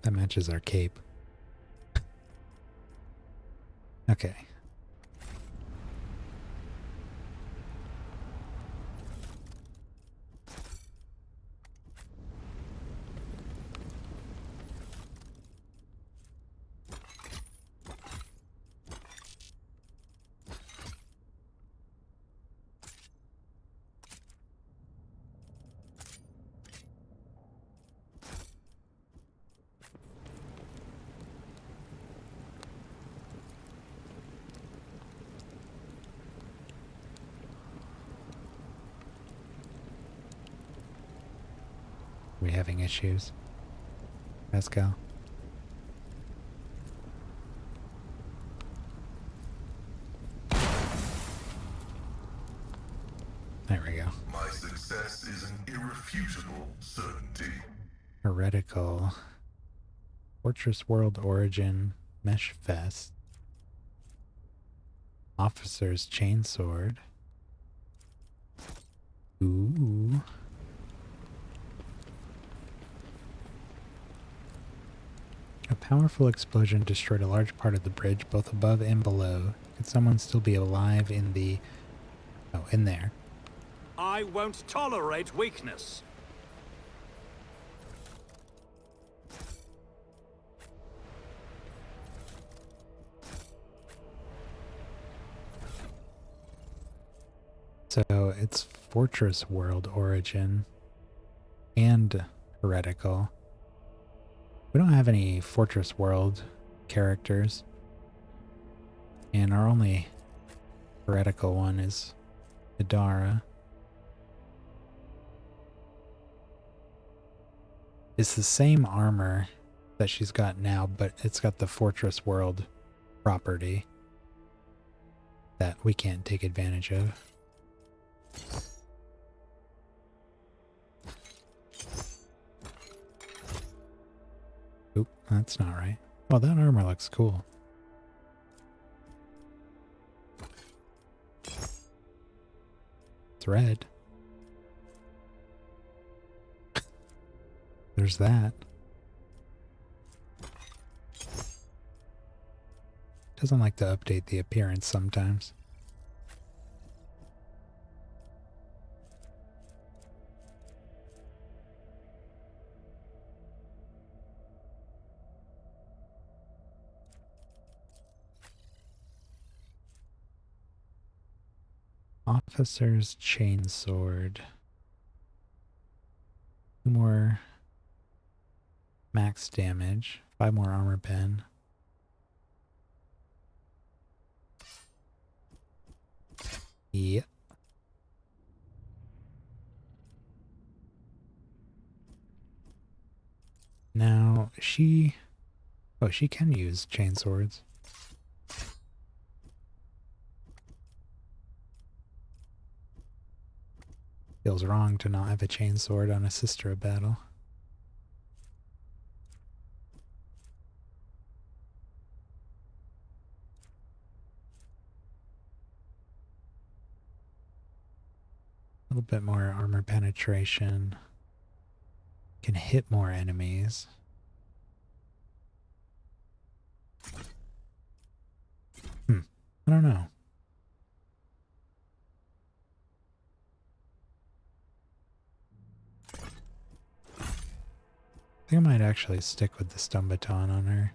That matches our cape. Okay. We having issues, Pascal? There we go. My success is an irrefutable certainty. Heretical. Fortress World Origin. Mesh Vest. Officer's Chainsword. Ooh. A powerful explosion destroyed a large part of the bridge, both above and below. Could someone still be alive in the... Oh, in there. I won't tolerate weakness. So it's Fortress World origin and heretical. We don't have any Fortress World characters. And our only heretical one is Idara. It's the same armor that she's got now, but it's got the Fortress World property that we can't take advantage of. Oop, that's not right. Oh, that armor looks cool. It's red. There's that. Doesn't like to update the appearance sometimes. Officer's Chainsword. 2 more max damage. 5 more armor pen. Yep. Now, she... Oh, she can use chainswords. Feels wrong to not have a chainsword on a sister battle. A little bit more armor penetration. Can hit more enemies. I don't know. I think I might actually stick with the stun baton on her.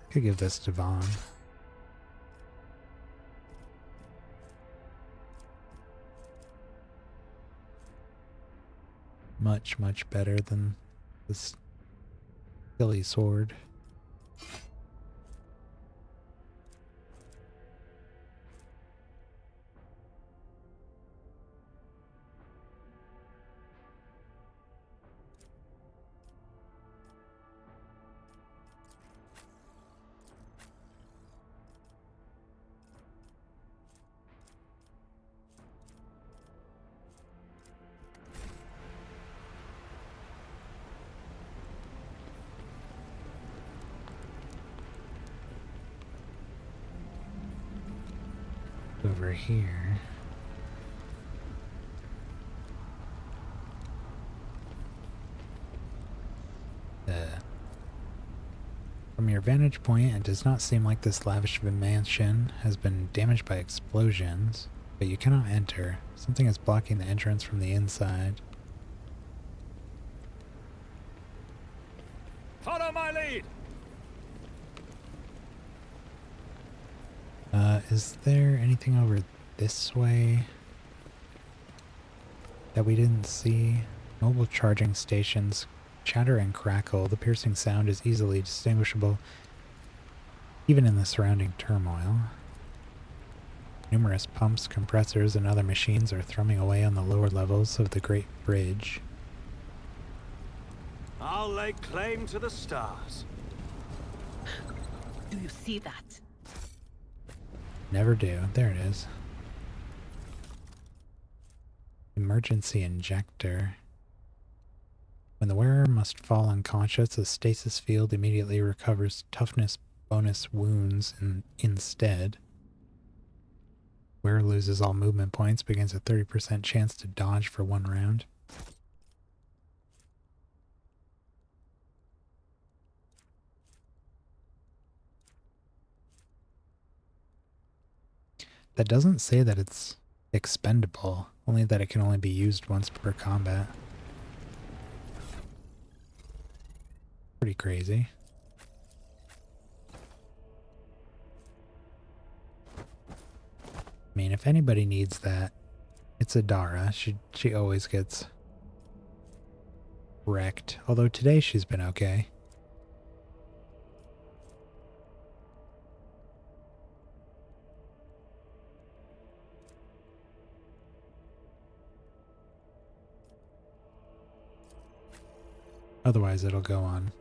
Could give this to Vaughn. Much, much better than this silly sword. Over here. From your vantage point, it does not seem like this lavish mansion has been damaged by explosions, but you cannot enter. Something is blocking the entrance from the inside. Follow my lead! Is there anything over this way that we didn't see? Mobile charging stations chatter and crackle. The piercing sound is easily distinguishable even in the surrounding turmoil. Numerous pumps, compressors, and other machines are thrumming away on the lower levels of the Great Bridge. I'll lay claim to the stars. Do you see that? Never do. There it is. Emergency injector. When the wearer must fall unconscious, a stasis field immediately recovers toughness bonus wounds instead. Wearer loses all movement points, begins a 30% chance to dodge for 1 round. That doesn't say that it's expendable, only that it can only be used once per combat. crazy. I mean, if anybody needs that, it's Adara. She always gets wrecked. Although today she's been okay. Otherwise it'll go on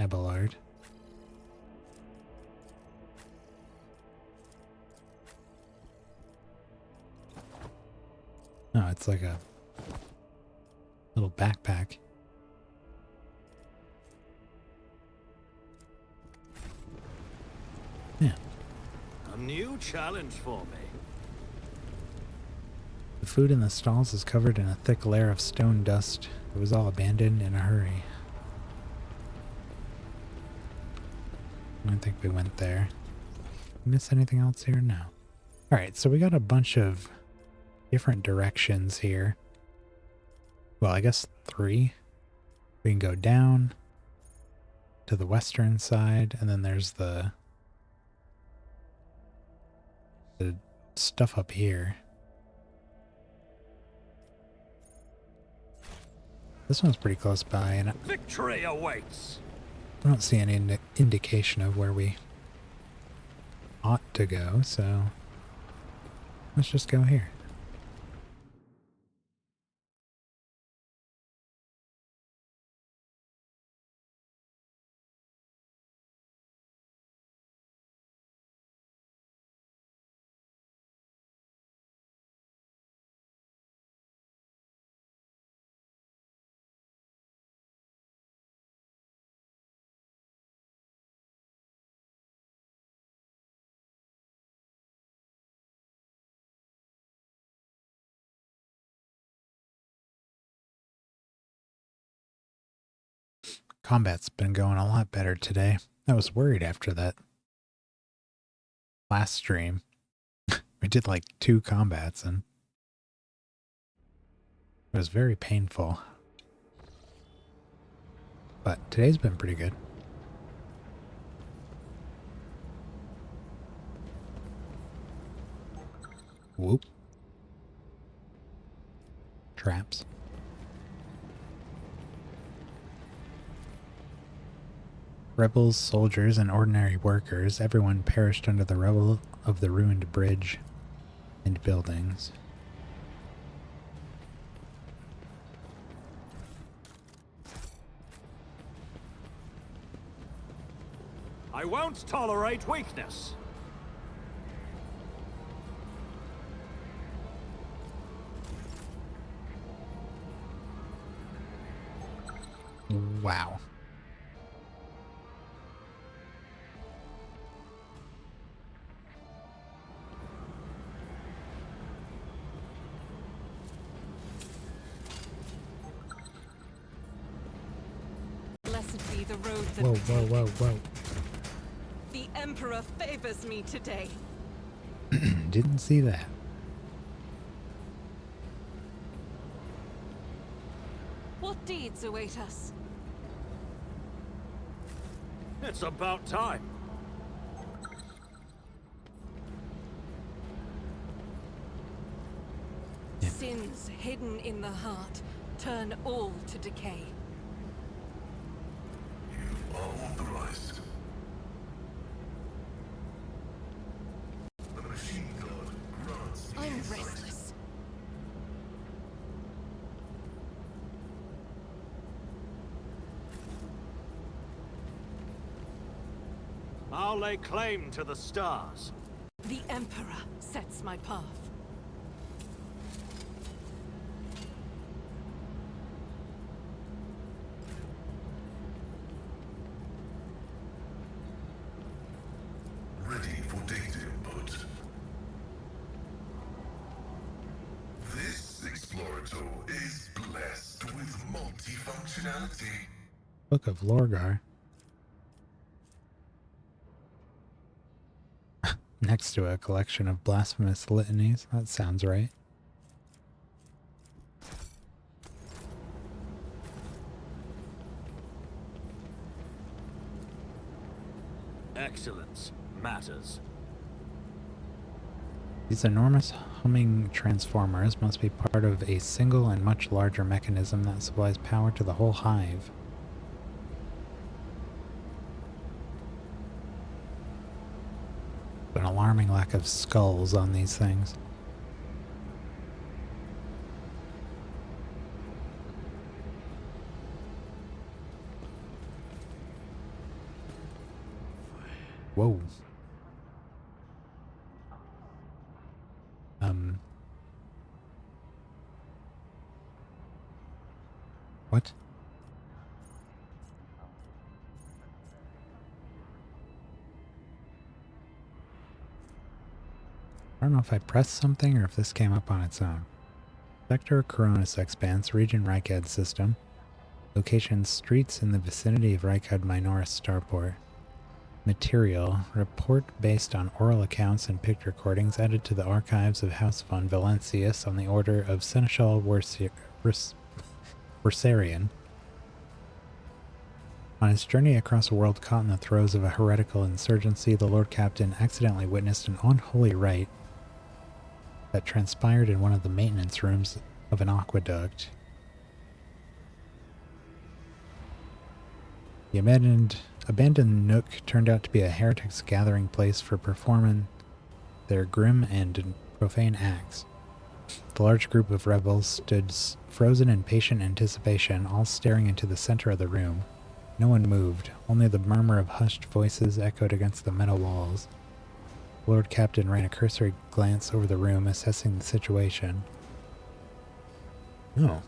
Abelard. No, it's like a little backpack. Yeah. A new challenge for me. The food in the stalls is covered in a thick layer of stone dust. It was all abandoned in a hurry. I don't think we went there. Miss anything else here? No. Alright, so we got a bunch of different directions here. Well, I guess 3. We can go down to the western side, and then there's the stuff up here. This one's pretty close by, and Victory awaits. I don't see any indication of where we ought to go, so let's just go here. Combat's been going a lot better today. I was worried after that last stream. We did like 2 combats and it was very painful. But today's been pretty good. Whoop. Traps. Rebels, soldiers, and ordinary workers, everyone perished under the rubble of the ruined bridge and buildings. I won't tolerate weakness. Wow. Blessed be the road that Whoa, we whoa, take. whoa, whoa. The Emperor favors me today. Didn't see that. What deeds await us? It's about time. Yeah. Sins hidden in the heart turn all to decay. You are authorized. The machine god grants I'm insight. restless. I'll lay claim to the stars. The Emperor sets my path. Ready for data input. This Explorator is blessed with multifunctionality. Book of Lorgar. Next to a collection of blasphemous litanies. That sounds right. Excellence matters. These enormous humming transformers must be part of a single and much larger mechanism that supplies power to the whole hive. An alarming lack of skulls on these things. Whoa. What? I don't know if I pressed something or if this came up on its own. Sector Coronis Expanse, Region Rykad System. Location streets in the vicinity of Rykad Minoris Starport. Material, report based on oral accounts and picture recordings added to the archives of House von Valentius on the order of Seneschal Worsarian. On his journey across a world caught in the throes of a heretical insurgency, the Lord Captain accidentally witnessed an unholy rite that transpired in one of the maintenance rooms of an aqueduct. The abandoned nook turned out to be a heretic's gathering place for performing their grim and profane acts. The large group of rebels stood frozen in patient anticipation, all staring into the center of the room. No one moved, only the murmur of hushed voices echoed against the metal walls. The Lord Captain ran a cursory glance over the room, assessing the situation. Oh.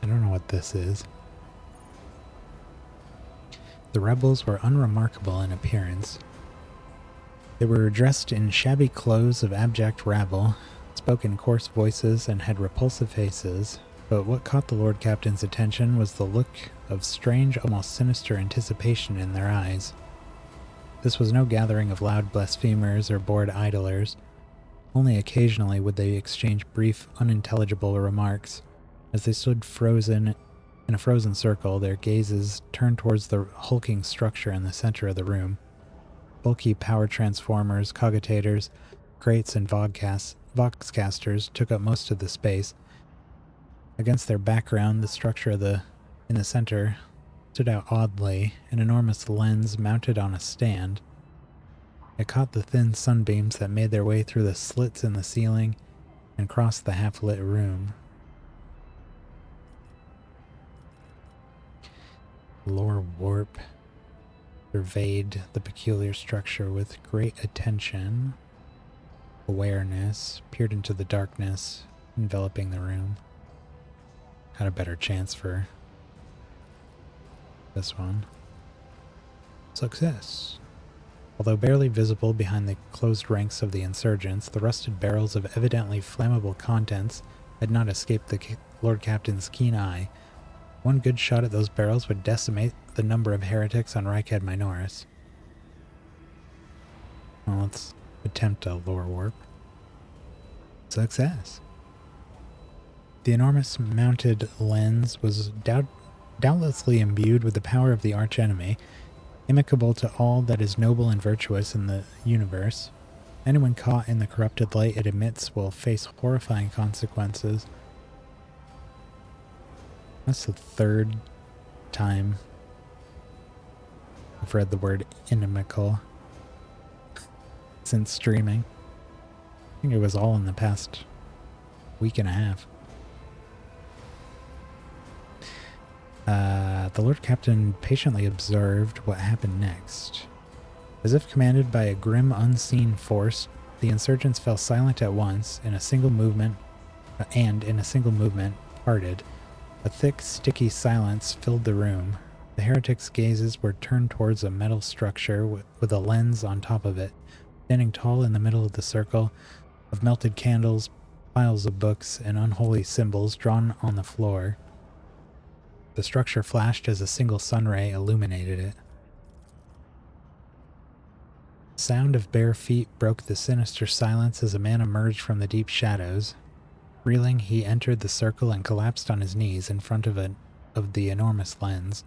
I don't know what this is. The rebels were unremarkable in appearance. They were dressed in shabby clothes of abject rabble, spoke in coarse voices, and had repulsive faces. But what caught the Lord Captain's attention was the look of strange, almost sinister anticipation in their eyes. This was no gathering of loud blasphemers or bored idlers. Only occasionally would they exchange brief, unintelligible remarks. As they stood frozen in a frozen circle, their gazes turned towards the hulking structure in the center of the room. Bulky power transformers, cogitators, crates, and voxcasters took up most of the space. Against their background, the structure in the center stood out oddly, an enormous lens mounted on a stand. It caught the thin sunbeams that made their way through the slits in the ceiling and crossed the half-lit room. Lore Warp surveyed the peculiar structure with great attention, awareness, peered into the darkness enveloping the room. Had a better chance for this one. Success. Although barely visible behind the closed ranks of the insurgents, the rusted barrels of evidently flammable contents had not escaped the Lord Captain's keen eye. One good shot at those barrels would decimate the number of heretics on Rykad Minoris. Well, let's attempt a lore warp. Success. The enormous mounted lens was doubtlessly imbued with the power of the archenemy, amicable to all that is noble and virtuous in the universe. Anyone caught in the corrupted light it emits will face horrifying consequences. That's the third time I've read the word inimical since streaming. I think it was all in the past week and a half. The Lord Captain patiently observed what happened next. As if commanded by a grim, unseen force, the insurgents fell silent at once, in a single movement, parted. A thick, sticky silence filled the room. The heretics' gazes were turned towards a metal structure with a lens on top of it, standing tall in the middle of the circle of melted candles, piles of books, and unholy symbols drawn on the floor. The structure flashed as a single sunray illuminated it. The sound of bare feet broke the sinister silence as a man emerged from the deep shadows. Reeling, he entered the circle and collapsed on his knees in front of of the enormous lens.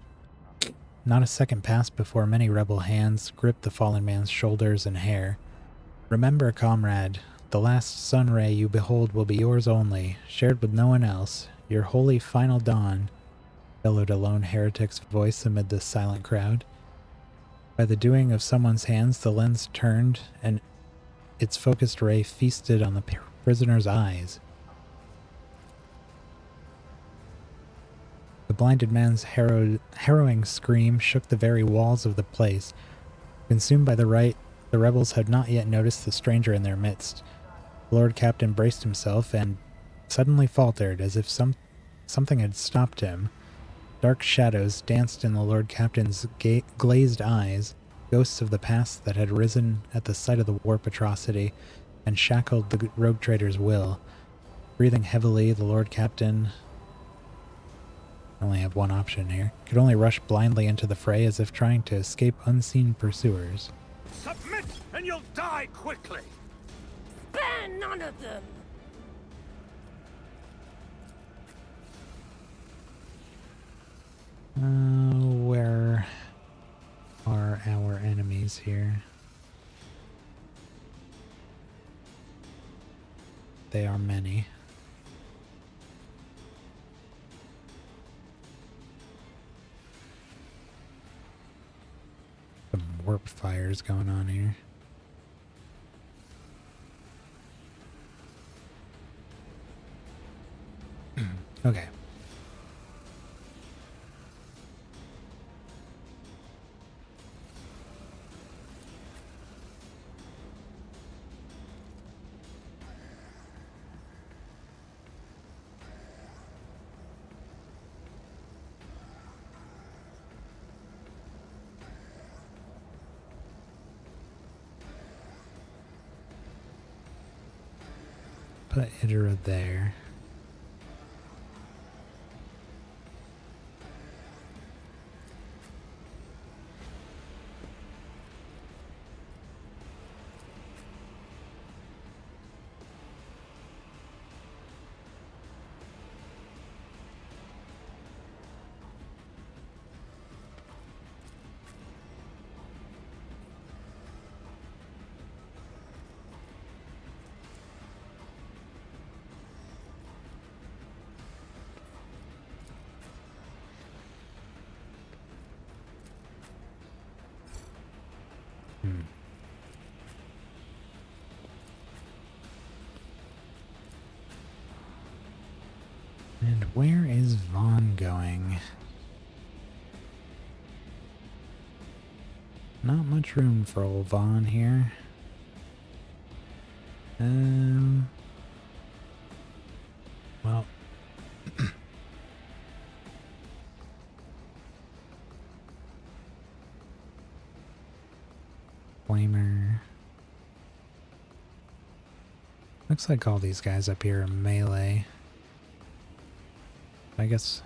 Not a second passed before many rebel hands gripped the fallen man's shoulders and hair. "Remember, comrade, the last sun ray you behold will be yours only, shared with no one else. Your holy final dawn," bellowed a lone heretic's voice amid the silent crowd. By the doing of someone's hands, the lens turned, and its focused ray feasted on the prisoner's eyes. The blinded man's harrowing scream shook the very walls of the place. Consumed by the rebels had not yet noticed the stranger in their midst. The Lord Captain braced himself and suddenly faltered, as if something had stopped him. Dark shadows danced in the Lord Captain's glazed eyes, ghosts of the past that had risen at the sight of the warp atrocity and shackled the rogue trader's will. Breathing heavily, the Lord Captain... I only have one option here. Could only rush blindly into the fray as if trying to escape unseen pursuers. Submit and you'll die quickly! Spare none of them! Where are our enemies here? They are many. Some warp fires going on here. Okay. Put Idra there. And where is Vaughn going? Not much room for old Vaughn here. Well. Flamer. Looks like all these guys up here are melee. I guess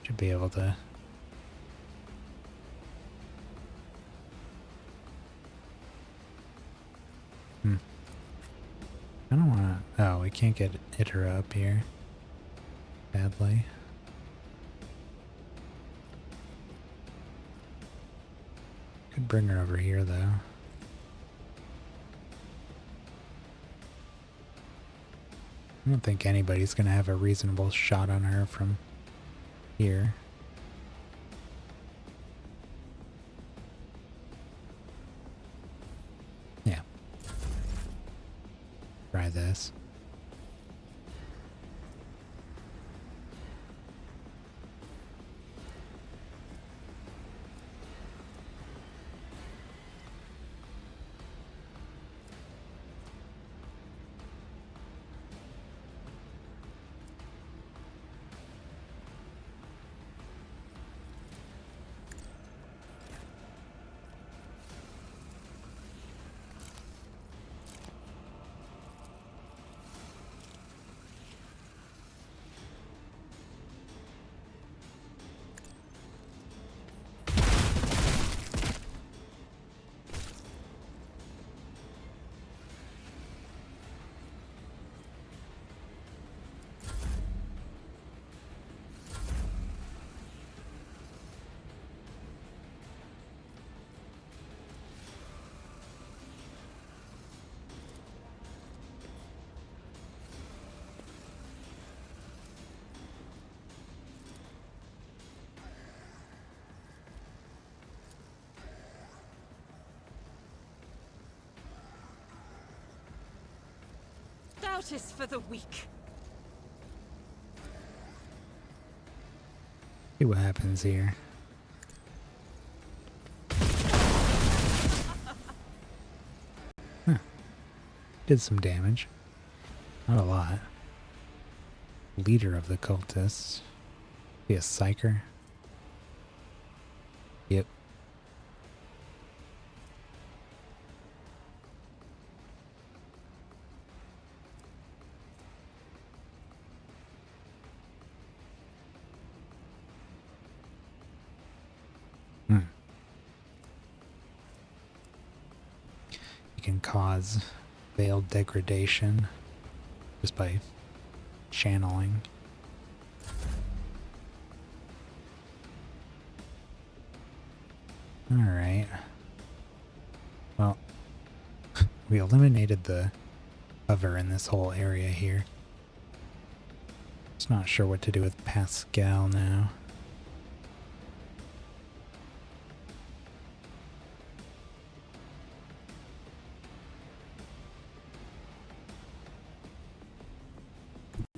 should be able to. I don't want to. Oh, we can't get Itera up here. Badly. Could bring her over here though. I don't think anybody's going to have a reasonable shot on her from here. Yeah. Try this. Doubt is for the weak. See what happens here. Huh. Did some damage. Not a lot. Leader of the cultists. Be a psyker. Yep. You can cause veiled degradation just by channeling. Alright. Well, we eliminated the cover in this whole area here. Just not sure what to do with Pascal now.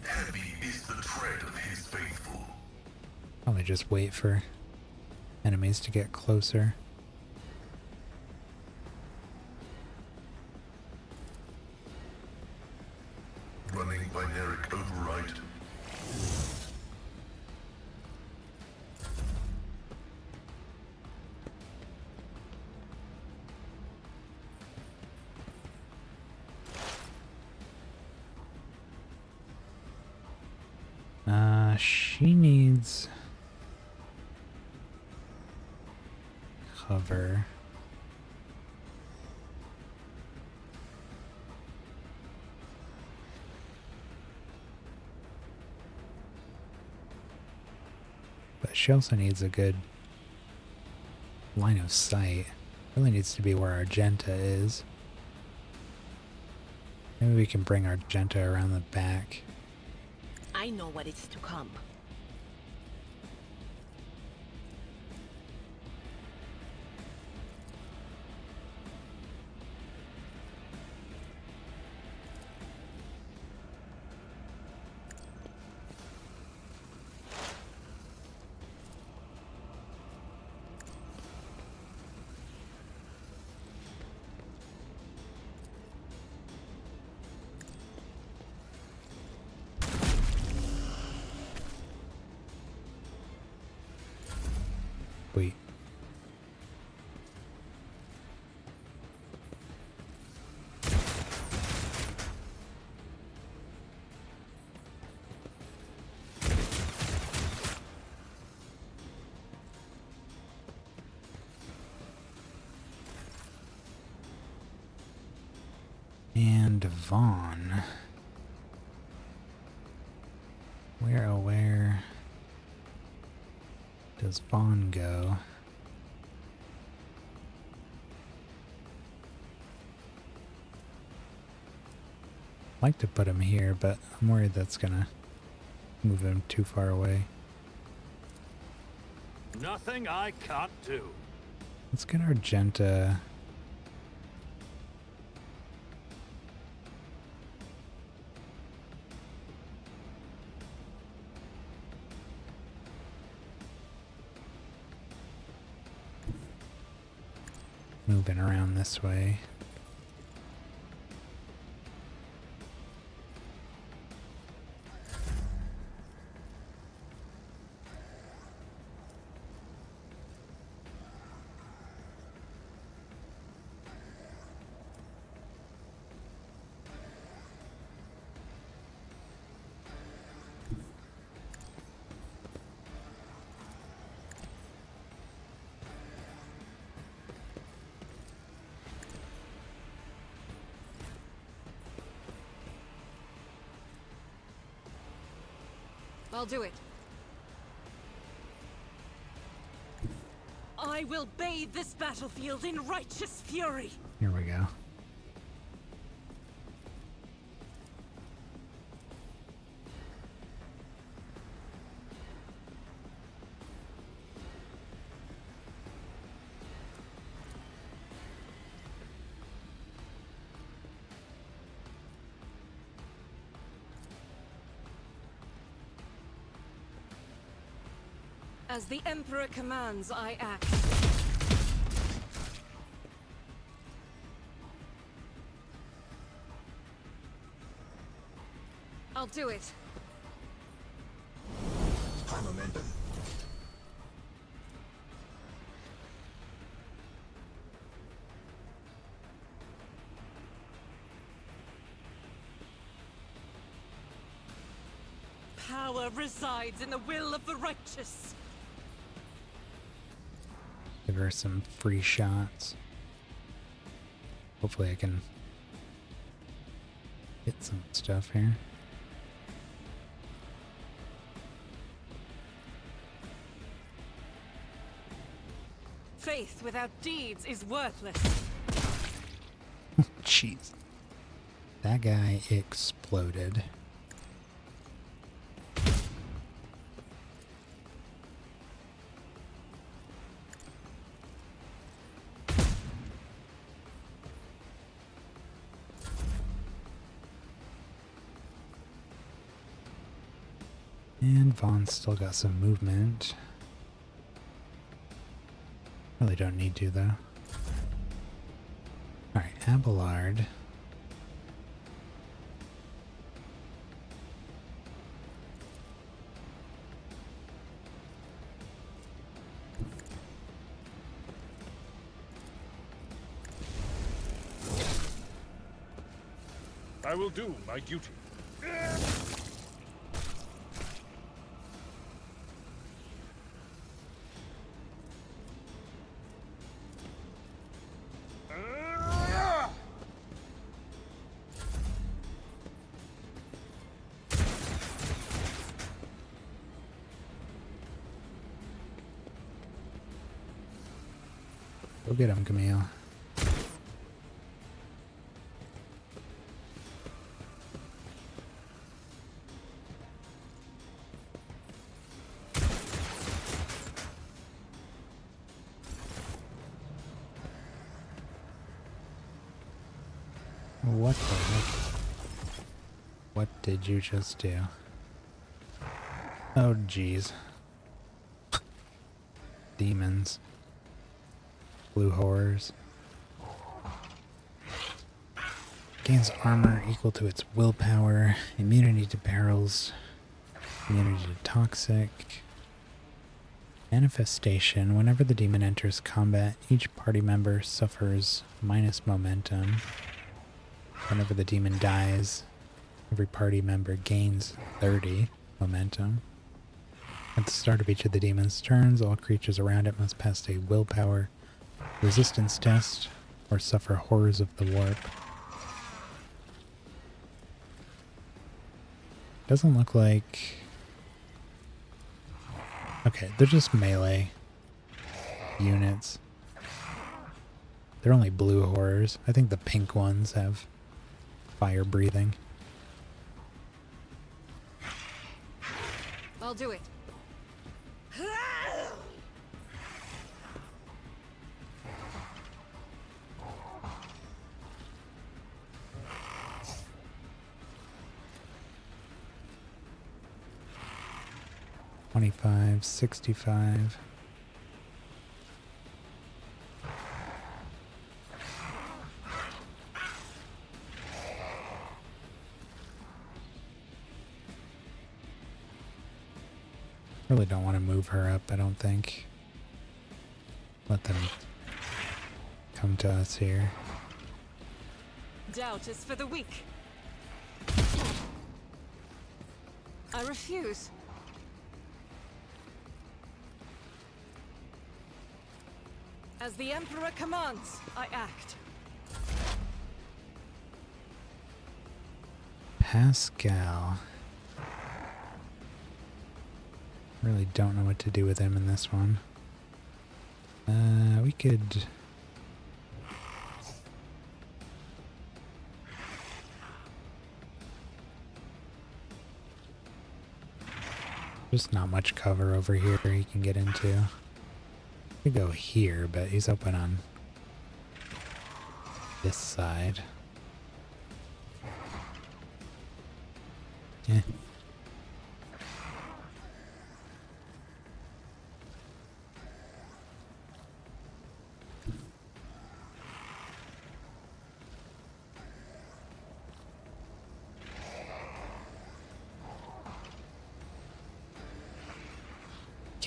Heavy is the tread of his faithful. Probably just wait for enemies to get closer. Running binary override. She needs cover. But she also needs a good line of sight. Really needs to be where Argenta is. Maybe we can bring Argenta around the back. I know what is to come. Wait. And Vaughn. Where does Vaughn go? I'd like to put him here, but I'm worried that's gonna move him too far away. Nothing I can't do. Let's get Argenta. Moving around this way. I'll do it. I will bathe this battlefield in righteous fury. Here we go. As the Emperor commands, I act. I'll do it. High momentum. Power resides in the will of the righteous. Give her some free shots. Hopefully I can hit some stuff here. Faith without deeds is worthless. Jeez. That guy exploded. And Vaughn's still got some movement. Really don't need to, though. Alright, Abelard. I will do my duty. Go get him, Camille. What the heck? What did you just do? Oh, jeez. Demons. Blue horrors. Gains armor equal to its willpower, immunity to perils, immunity to toxic. Manifestation. Whenever the demon enters combat, each party member suffers minus momentum. Whenever the demon dies, every party member gains 30 momentum. At the start of each of the demon's turns, all creatures around it must pass a willpower resistance test or suffer horrors of the warp. Doesn't look like... Okay, they're just melee units. They're only blue horrors. I think the pink ones have fire breathing. I'll do it. 25, 65. Really don't want to move her up, I don't think. Let them come to us here. Doubt is for the weak. I refuse. As the Emperor commands, I act. Pascal. Really don't know what to do with him in this one. We could... There's not much cover over here he can get into. We could go here, but he's open on this side.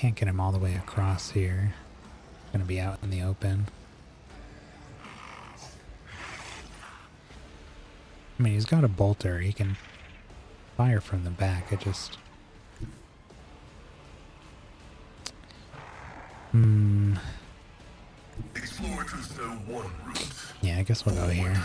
can't get him all the way across here. Gonna be out in the open. I mean, he's got a bolter. He can fire from the back. It just... Explorators know one route. Yeah, I guess we'll go here.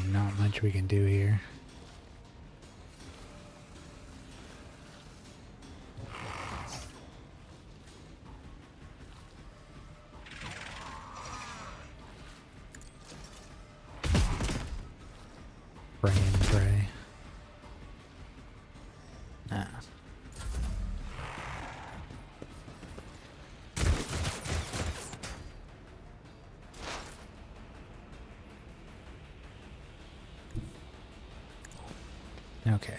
Not much we can do here. Pray and pray. Nah. Okay.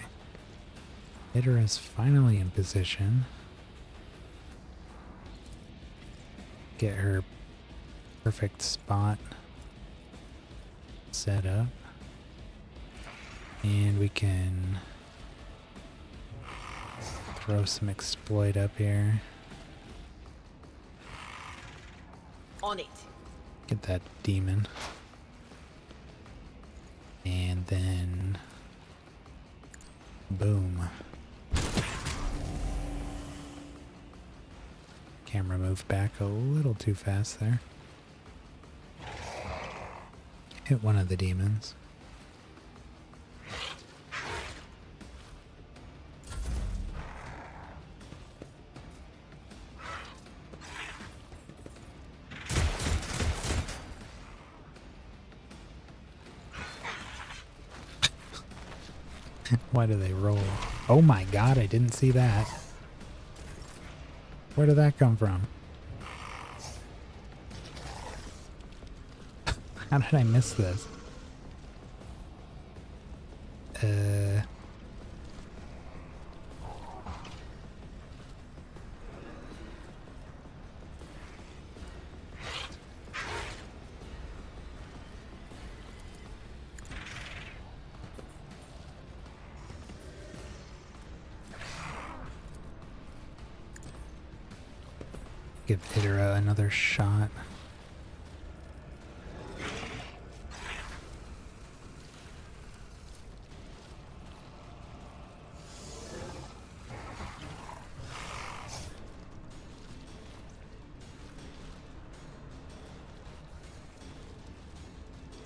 Hitter is finally in position. Get her perfect spot set up. And we can throw some exploit up here. On it. Get that demon. And then... boom. Camera moved back a little too fast there. Hit one of the demons. Why do they roll? Oh my god, I didn't see that. Where did that come from? How did I miss this? Give Idra another shot.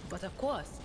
But of course.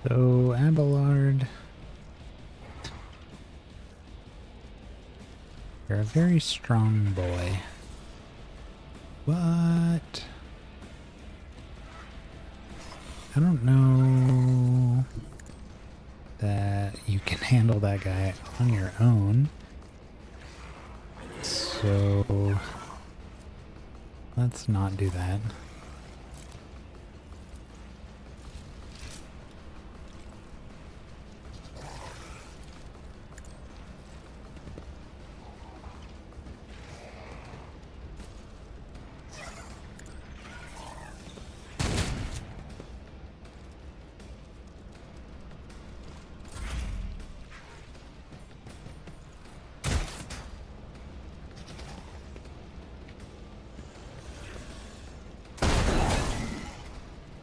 So, Abelard. You're a very strong boy. But I don't know that you can handle that guy on your own. So let's not do that.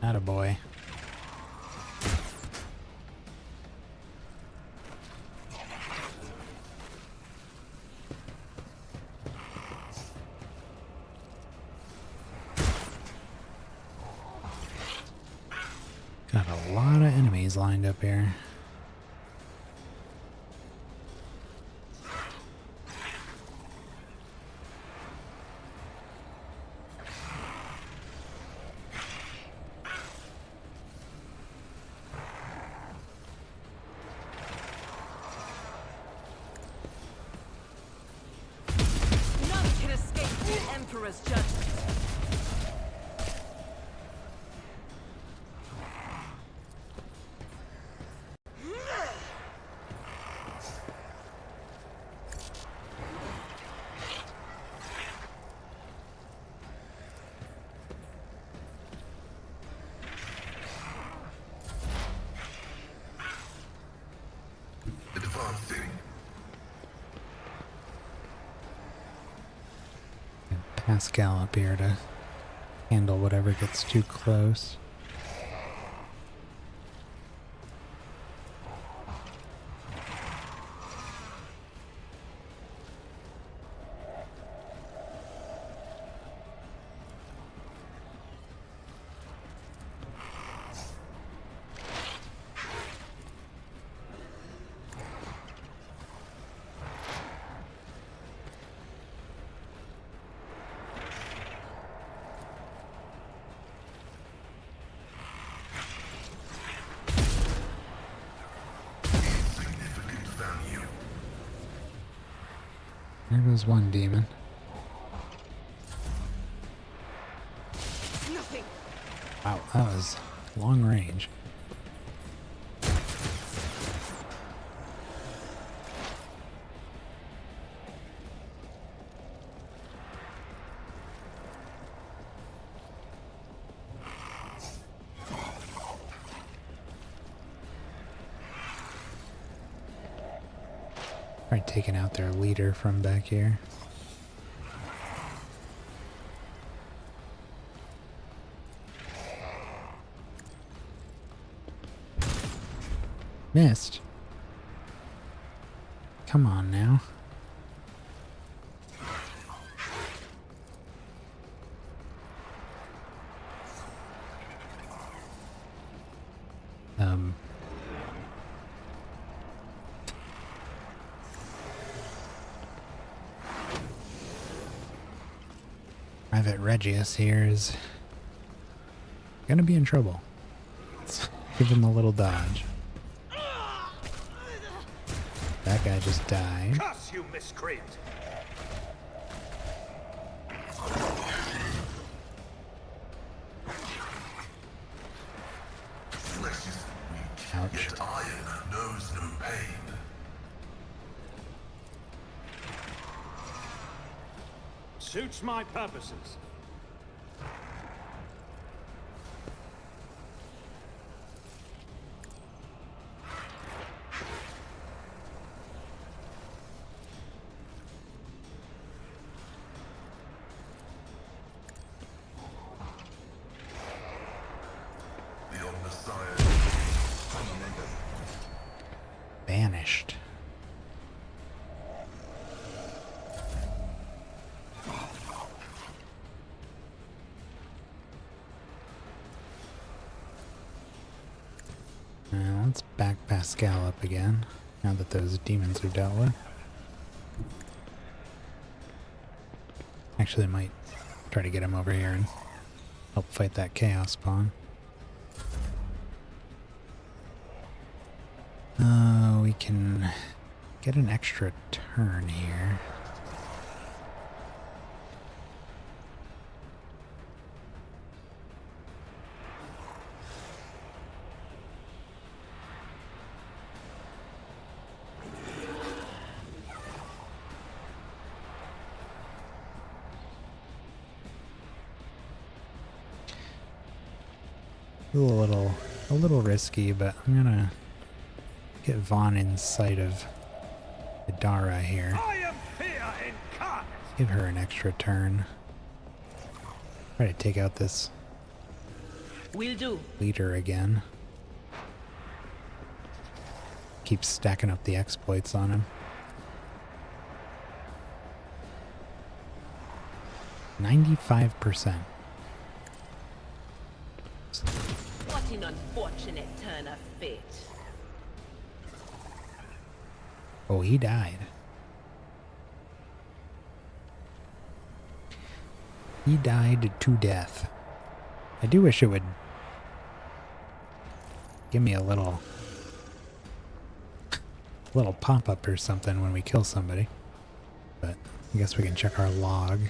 Attaboy. Got a lot of enemies lined up here. None can escape the Emperor's judgment. Advancing. Pascal up here to handle whatever gets too close. Significant value. There goes one demon. Nothing. Wow, that was long range. Probably taking out their leader from back here. Missed. Come on now. Private Regius here is gonna be in trouble. Let's give him a little dodge. That guy just died. Curse you, miscreant! Flesh is weak, Ouch. yet iron knows no pain. Suits my purposes. The Omnissiah. Banished. Well, scallop again, now that those demons are dealt with. Actually, I might try to get him over here and help fight that chaos spawn. We can get an extra turn here. A little risky, but I'm gonna get Vaughn in sight of Idara here. I am fear incarnate. Give her an extra turn. Try to take out this Will do. leader again. Keep stacking up the exploits on him. 95%. What an unfortunate turn of fate. Oh, he died. He died to death. I do wish it would give me a little pop-up or something when we kill somebody. But I guess we can check our log.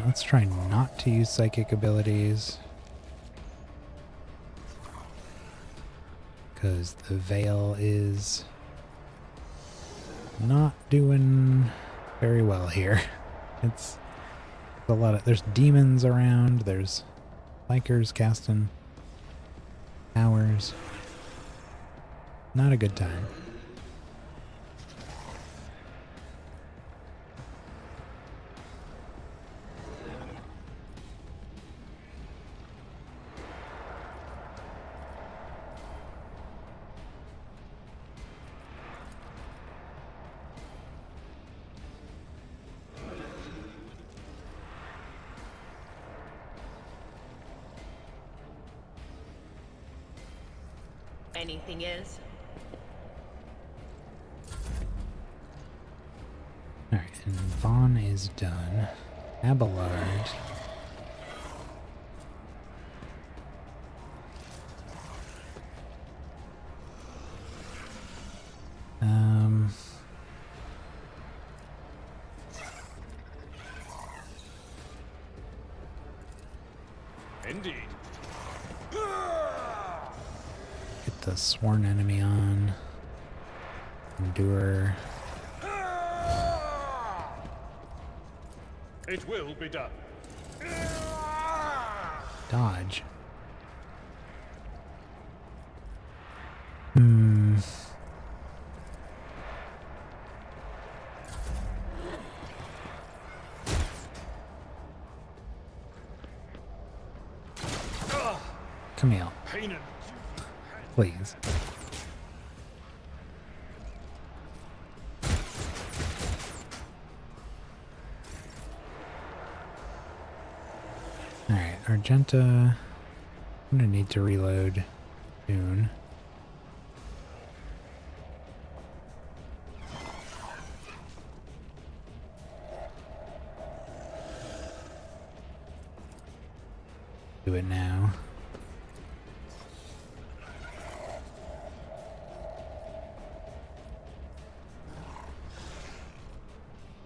Let's try not to use psychic abilities. Because the Veil is not doing very well here. It's a lot of... There's demons around, there's Likers casting powers. Not a good time. Anything else? Alright, and Vaughn is done. Abelard. Indeed. Get the sworn enemy on. Endure. It will be done. Dodge. Come here, Pain and please. Alright, Argenta. I'm gonna need to reload soon. Do it now.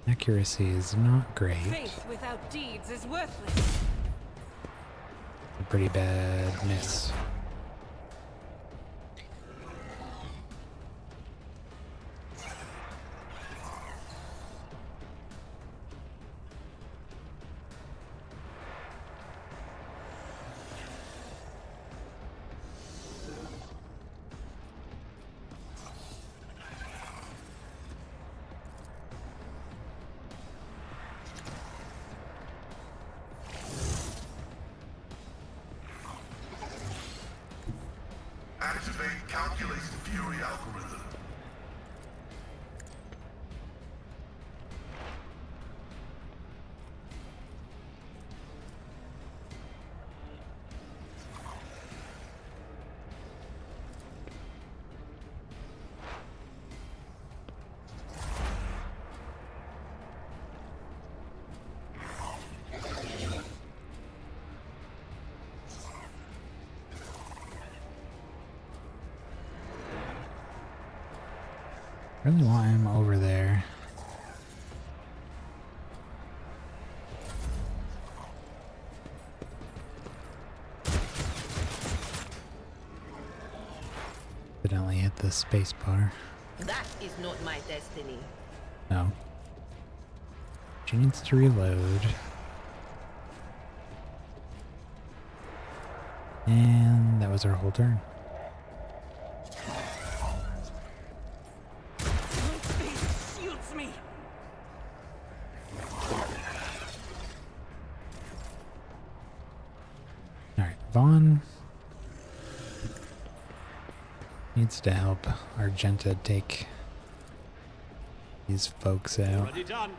Accuracy is not great. Faith without deeds is worthless. A pretty bad miss. Activate calculates the Fury algorithm. Really want him over there. Evidently hit the space bar. That is not my destiny. No. She needs to reload. And that was her whole turn. Shields me. Alright, Vaughn needs to help Argenta take these folks out. Already done.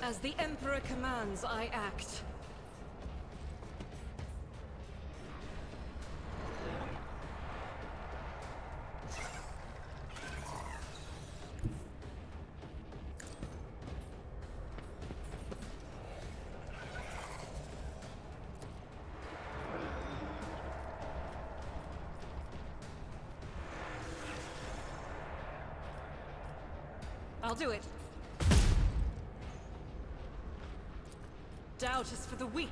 As the Emperor commands, I act. I'll do it. Doubt is for the weak.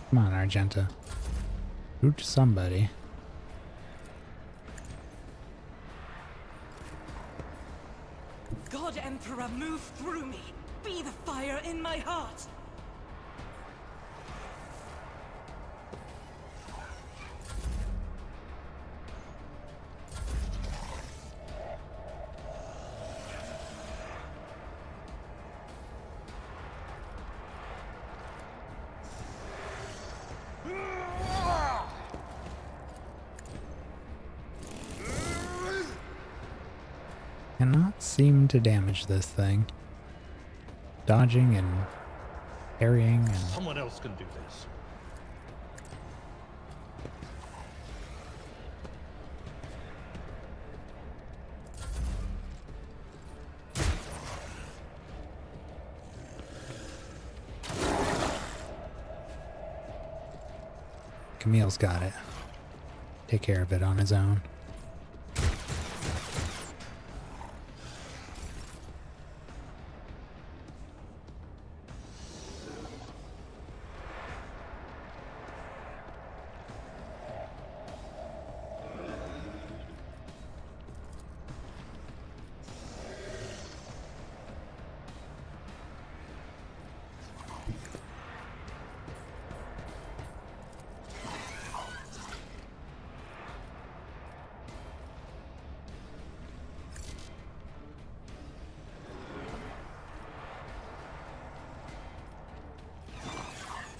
Come on, Argenta. Root somebody. God Emperor, move through me. Be the fire in my heart. Cannot seem to damage this thing. Dodging and parrying and... Someone else can do this. Camille's got it. Take care of it on his own.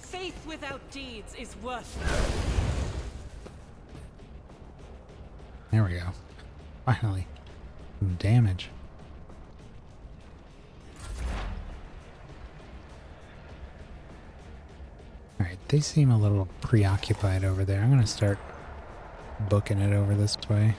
Faith without deeds is worthless. There we go. Finally. Some damage. Alright, they seem a little preoccupied over there. I'm going to start booking it over this way.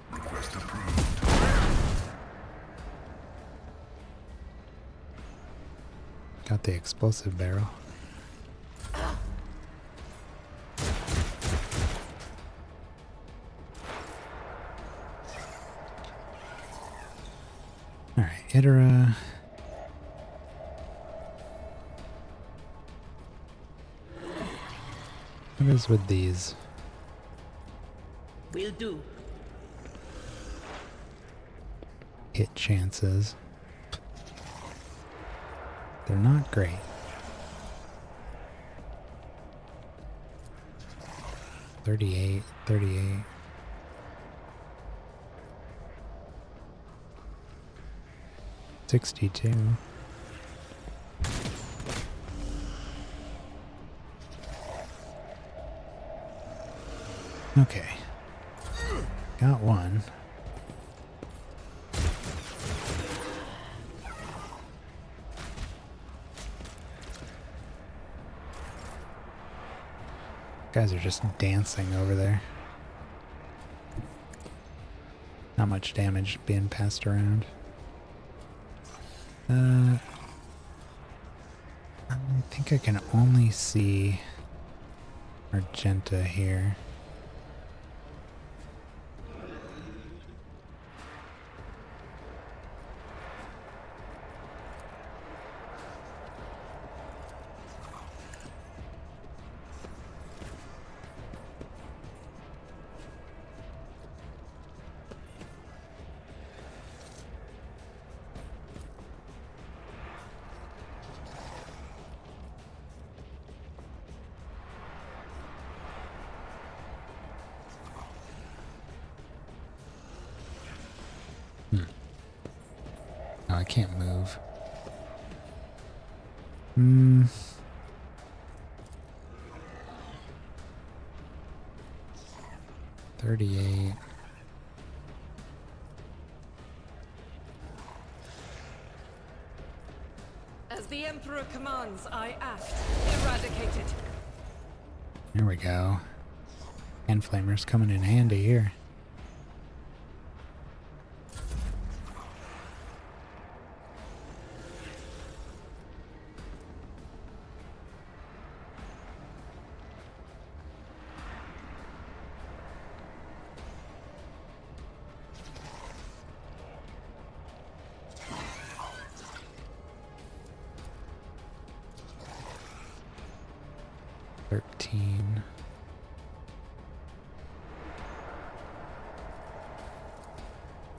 Request approved. Got the explosive barrel. Alright, Itera. What is with these? Will do. Hit chances. They're not great. $38, $38. $62. Okay. Got one. Guys are just dancing over there. Not much damage being passed around. I think I can only see Argenta here. No, I can't move. 38. As the Emperor commands, I act. Eradicated. There we go. Hand flamer's coming in handy here.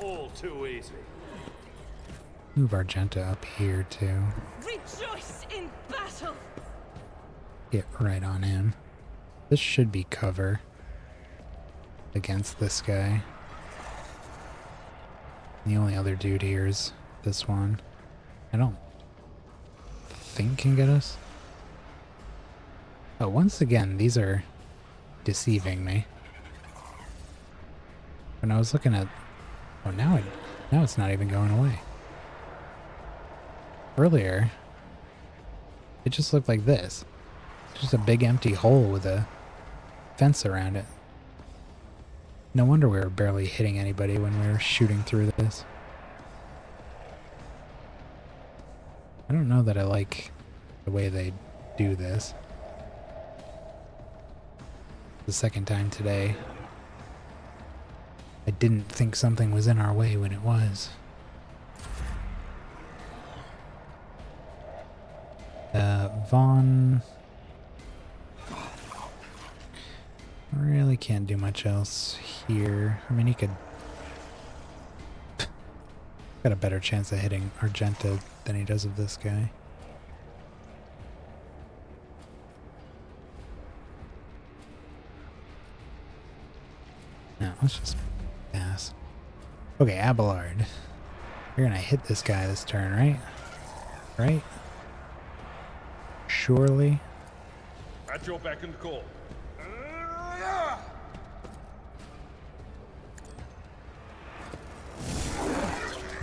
All too easy. Move Argenta up here too. Rejoice in battle! Get right on him. This should be cover against this guy. The only other dude here is this one. I don't think can get us. Oh, once again, these are deceiving me. When I was looking at... Oh, now it's not even going away. Earlier, it just looked like this. Just a big empty hole with a fence around it. No wonder we were barely hitting anybody when we were shooting through this. I don't know that I like the way they do this. The second time today, I didn't think something was in our way when it was. Vaughn really can't do much else here. I mean, he could... got a better chance of hitting Argenta than he does of this guy. No, let's just pass. Okay, Abelard. You're gonna hit this guy this turn, right? Right? Surely? At your beck and call.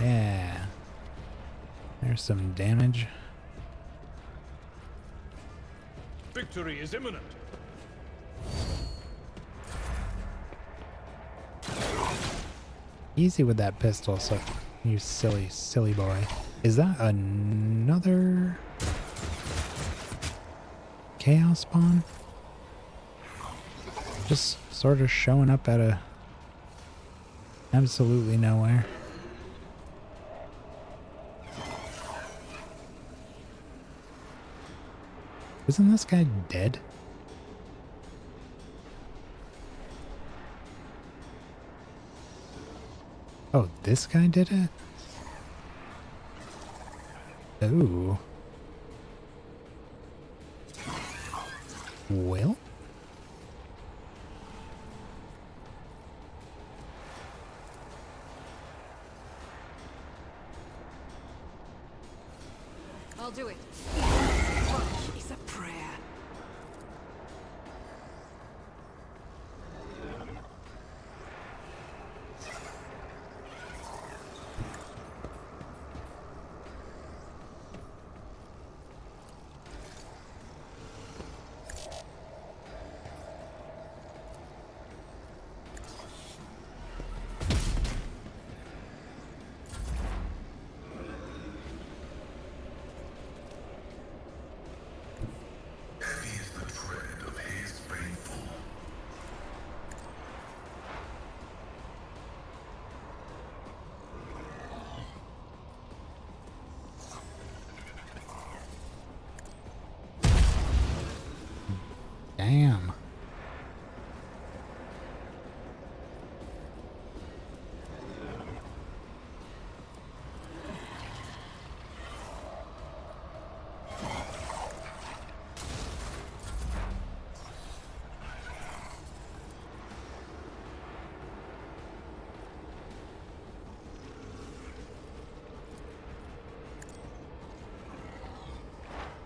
Yeah. There's some damage. Victory is imminent. Easy with that pistol, so you silly boy. Is that another chaos spawn? Just sort of showing up out of absolutely nowhere. Isn't this guy dead? Oh, this guy did it? Ooh. I'll do it. One is a prayer. Heavy is the tread of his faithful. Damn.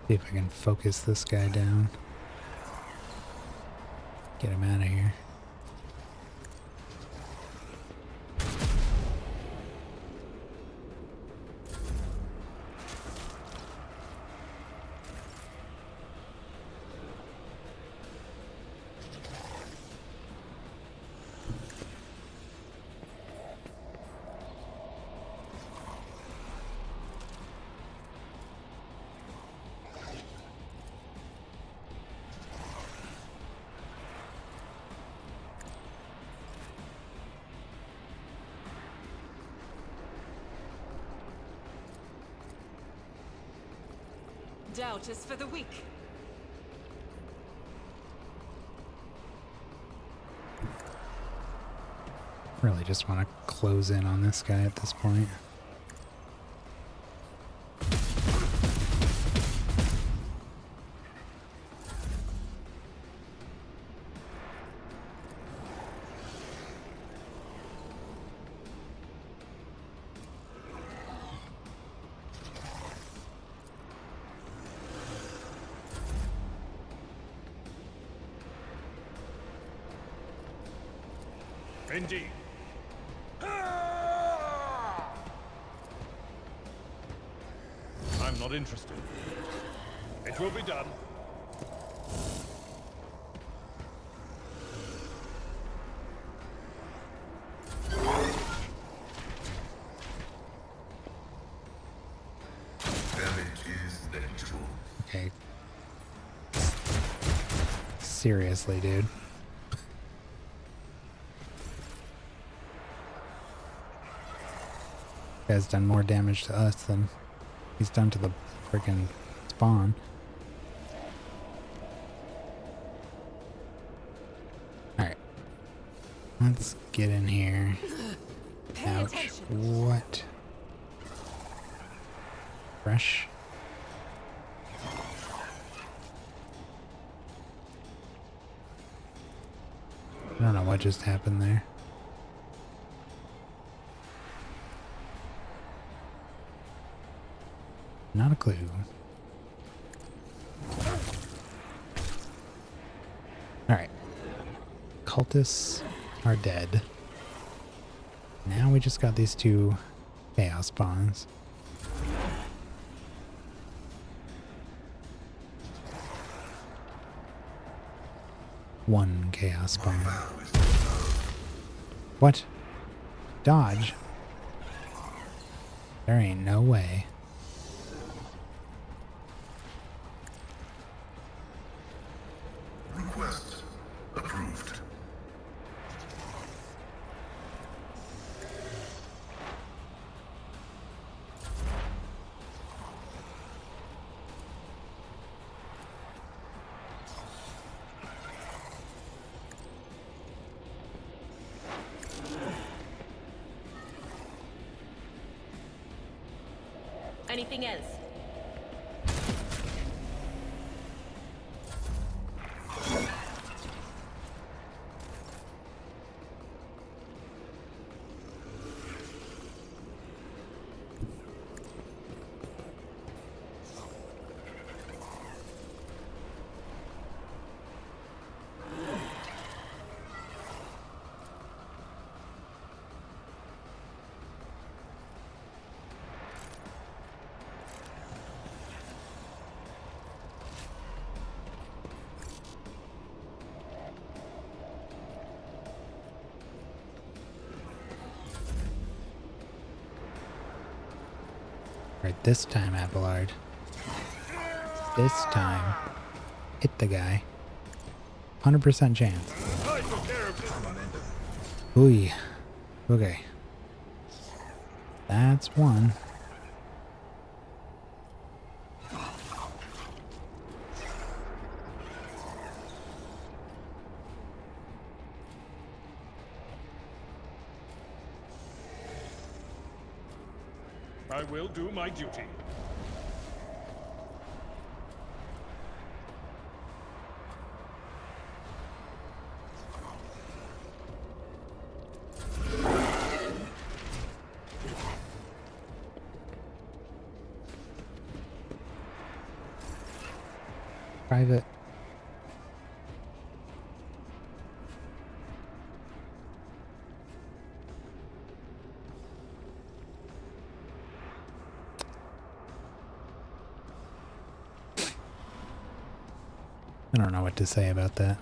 See if I can focus this guy down. Get him out of here. Doubt is for the weak. Really just want to close in on this guy at this point. Indeed. I'm not interested. It will be done. Damage is natural. Okay. Seriously, dude. Guy's done more damage to us than he's done to the freaking spawn. Alright. Let's get in here. Pay Ouch. attention. What? Fresh? I don't know what just happened there. Not a clue. Alright. Cultists are dead. Now we just got these two chaos spawns. One chaos spawn. What? Dodge? There ain't no way. Request approved. Anything else? Right, this time, Abelard. This time. Hit the guy. 100% chance. I took care of this. Ooh. Okay. That's one. I will do my duty. Private. I don't know what to say about that.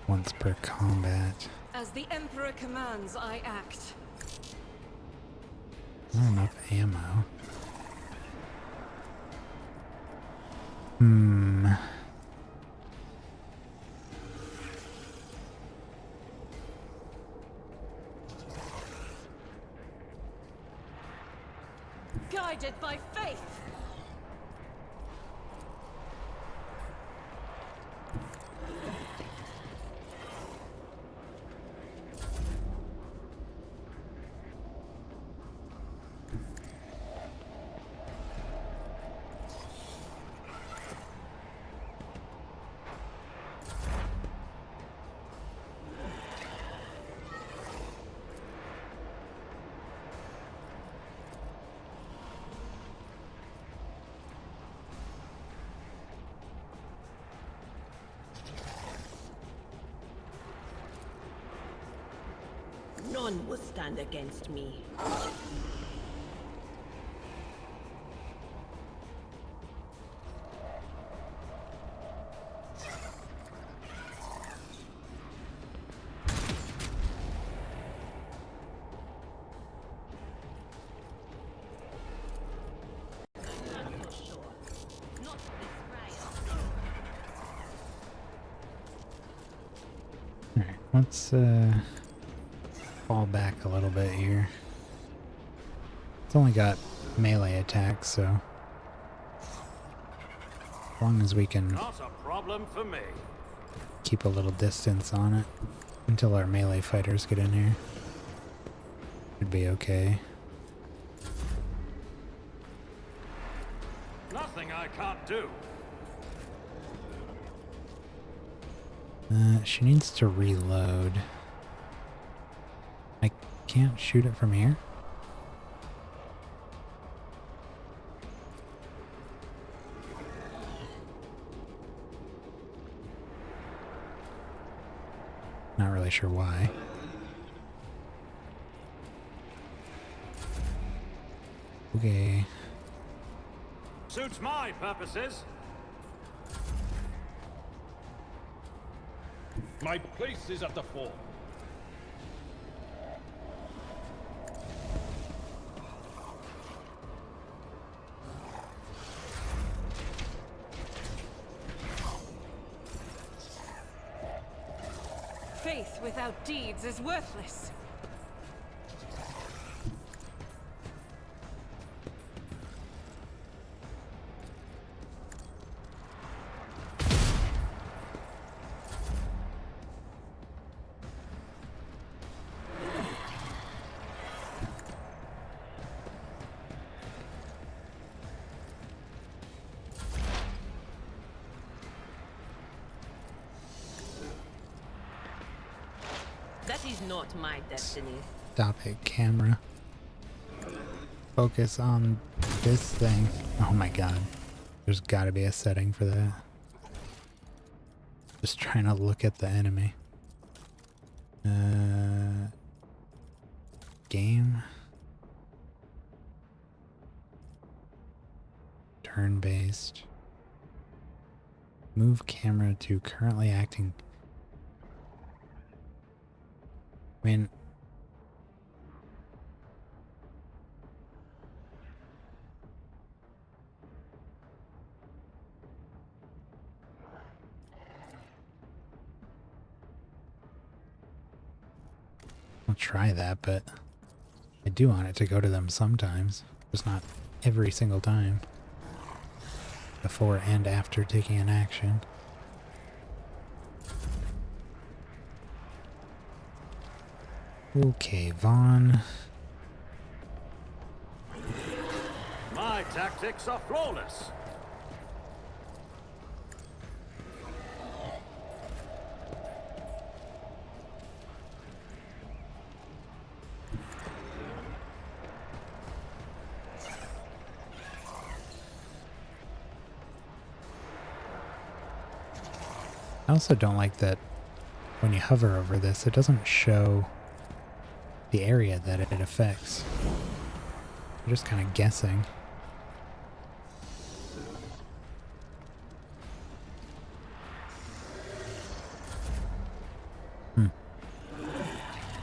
Once per combat. As the Emperor commands, I act. Not enough ammo. Guided by faith. None will stand against me. Alright, let's fall back a little bit here. It's only got melee attacks, so as long as we can Not a problem for me. keep a little distance on it until our melee fighters get in here, should be okay. Nothing I can't do. She needs to reload. I can't shoot it from here? Not really sure why. Okay. Suits my purposes. My place is at the fore. Faith without deeds is worthless. That is not my destiny. Stop it, camera. Focus on this thing. Oh my god. There's gotta be a setting for that. Just trying to look at the enemy. Game. Turn-based. Move camera to currently acting. I mean, I'll try that, but I do want it to go to them sometimes. Just not every single time. Before and after taking an action. Okay, Vaughn. My tactics are flawless. I also don't like that when you hover over this, it doesn't show the area that it affects. You're just kind of guessing.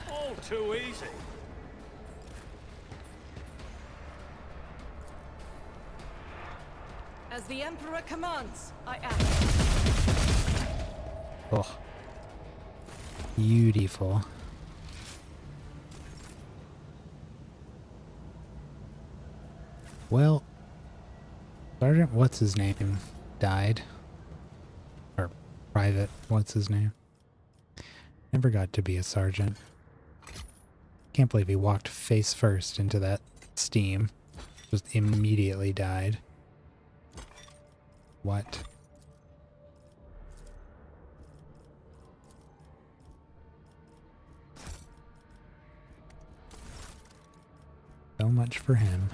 All too easy. As the Emperor commands, I act. Oh. Beautiful. Well, Sergeant What's-His-Name died. Or Private What's-His-Name. Never got to be a sergeant. Can't believe he walked face first into that steam. Just immediately died. What? So much for him.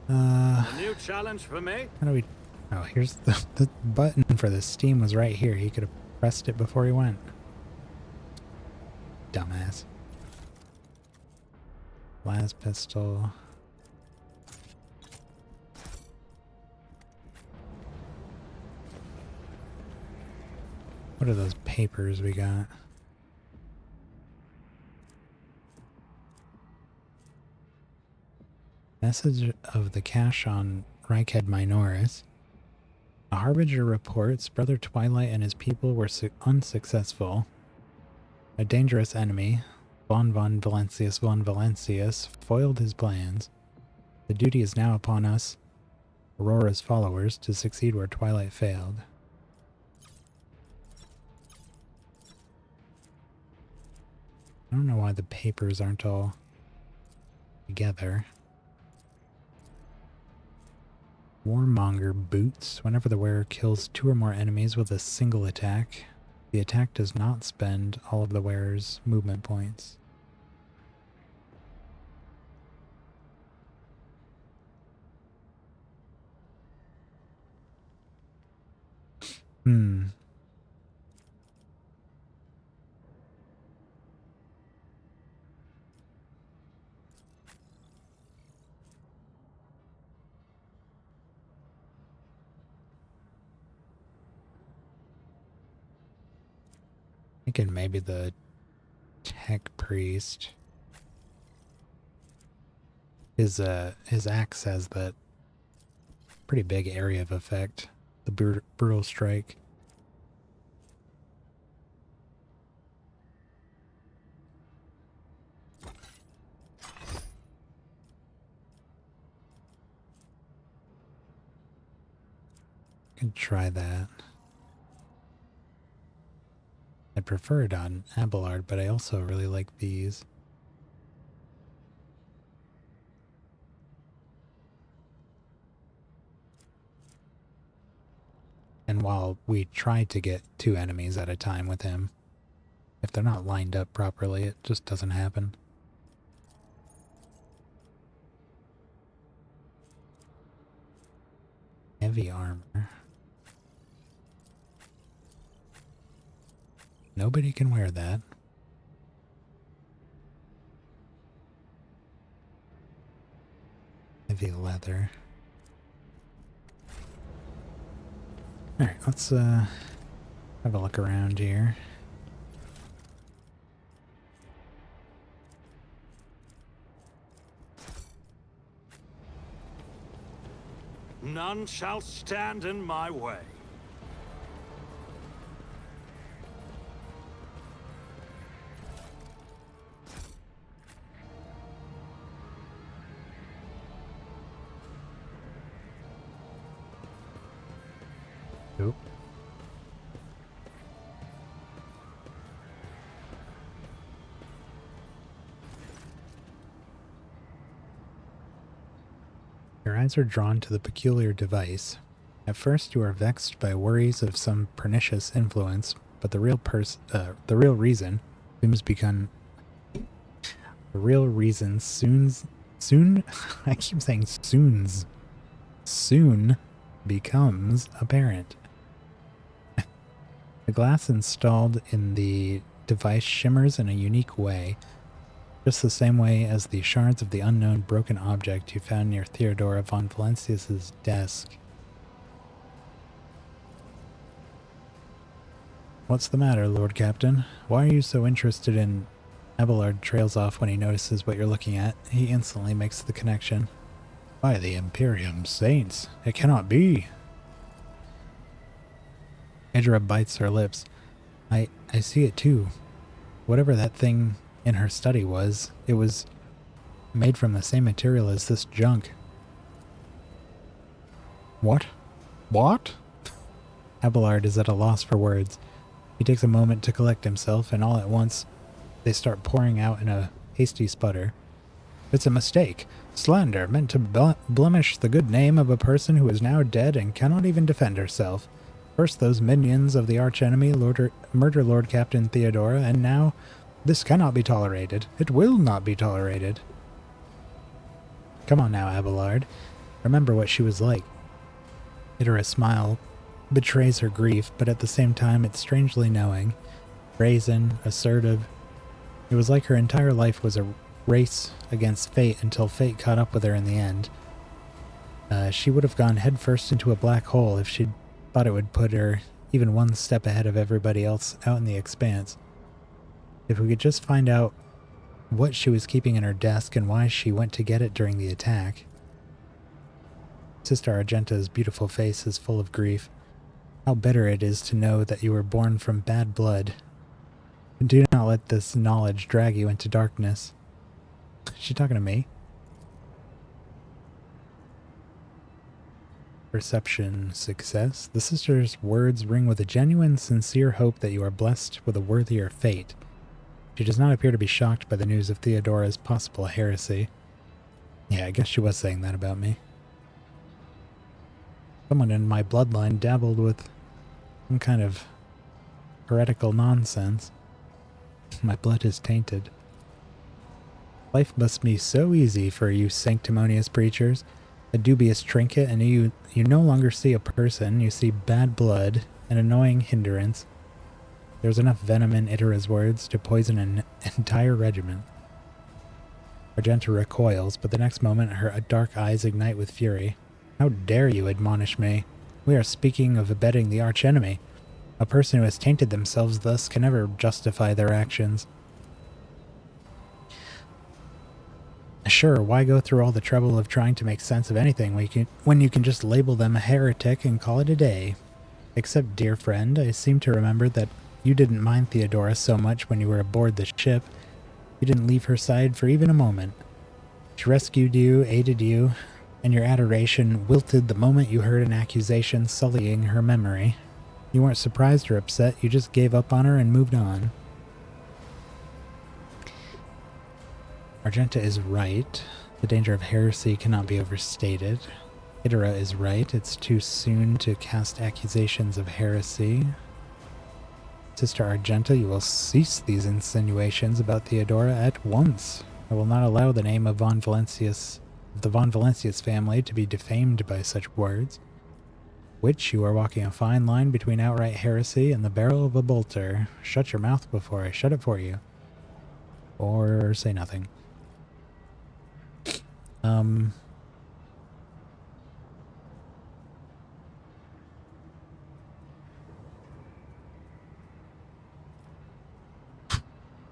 A new challenge for me? How do we... Oh, here's the button for the steam was right here. He could have pressed it before he went. Dumbass. Las pistol. What are those papers we got? Message of the cache on Reichhead Minoris. A harbinger reports Brother Twilight and his people were unsuccessful. A dangerous enemy, von Valentius, foiled his plans. The duty is now upon us, Aurora's followers, to succeed where Twilight failed. I don't know why the papers aren't all together. Warmonger boots. Whenever the wearer kills 2 or more enemies with a single attack, the attack does not spend all of the wearer's movement points. Thinking maybe the tech priest. His axe has that pretty big area of effect. The brutal strike. Could try that. I'd prefer it on Abelard, but I also really like these. And while we try to get 2 enemies at a time with him, if they're not lined up properly, it just doesn't happen. Heavy armor. Nobody can wear that. Heavy leather. Alright, let's have a look around here. None shall stand in my way. Oop. Your eyes are drawn to the peculiar device. At first you are vexed by worries of some pernicious influence, but the real reason soon I keep saying soon becomes apparent. The glass installed in the device shimmers in a unique way, just the same way as the shards of the unknown broken object you found near Theodora von Valencius's desk. What's the matter, Lord Captain? Why are you so interested in... Abelard trails off when he notices what you're looking at. He instantly makes the connection. By the Imperium Saints, it cannot be. Edra bites her lips. I see it too. Whatever that thing in her study was, it was made from the same material as this junk. What? What? Abelard is at a loss for words. He takes a moment to collect himself, and all at once they start pouring out in a hasty sputter. It's a mistake. Slander meant to blemish the good name of a person who is now dead and cannot even defend herself. First those minions of the archenemy murder Lord Captain Theodora, and now this cannot be tolerated. It will not be tolerated. Come on now, Abelard. Remember what she was like. Idara's smile betrays her grief, but at the same time it's strangely knowing. Brazen, assertive. It was like her entire life was a race against fate until fate caught up with her in the end. She would have gone headfirst into a black hole if she'd thought it would put her even one step ahead of everybody else out in the expanse. If we could just find out what she was keeping in her desk and why she went to get it during the attack. Sister Argenta's beautiful face is full of grief. How bitter it is to know that you were born from bad blood. Do not let this knowledge drag you into darkness. Is she talking to me? Perception success. The sister's words ring with a genuine, sincere hope that you are blessed with a worthier fate. She does not appear to be shocked by the news of Theodora's possible heresy. Yeah, I guess she was saying that about me. Someone in my bloodline dabbled with some kind of heretical nonsense. My blood is tainted. Life must be so easy for you sanctimonious preachers. A dubious trinket, and you no longer see a person, you see bad blood, an annoying hindrance. There's enough venom in Idara's words to poison an entire regiment. Argenta recoils, but the next moment her dark eyes ignite with fury. How dare you admonish me? We are speaking of abetting the archenemy. A person who has tainted themselves thus can never justify their actions. Sure, why go through all the trouble of trying to make sense of anything when you can just label them a heretic and call it a day? Except, dear friend, I seem to remember that you didn't mind Theodora so much when you were aboard the ship. You didn't leave her side for even a moment. She rescued you, aided you, and your adoration wilted the moment you heard an accusation sullying her memory. You weren't surprised or upset, you just gave up on her and moved on. Argenta is right. The danger of heresy cannot be overstated. Idara is right. It's too soon to cast accusations of heresy. Sister Argenta, you will cease these insinuations about Theodora at once. I will not allow the name of the Von Valencius family to be defamed by such words. Which you are walking a fine line between outright heresy and the barrel of a bolter. Shut your mouth before I shut it for you. Or say nothing.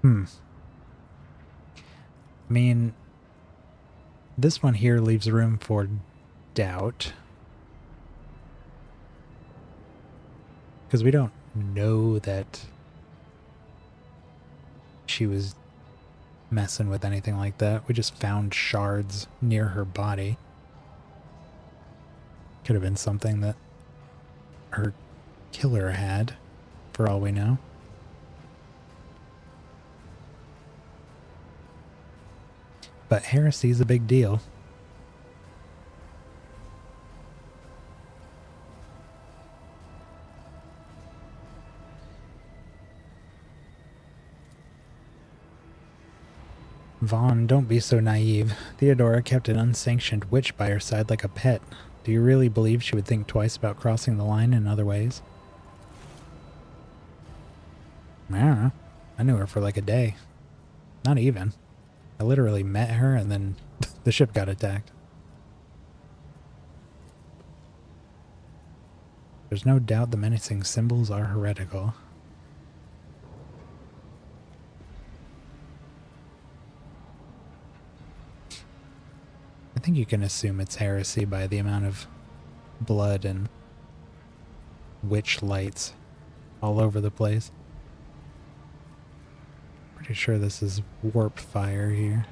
I mean, this one here leaves room for doubt. Because we don't know that she was messing with anything like that. We just found shards near her body. Could have been something that her killer had, for all we know. But heresy's a big deal. Vaughn, don't be so naive. Theodora kept an unsanctioned witch by her side like a pet. Do you really believe she would think twice about crossing the line in other ways? I don't know. I knew her for like a day. Not even. I literally met her and then the ship got attacked. There's no doubt the menacing symbols are heretical. I think you can assume it's heresy by the amount of blood and witch lights all over the place. Pretty sure this is warp fire here.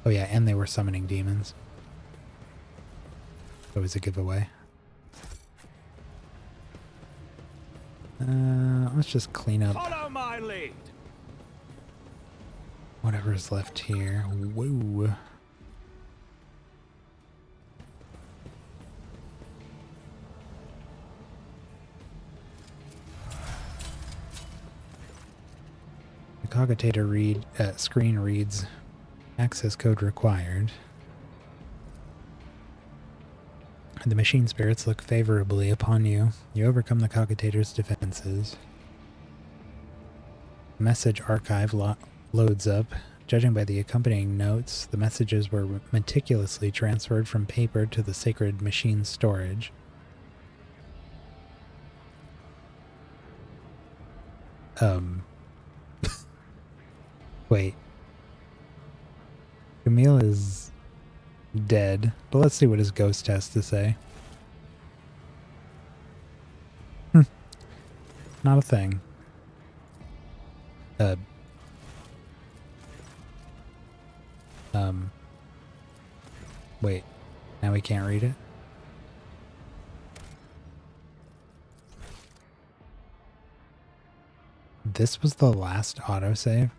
Oh yeah, and they were summoning demons. Always a giveaway. Let's just clean up Follow my lead. whatever's left here. Whoa. The cogitator screen reads, access code required. The machine spirits look favorably upon you. You overcome the cogitator's defenses. Message archive loads up. Judging by the accompanying notes, the messages were meticulously transferred from paper to the sacred machine storage. Wait. Camille is dead, but let's see what his ghost has to say. Not a thing. Wait. Now we can't read it? This was the last autosave?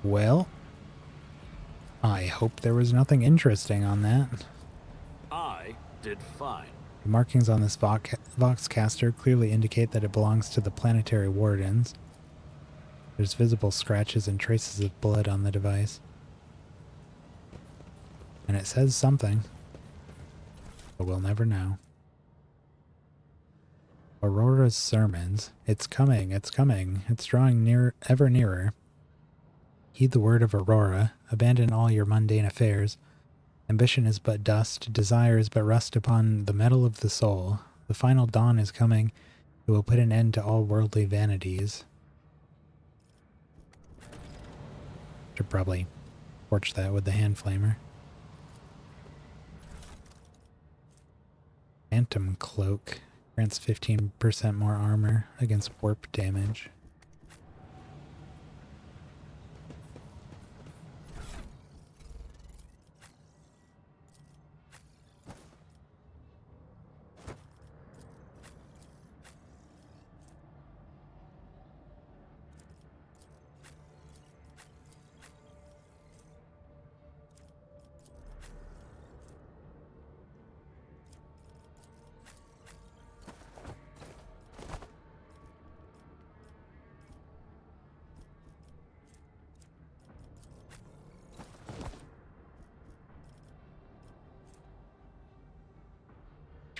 Well, I hope there was nothing interesting on that. I did fine. The markings on this Voxcaster clearly indicate that it belongs to the planetary wardens. There's visible scratches and traces of blood on the device. And it says something, but we'll never know. Aurora's sermons. It's coming, it's coming. It's drawing ever nearer. Heed the word of Aurora. Abandon all your mundane affairs. Ambition is but dust. Desire is but rust upon the metal of the soul. The final dawn is coming. It will put an end to all worldly vanities. Should probably torch that with the hand flamer. Phantom Cloak. Grants 15% more armor against warp damage.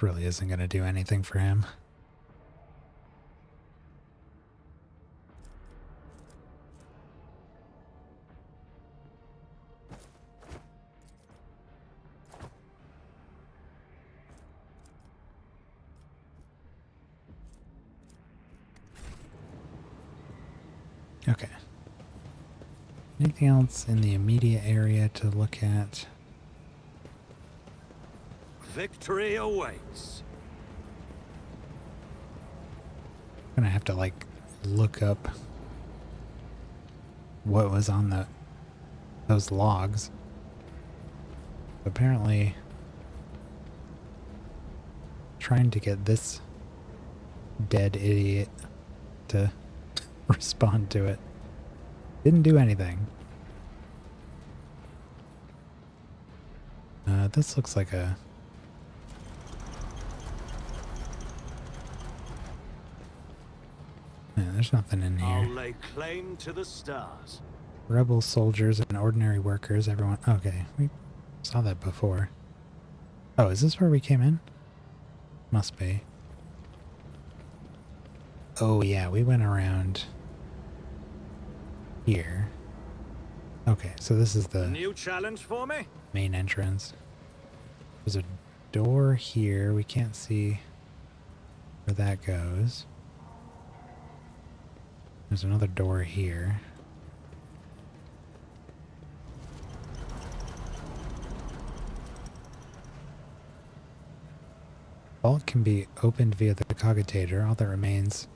Really isn't going to do anything for him. Okay. Anything else in the immediate area to look at? Victory awaits. I'm gonna have to like look up what was on those logs. Apparently trying to get this dead idiot to respond to it didn't do anything. This looks like a... Yeah, there's nothing in I'll here. lay claim to the stars. Rebel soldiers and ordinary workers, everyone... Okay, we saw that before. Oh, is this where we came in? Must be. Oh yeah, we went around here. Okay, so this is the New challenge for me? main entrance. There's a door here. We can't see where that goes. There's another door here. Vault can be opened via the cogitator. All that remains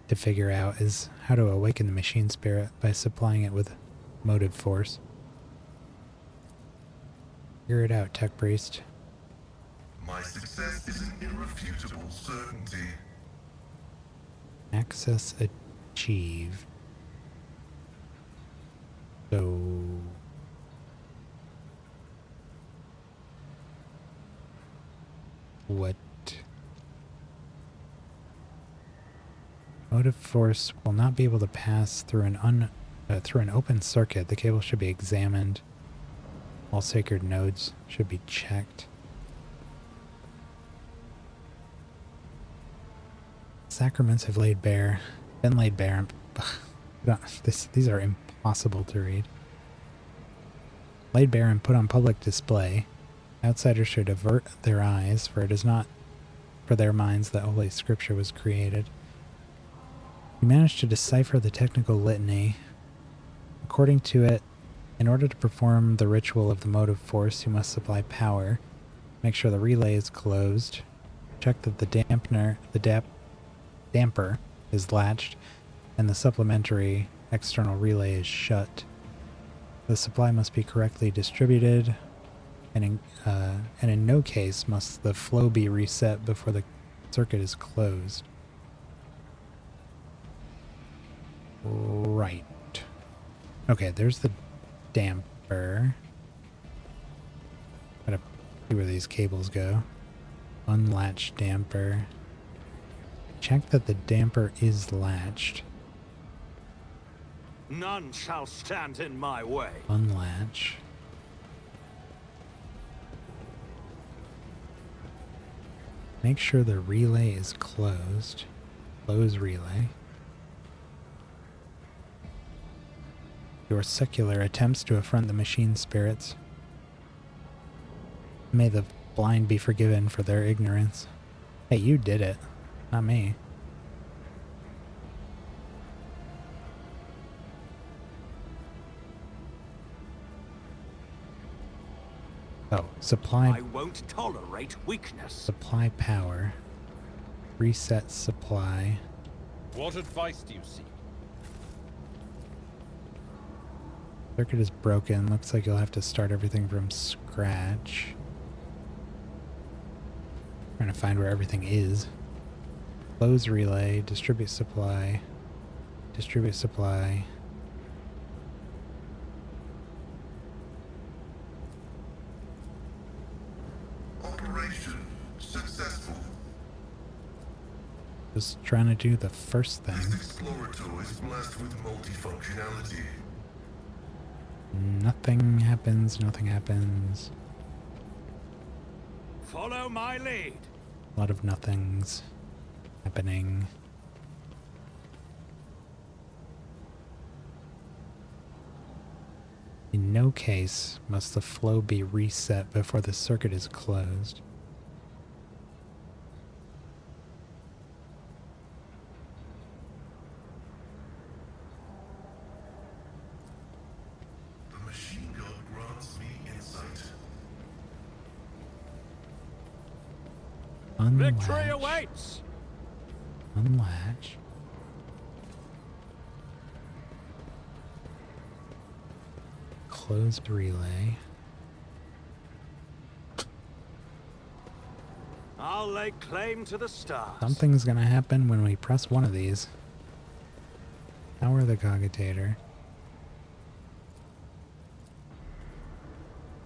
to figure out is how to awaken the machine spirit by supplying it with motive force. Figure it out, Tech Priest. My success is an irrefutable certainty. Access achieved. So... what? Motive force will not be able to pass through an open circuit. The cable should be examined. All sacred nodes should be checked. Sacraments have been laid bare. These are impossible to read. Laid bare and put on public display. Outsiders should avert their eyes, for it is not for their minds that Holy Scripture was created. You managed to decipher the technical litany. According to it, in order to perform the ritual of the motive force, you must supply power. Make sure the relay is closed. Check that the damper is latched, and the supplementary external relay is shut. The supply must be correctly distributed, and in no case must the flow be reset before the circuit is closed. Right. Okay, there's the damper. Gotta see where these cables go. Unlatched damper. Check that the damper is latched. None shall stand in my way. Unlatch. Make sure the relay is closed. Close relay. Your secular attempts to affront the machine spirits. May the blind be forgiven for their ignorance. Hey, you did it, not me. Oh, supply... I won't tolerate weakness. Supply power. Reset supply. What advice do you seek? Circuit is broken. Looks like you'll have to start everything from scratch. Trying to find where everything is. Close relay. Distribute supply. Distribute supply. Operation successful. Just trying to do the first This thing. explorator is blessed with multifunctionality. Nothing happens. Nothing happens. Follow my lead. A lot of nothings happening. In no case must the flow be reset before the circuit is closed. Victory Unlatch. awaits! Unlatch. Closed relay. I'll lay claim to the stars. Something's gonna happen when we press one of these. Power the cogitator.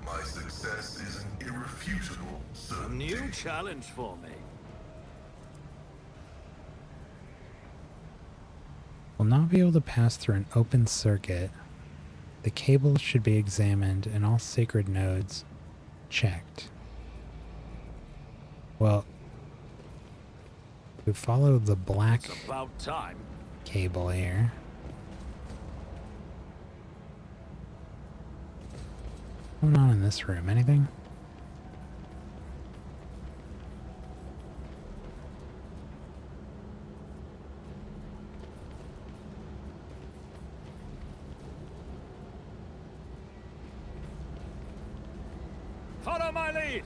My success is an irrefutable A certainty. new challenge for me. Will not be able to pass through an open circuit. The cable should be examined and all sacred nodes checked. Well, we follow the black It's about time. cable here. What's going on in this room? Anything? Follow my lead.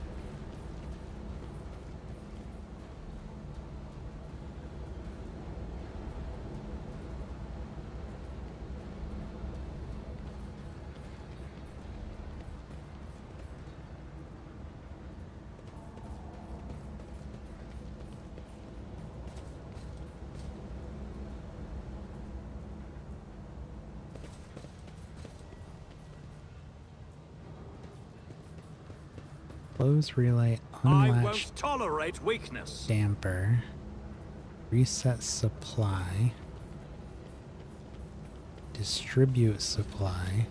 Close relay, I unlatch won't tolerate weakness. damper, reset supply, distribute supply.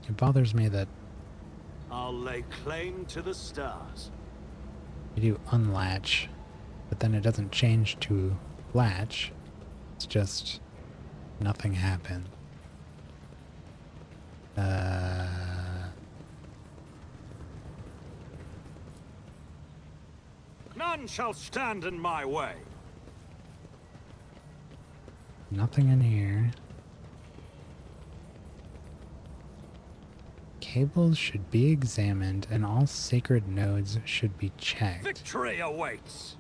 It bothers me that I'll lay claim to the stars. you do unlatch, but then it doesn't change to latch. It's just nothing happened. None shall stand in my way. Nothing in here. Cables should be examined and all sacred nodes should be checked. Victory awaits.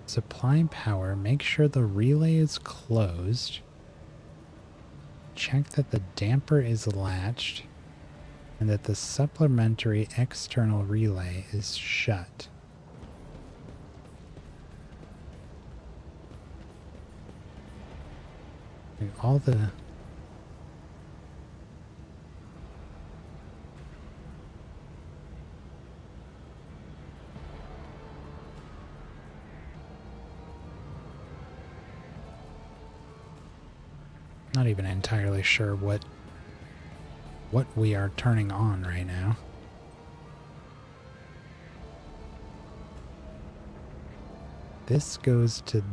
Supply power, make sure the relay is closed. Check that the damper is latched and that the supplementary external relay is shut. And all the not even entirely sure what we are turning on right now. This goes to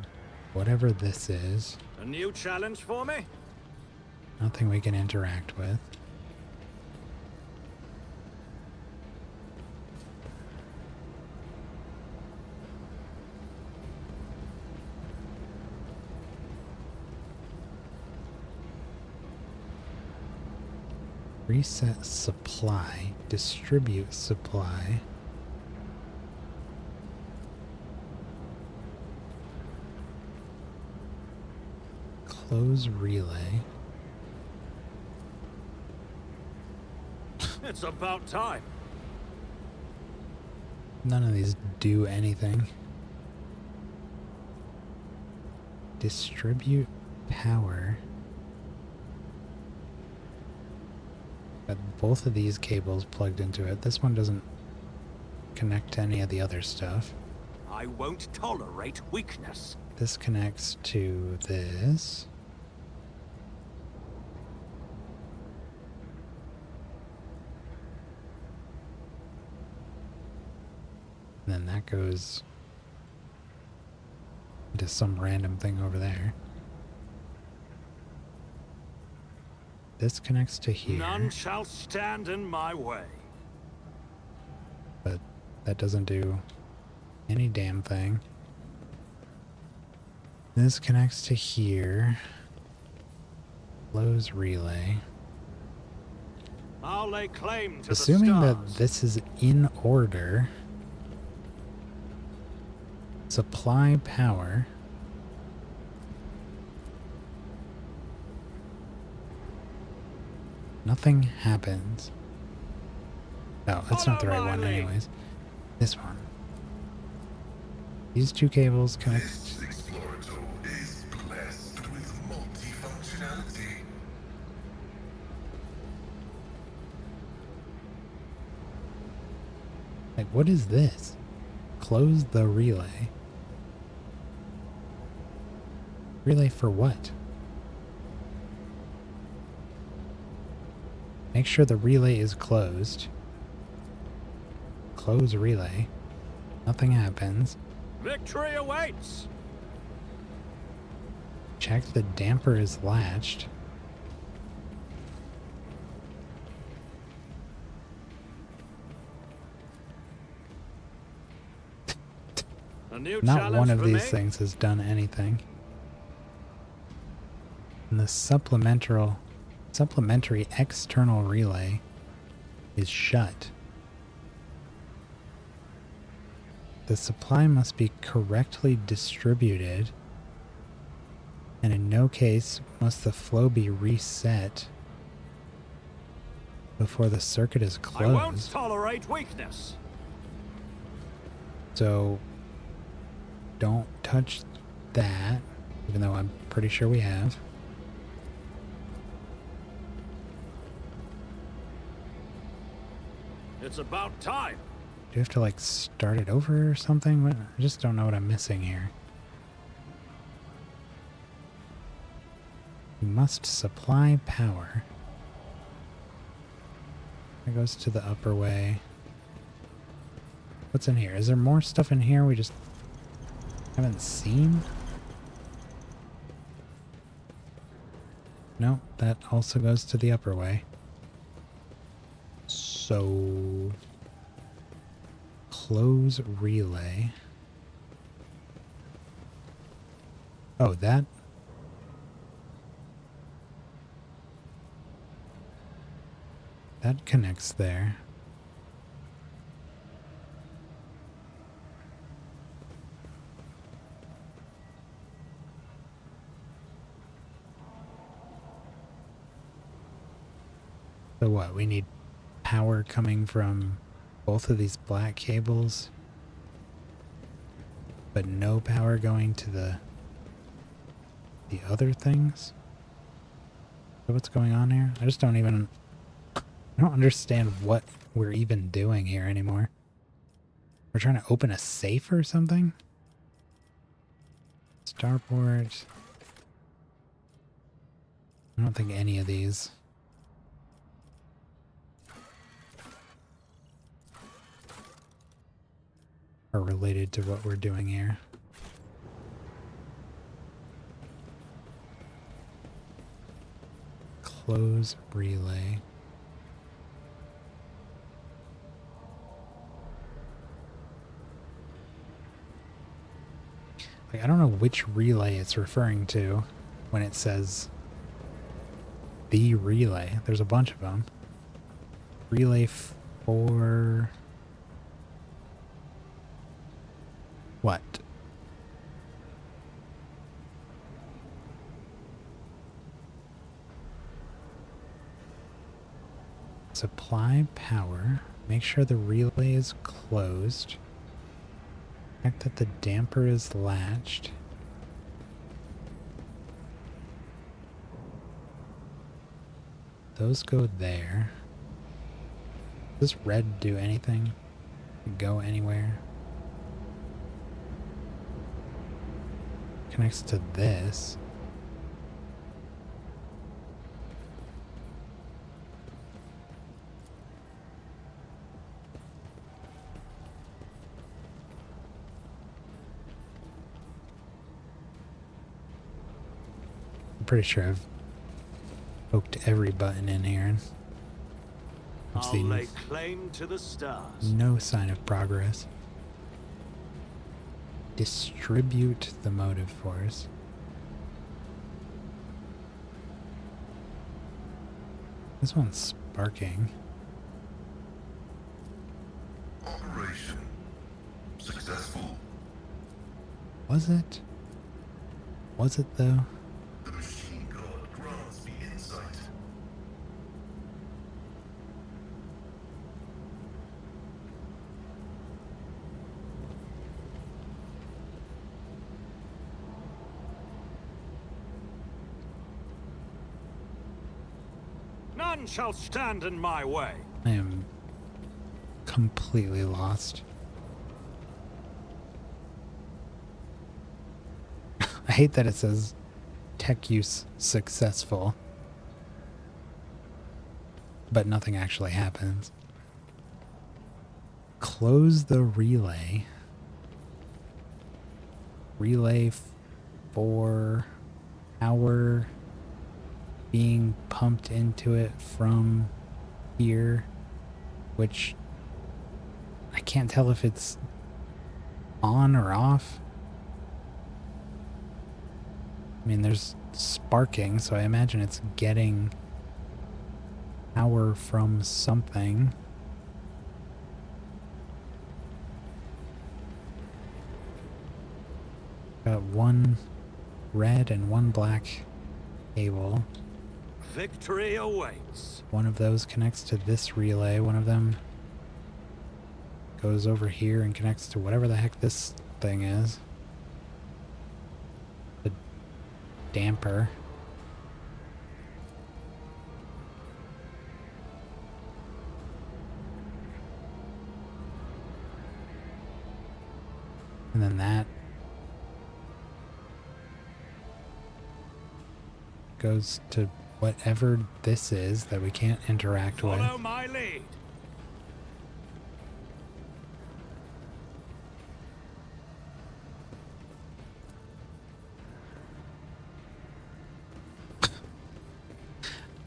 whatever this is. A new challenge for me? Nothing we can interact with. Reset supply, distribute supply. Close relay. It's about time. None of these do anything. Distribute power. Got both of these cables plugged into it. This one doesn't connect to any of the other stuff. I won't tolerate weakness. This connects to this. And then that goes into some random thing over there. This connects to here, None shall stand in my way. but that doesn't do any damn thing. This connects to here. Close relay. I'll lay claim to Assuming the that stars. this is in order. Supply power. Nothing happens. Oh, that's not the right Follow my one lead. anyways. This one. These two cables connect. This Explorator is blessed with multifunctionality. Like, what is this? Close the relay. Relay for what? Make sure the relay is closed. Close relay. Nothing happens. Victory awaits. Check the damper is latched. A new Not challenge one of for these me? things has done anything. And the supplementary external relay is shut. The supply must be correctly distributed, and in no case must the flow be reset before the circuit is I won't closed. tolerate weakness. So don't touch that, even though I'm pretty sure we have. It's about time. Do you have to like start it over or something? What? I just don't know what I'm missing here. You must supply power. That goes to the upper way. What's in here? Is there more stuff in here we just haven't seen? No, that also goes to the upper way. So close relay. Oh, that connects there. So what? We need power coming from both of these black cables, but no power going to the other things? So what's going on here? I don't understand what we're even doing here anymore. We're trying to open a safe or something? Starport. I don't think any of these. Are related to what we're doing here. Close relay. Like, I don't know which relay it's referring to when it says the relay. There's a bunch of them. Relay for what? Supply power. Make sure the relay is closed. Check that the damper is latched. Those go there. Does this red do anything? Go anywhere? Connects to this. I'm pretty sure I've Poked every button in here and I've I'll seen lay claim to the stars. no sign of progress. Distribute the motive force. This one's sparking. Operation successful. Was it? Was it though? The machine god grants me insight. None shall stand in my way. I am completely lost. I hate that it says tech use successful, but nothing actually happens. Close the relay. Relay for power being pumped into it from here, which I can't tell if it's on or off. I mean, there's sparking, so I imagine it's getting power from something. Got one red and one black cable. Victory awaits. One of those connects to this relay. One of them goes over here and connects to whatever the heck this thing is. The damper. And then that goes to whatever this is that we can't interact with. Follow my lead.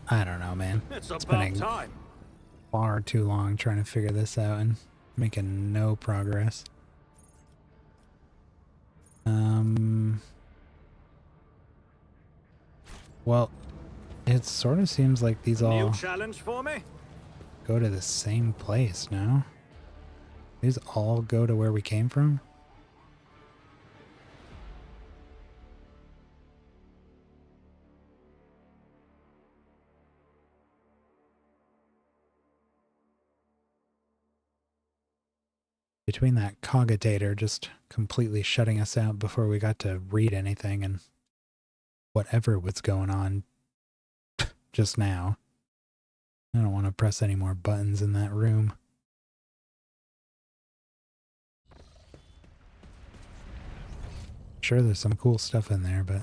I don't know, man. It's It's about been time. far too long trying to figure this out and making no progress. Well, it sort of seems like these all New challenge for me? go to the same place, no? These all go to where we came from? Between that cogitator just completely shutting us out before we got to read anything and whatever was going on just now. I don't want to press any more buttons in that room. Sure, there's some cool stuff in there, but...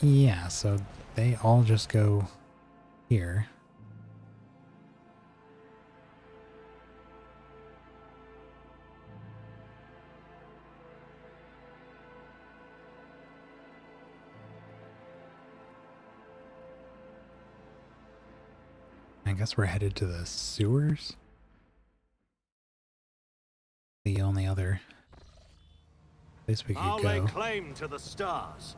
yeah, so they all just go here. I guess we're headed to the sewers. The only other place we I'll could lay go. claim to the stars.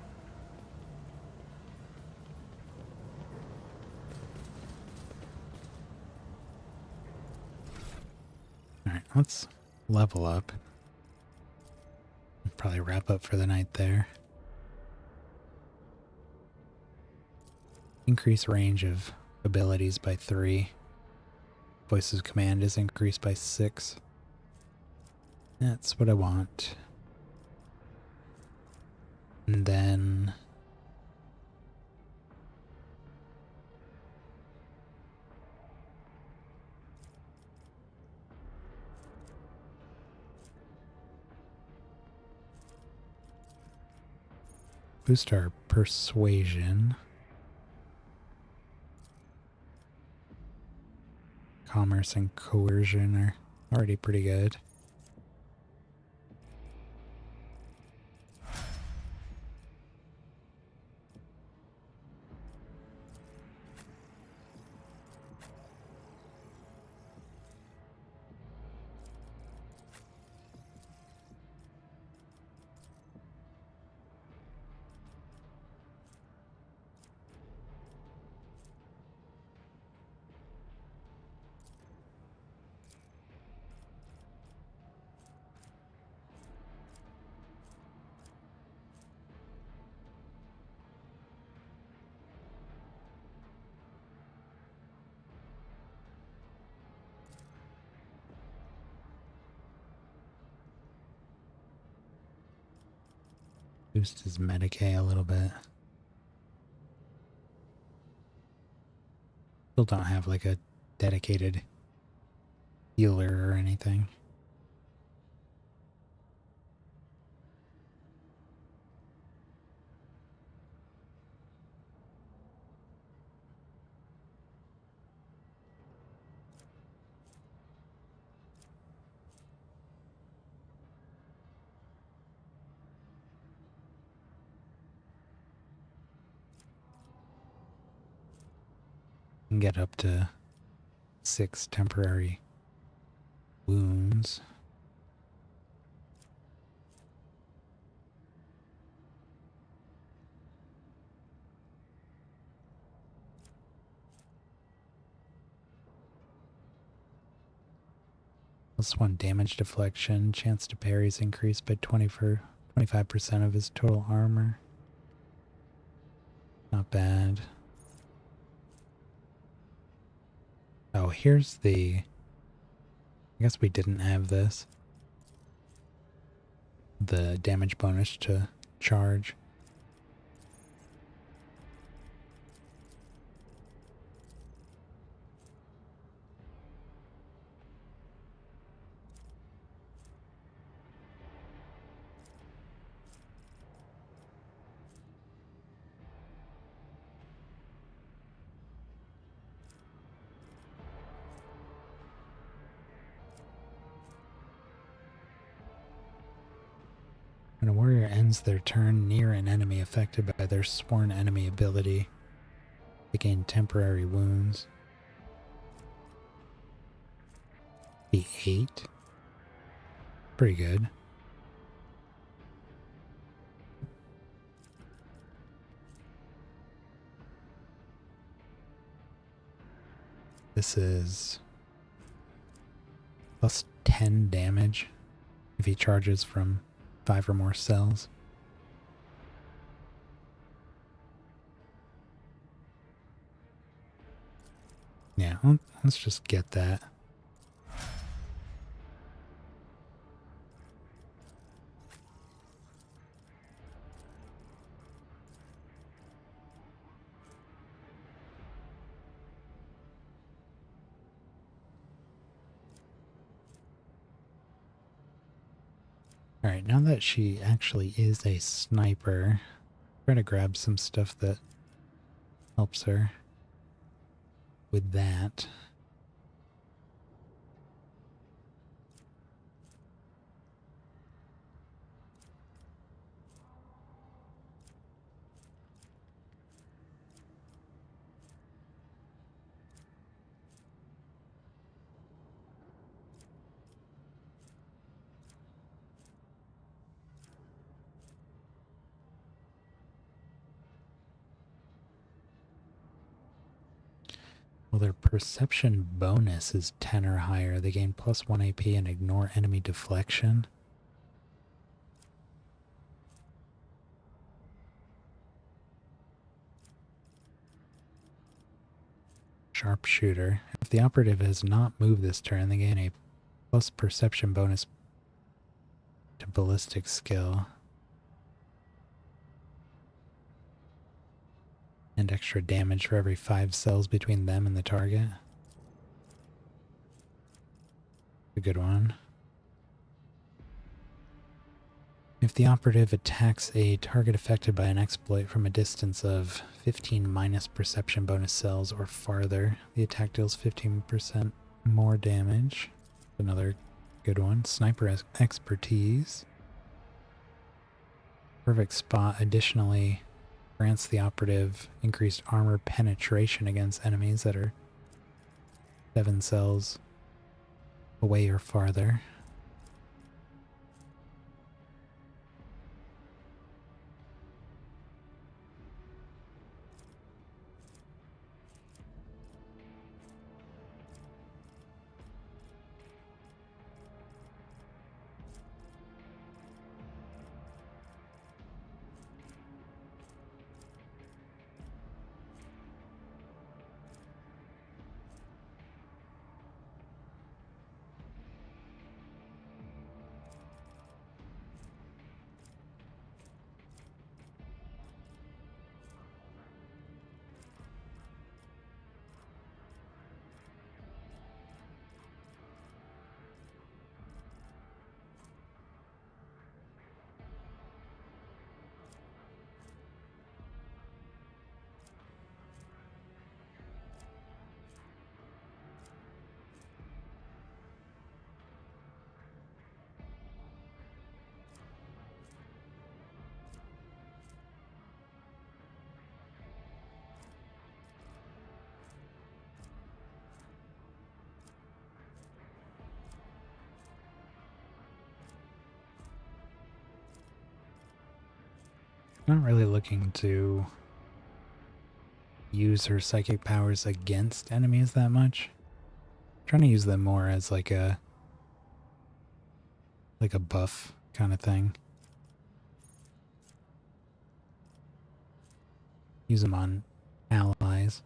Alright, let's level up. Probably wrap up for the night there. Increase range of abilities by 3. Voices of command is increased by 6. That's what I want. And then... boost our persuasion. Commerce and coercion are already pretty good. Boost his Medicaid a little bit. Still don't have like a dedicated healer or anything. Can get up to 6 temporary wounds. +1 damage deflection. Chance to parry is increased by 25% of his total armor. Not bad. Oh, here's the... I guess we didn't have this. The damage bonus to charge. When a warrior ends their turn near an enemy affected by their sworn enemy ability, they gain temporary wounds. The 8. Pretty good. This is +10 damage if he charges from 5 or more cells. Yeah, let's just get that. Alright, now that she actually is a sniper, try to grab some stuff that helps her with that. Well, their perception bonus is 10 or higher. They gain +1 AP and ignore enemy deflection. Sharpshooter. If the operative has not moved this turn, they gain a plus perception bonus to ballistic skill. And extra damage for every 5 cells between them and the target. A good one. If the operative attacks a target affected by an exploit from a distance of 15 minus perception bonus cells or farther, the attack deals 15% more damage. Another good one. Sniper expertise. Perfect spot. Additionally, grants the operative increased armor penetration against enemies that are 7 cells away or farther. Not really looking to use her psychic powers against enemies that much. Trying to use them more as like a buff kind of thing. Use them on allies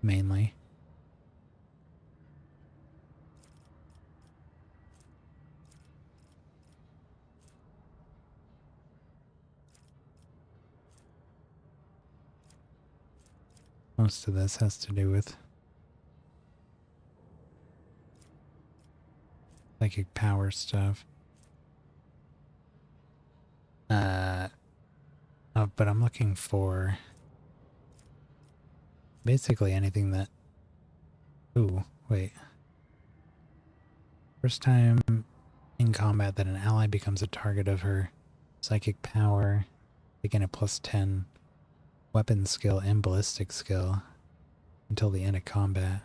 mainly. Most of this has to do with psychic power stuff. Oh, but I'm looking for basically anything that... Ooh, wait. First time in combat that an ally becomes a target of her psychic power, they gain a +10 weapon skill and ballistic skill until the end of combat.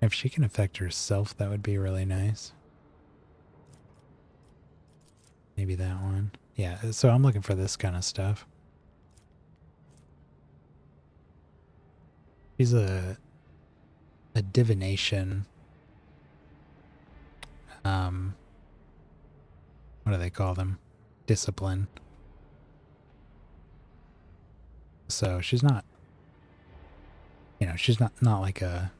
If she can affect herself, that would be really nice. Maybe that one. Yeah, so I'm looking for this kind of stuff. She's a divination. What do they call them? Discipline. So she's not, you know, she's not like a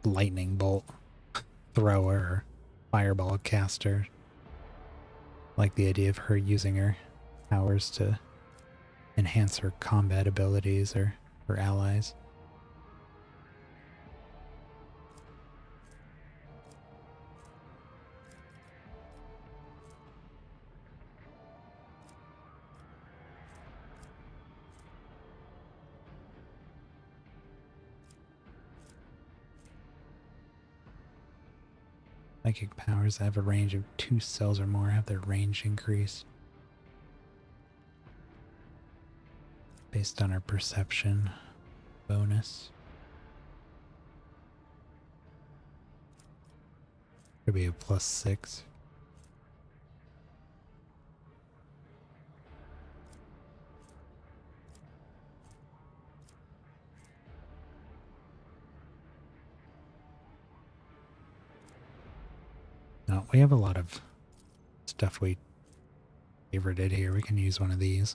lightning bolt thrower or fireball caster. I like the idea of her using her powers to enhance her combat abilities or her allies. Psychic powers that have a range of 2 cells or more have their range increased based on our perception bonus. Could be a +6. No, we have a lot of stuff we favorited here. We can use one of these.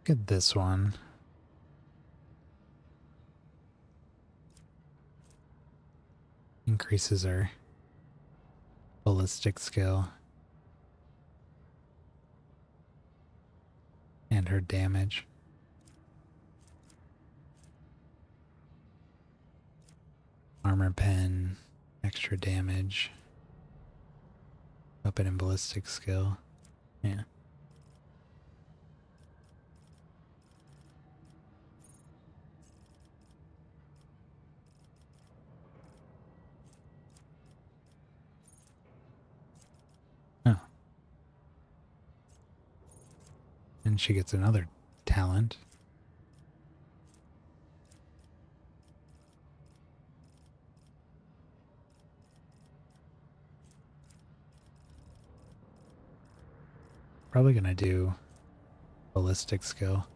Look at this one. Increases our ballistic skill and her damage. Armor pen, extra damage, weapon and ballistic skill. Yeah. Oh. And she gets another talent. Probably gonna do ballistic skill.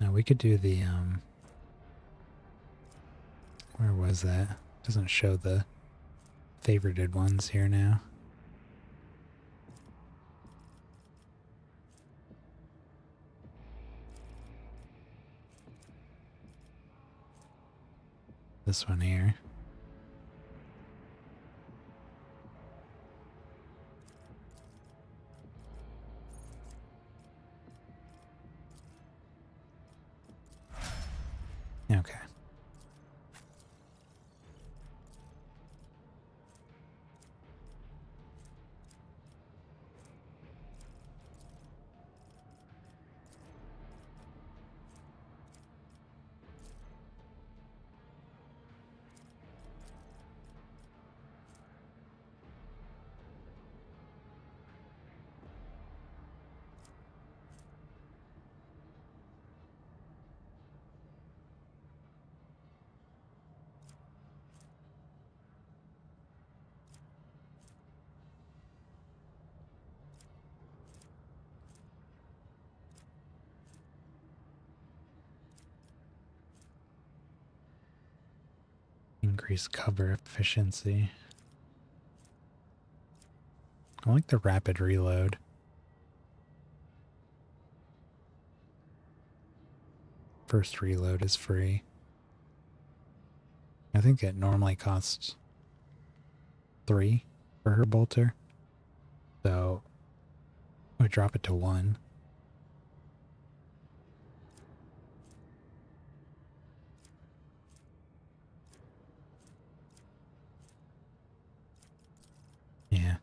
Now we could do the, where was that? Doesn't show the favorited ones here now. This one here. Okay. Increase cover efficiency. I like the rapid reload. First reload is free. I think it normally costs 3 for her bolter. So I would drop it to 1. Yeah.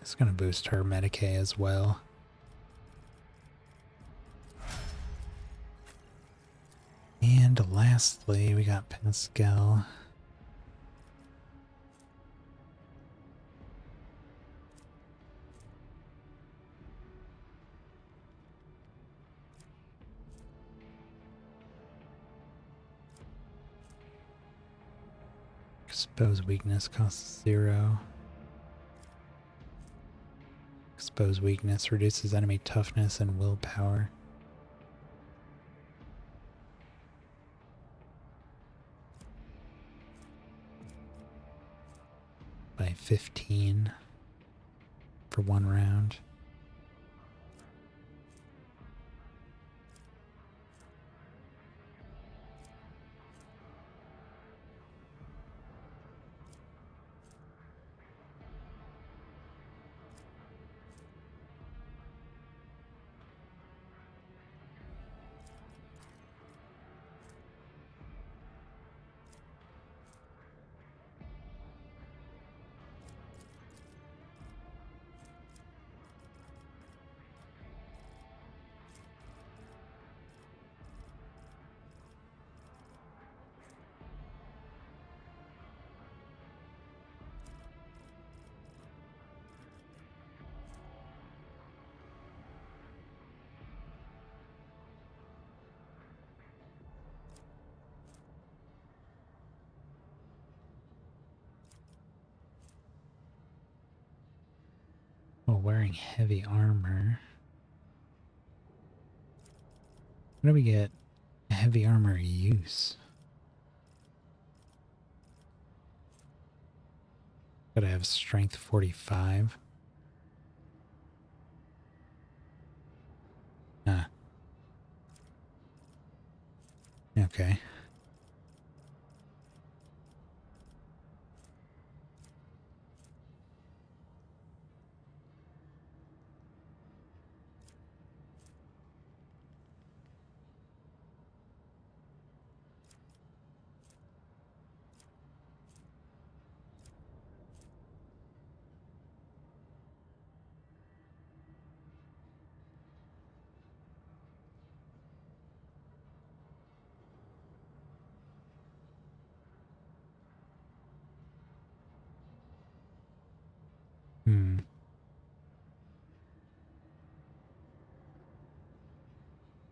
It's going to boost her Medicae as well. And lastly, we got Pascal. Expose weakness costs 0. Expose weakness reduces enemy toughness and willpower. By 15 for 1 round. While wearing heavy armor. How do we get heavy armor use? Gotta have strength 45. Ah. Okay.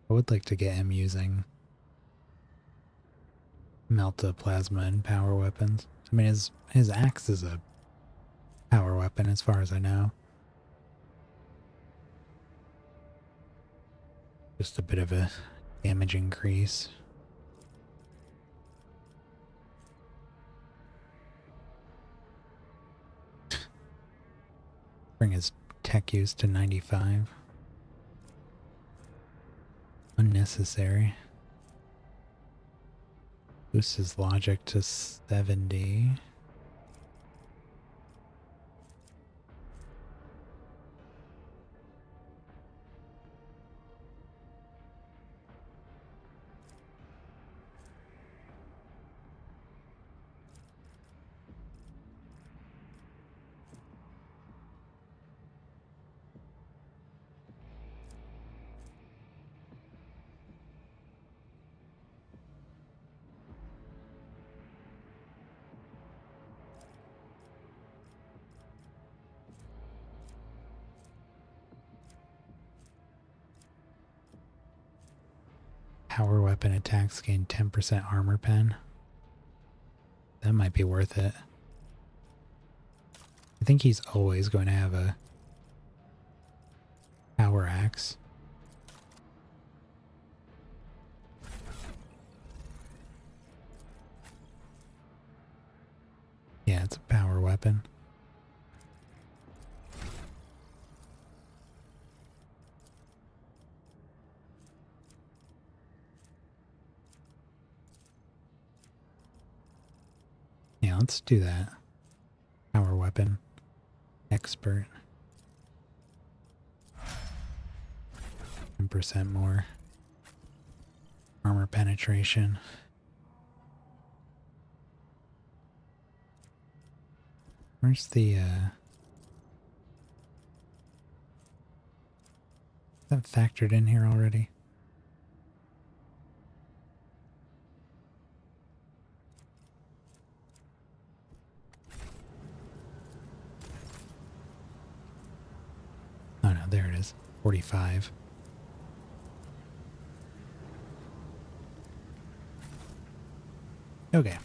I would like to get him using Melta Plasma and power weapons. I mean, his axe is a power weapon as far as I know. Just a bit of a damage increase. Bring his tech use to 95. Unnecessary. Boost his logic to 70. Power weapon attacks gain 10% armor pen. That might be worth it. I think he's always going to have a power axe. Yeah, it's a power weapon. Yeah, let's do that. Power weapon. Expert. 10% more armor penetration. Where's the, is that factored in here already? Oh no, there it is. 45. Okay.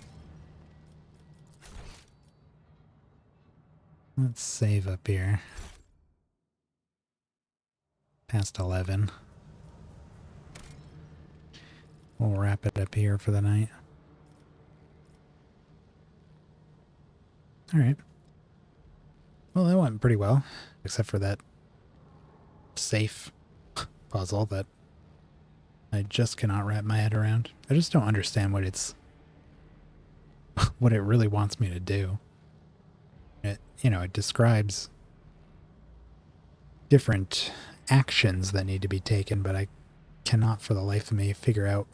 Let's save up here. Past 11. We'll wrap it up here for the night. Alright. Well, that went pretty well. Except for that safe puzzle that I just cannot wrap my head around. I just don't understand what it's... what it really wants me to do. It, you know, it describes different actions that need to be taken, but I cannot for the life of me figure out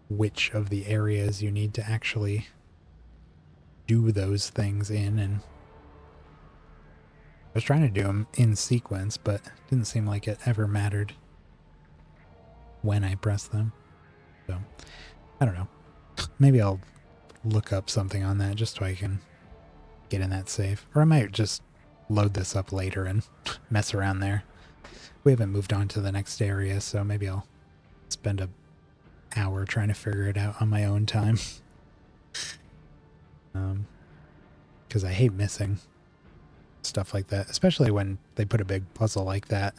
which of the areas you need to actually do those things in. And I was trying to do them in sequence, but it didn't seem like it ever mattered when I pressed them. So, I don't know. Maybe I'll look up something on that just so I can get in that save. Or I might just load this up later and mess around there. We haven't moved on to the next area, so maybe I'll spend an hour trying to figure it out on my own time. Because I hate missing stuff like that, especially when they put a big puzzle like that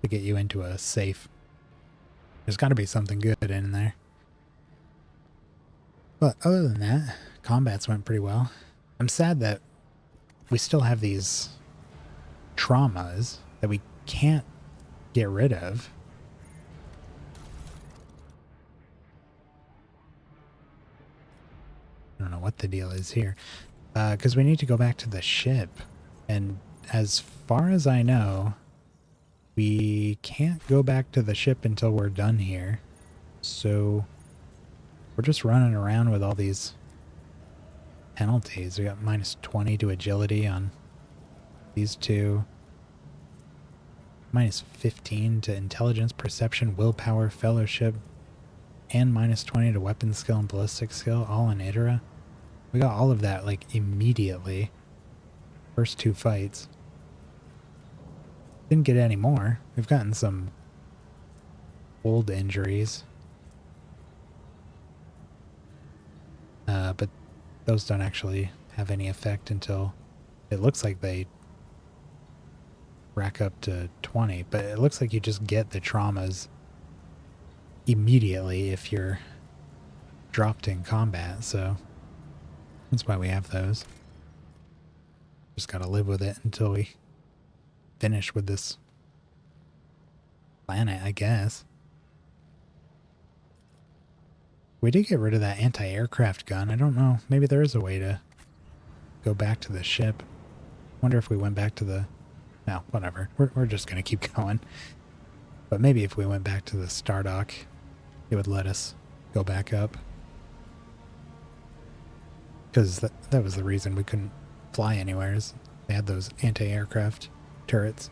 to get you into a safe. There's got to be something good in there. But other than that, combats went pretty well. I'm sad that we still have these traumas that we can't get rid of. I don't know what the deal is here. Because we need to go back to the ship. And as far as I know, we can't go back to the ship until we're done here. So we're just running around with all these penalties. We got minus 20 to agility on these two. Minus 15 to intelligence, perception, willpower, fellowship. And minus 20 to weapon skill and ballistic skill, all in Itera. We got all of that, like, immediately. First two fights. Didn't get any more. We've gotten some old injuries. But those don't actually have any effect until it looks like they rack up to 20, but it looks like you just get the traumas immediately if you're dropped in combat, so that's why we have those. Just gotta live with it until we finish with this planet, I guess. We did get rid of that anti-aircraft gun. I don't know. Maybe there is a way to go back to the ship. Wonder if we went back to the... No, whatever. We're just going to keep going. But maybe if we went back to the star dock, it would let us go back up. Because that was the reason we couldn't fly anywhere. Is they had those anti-aircraft turrets.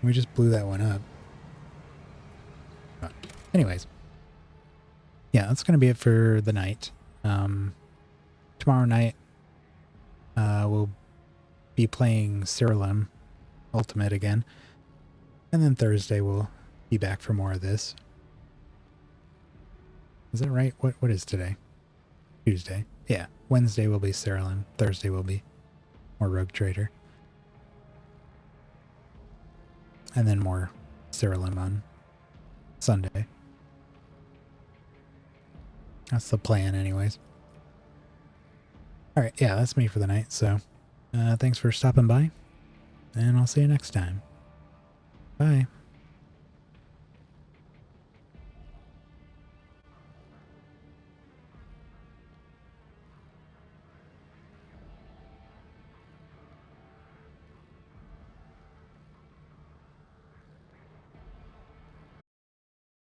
We just blew that one up. But anyways. Yeah, that's going to be it for the night. Tomorrow night, we'll be playing Cyrillum Ultimate again. And then Thursday, we'll be back for more of this. Is that right? What is today? Tuesday. Yeah, Wednesday will be Cyrillum. Thursday will be more Rogue Trader. And then more Cyrillum on Sunday. That's the plan anyways. Alright, yeah, that's me for the night, so thanks for stopping by, and I'll see you next time. Bye.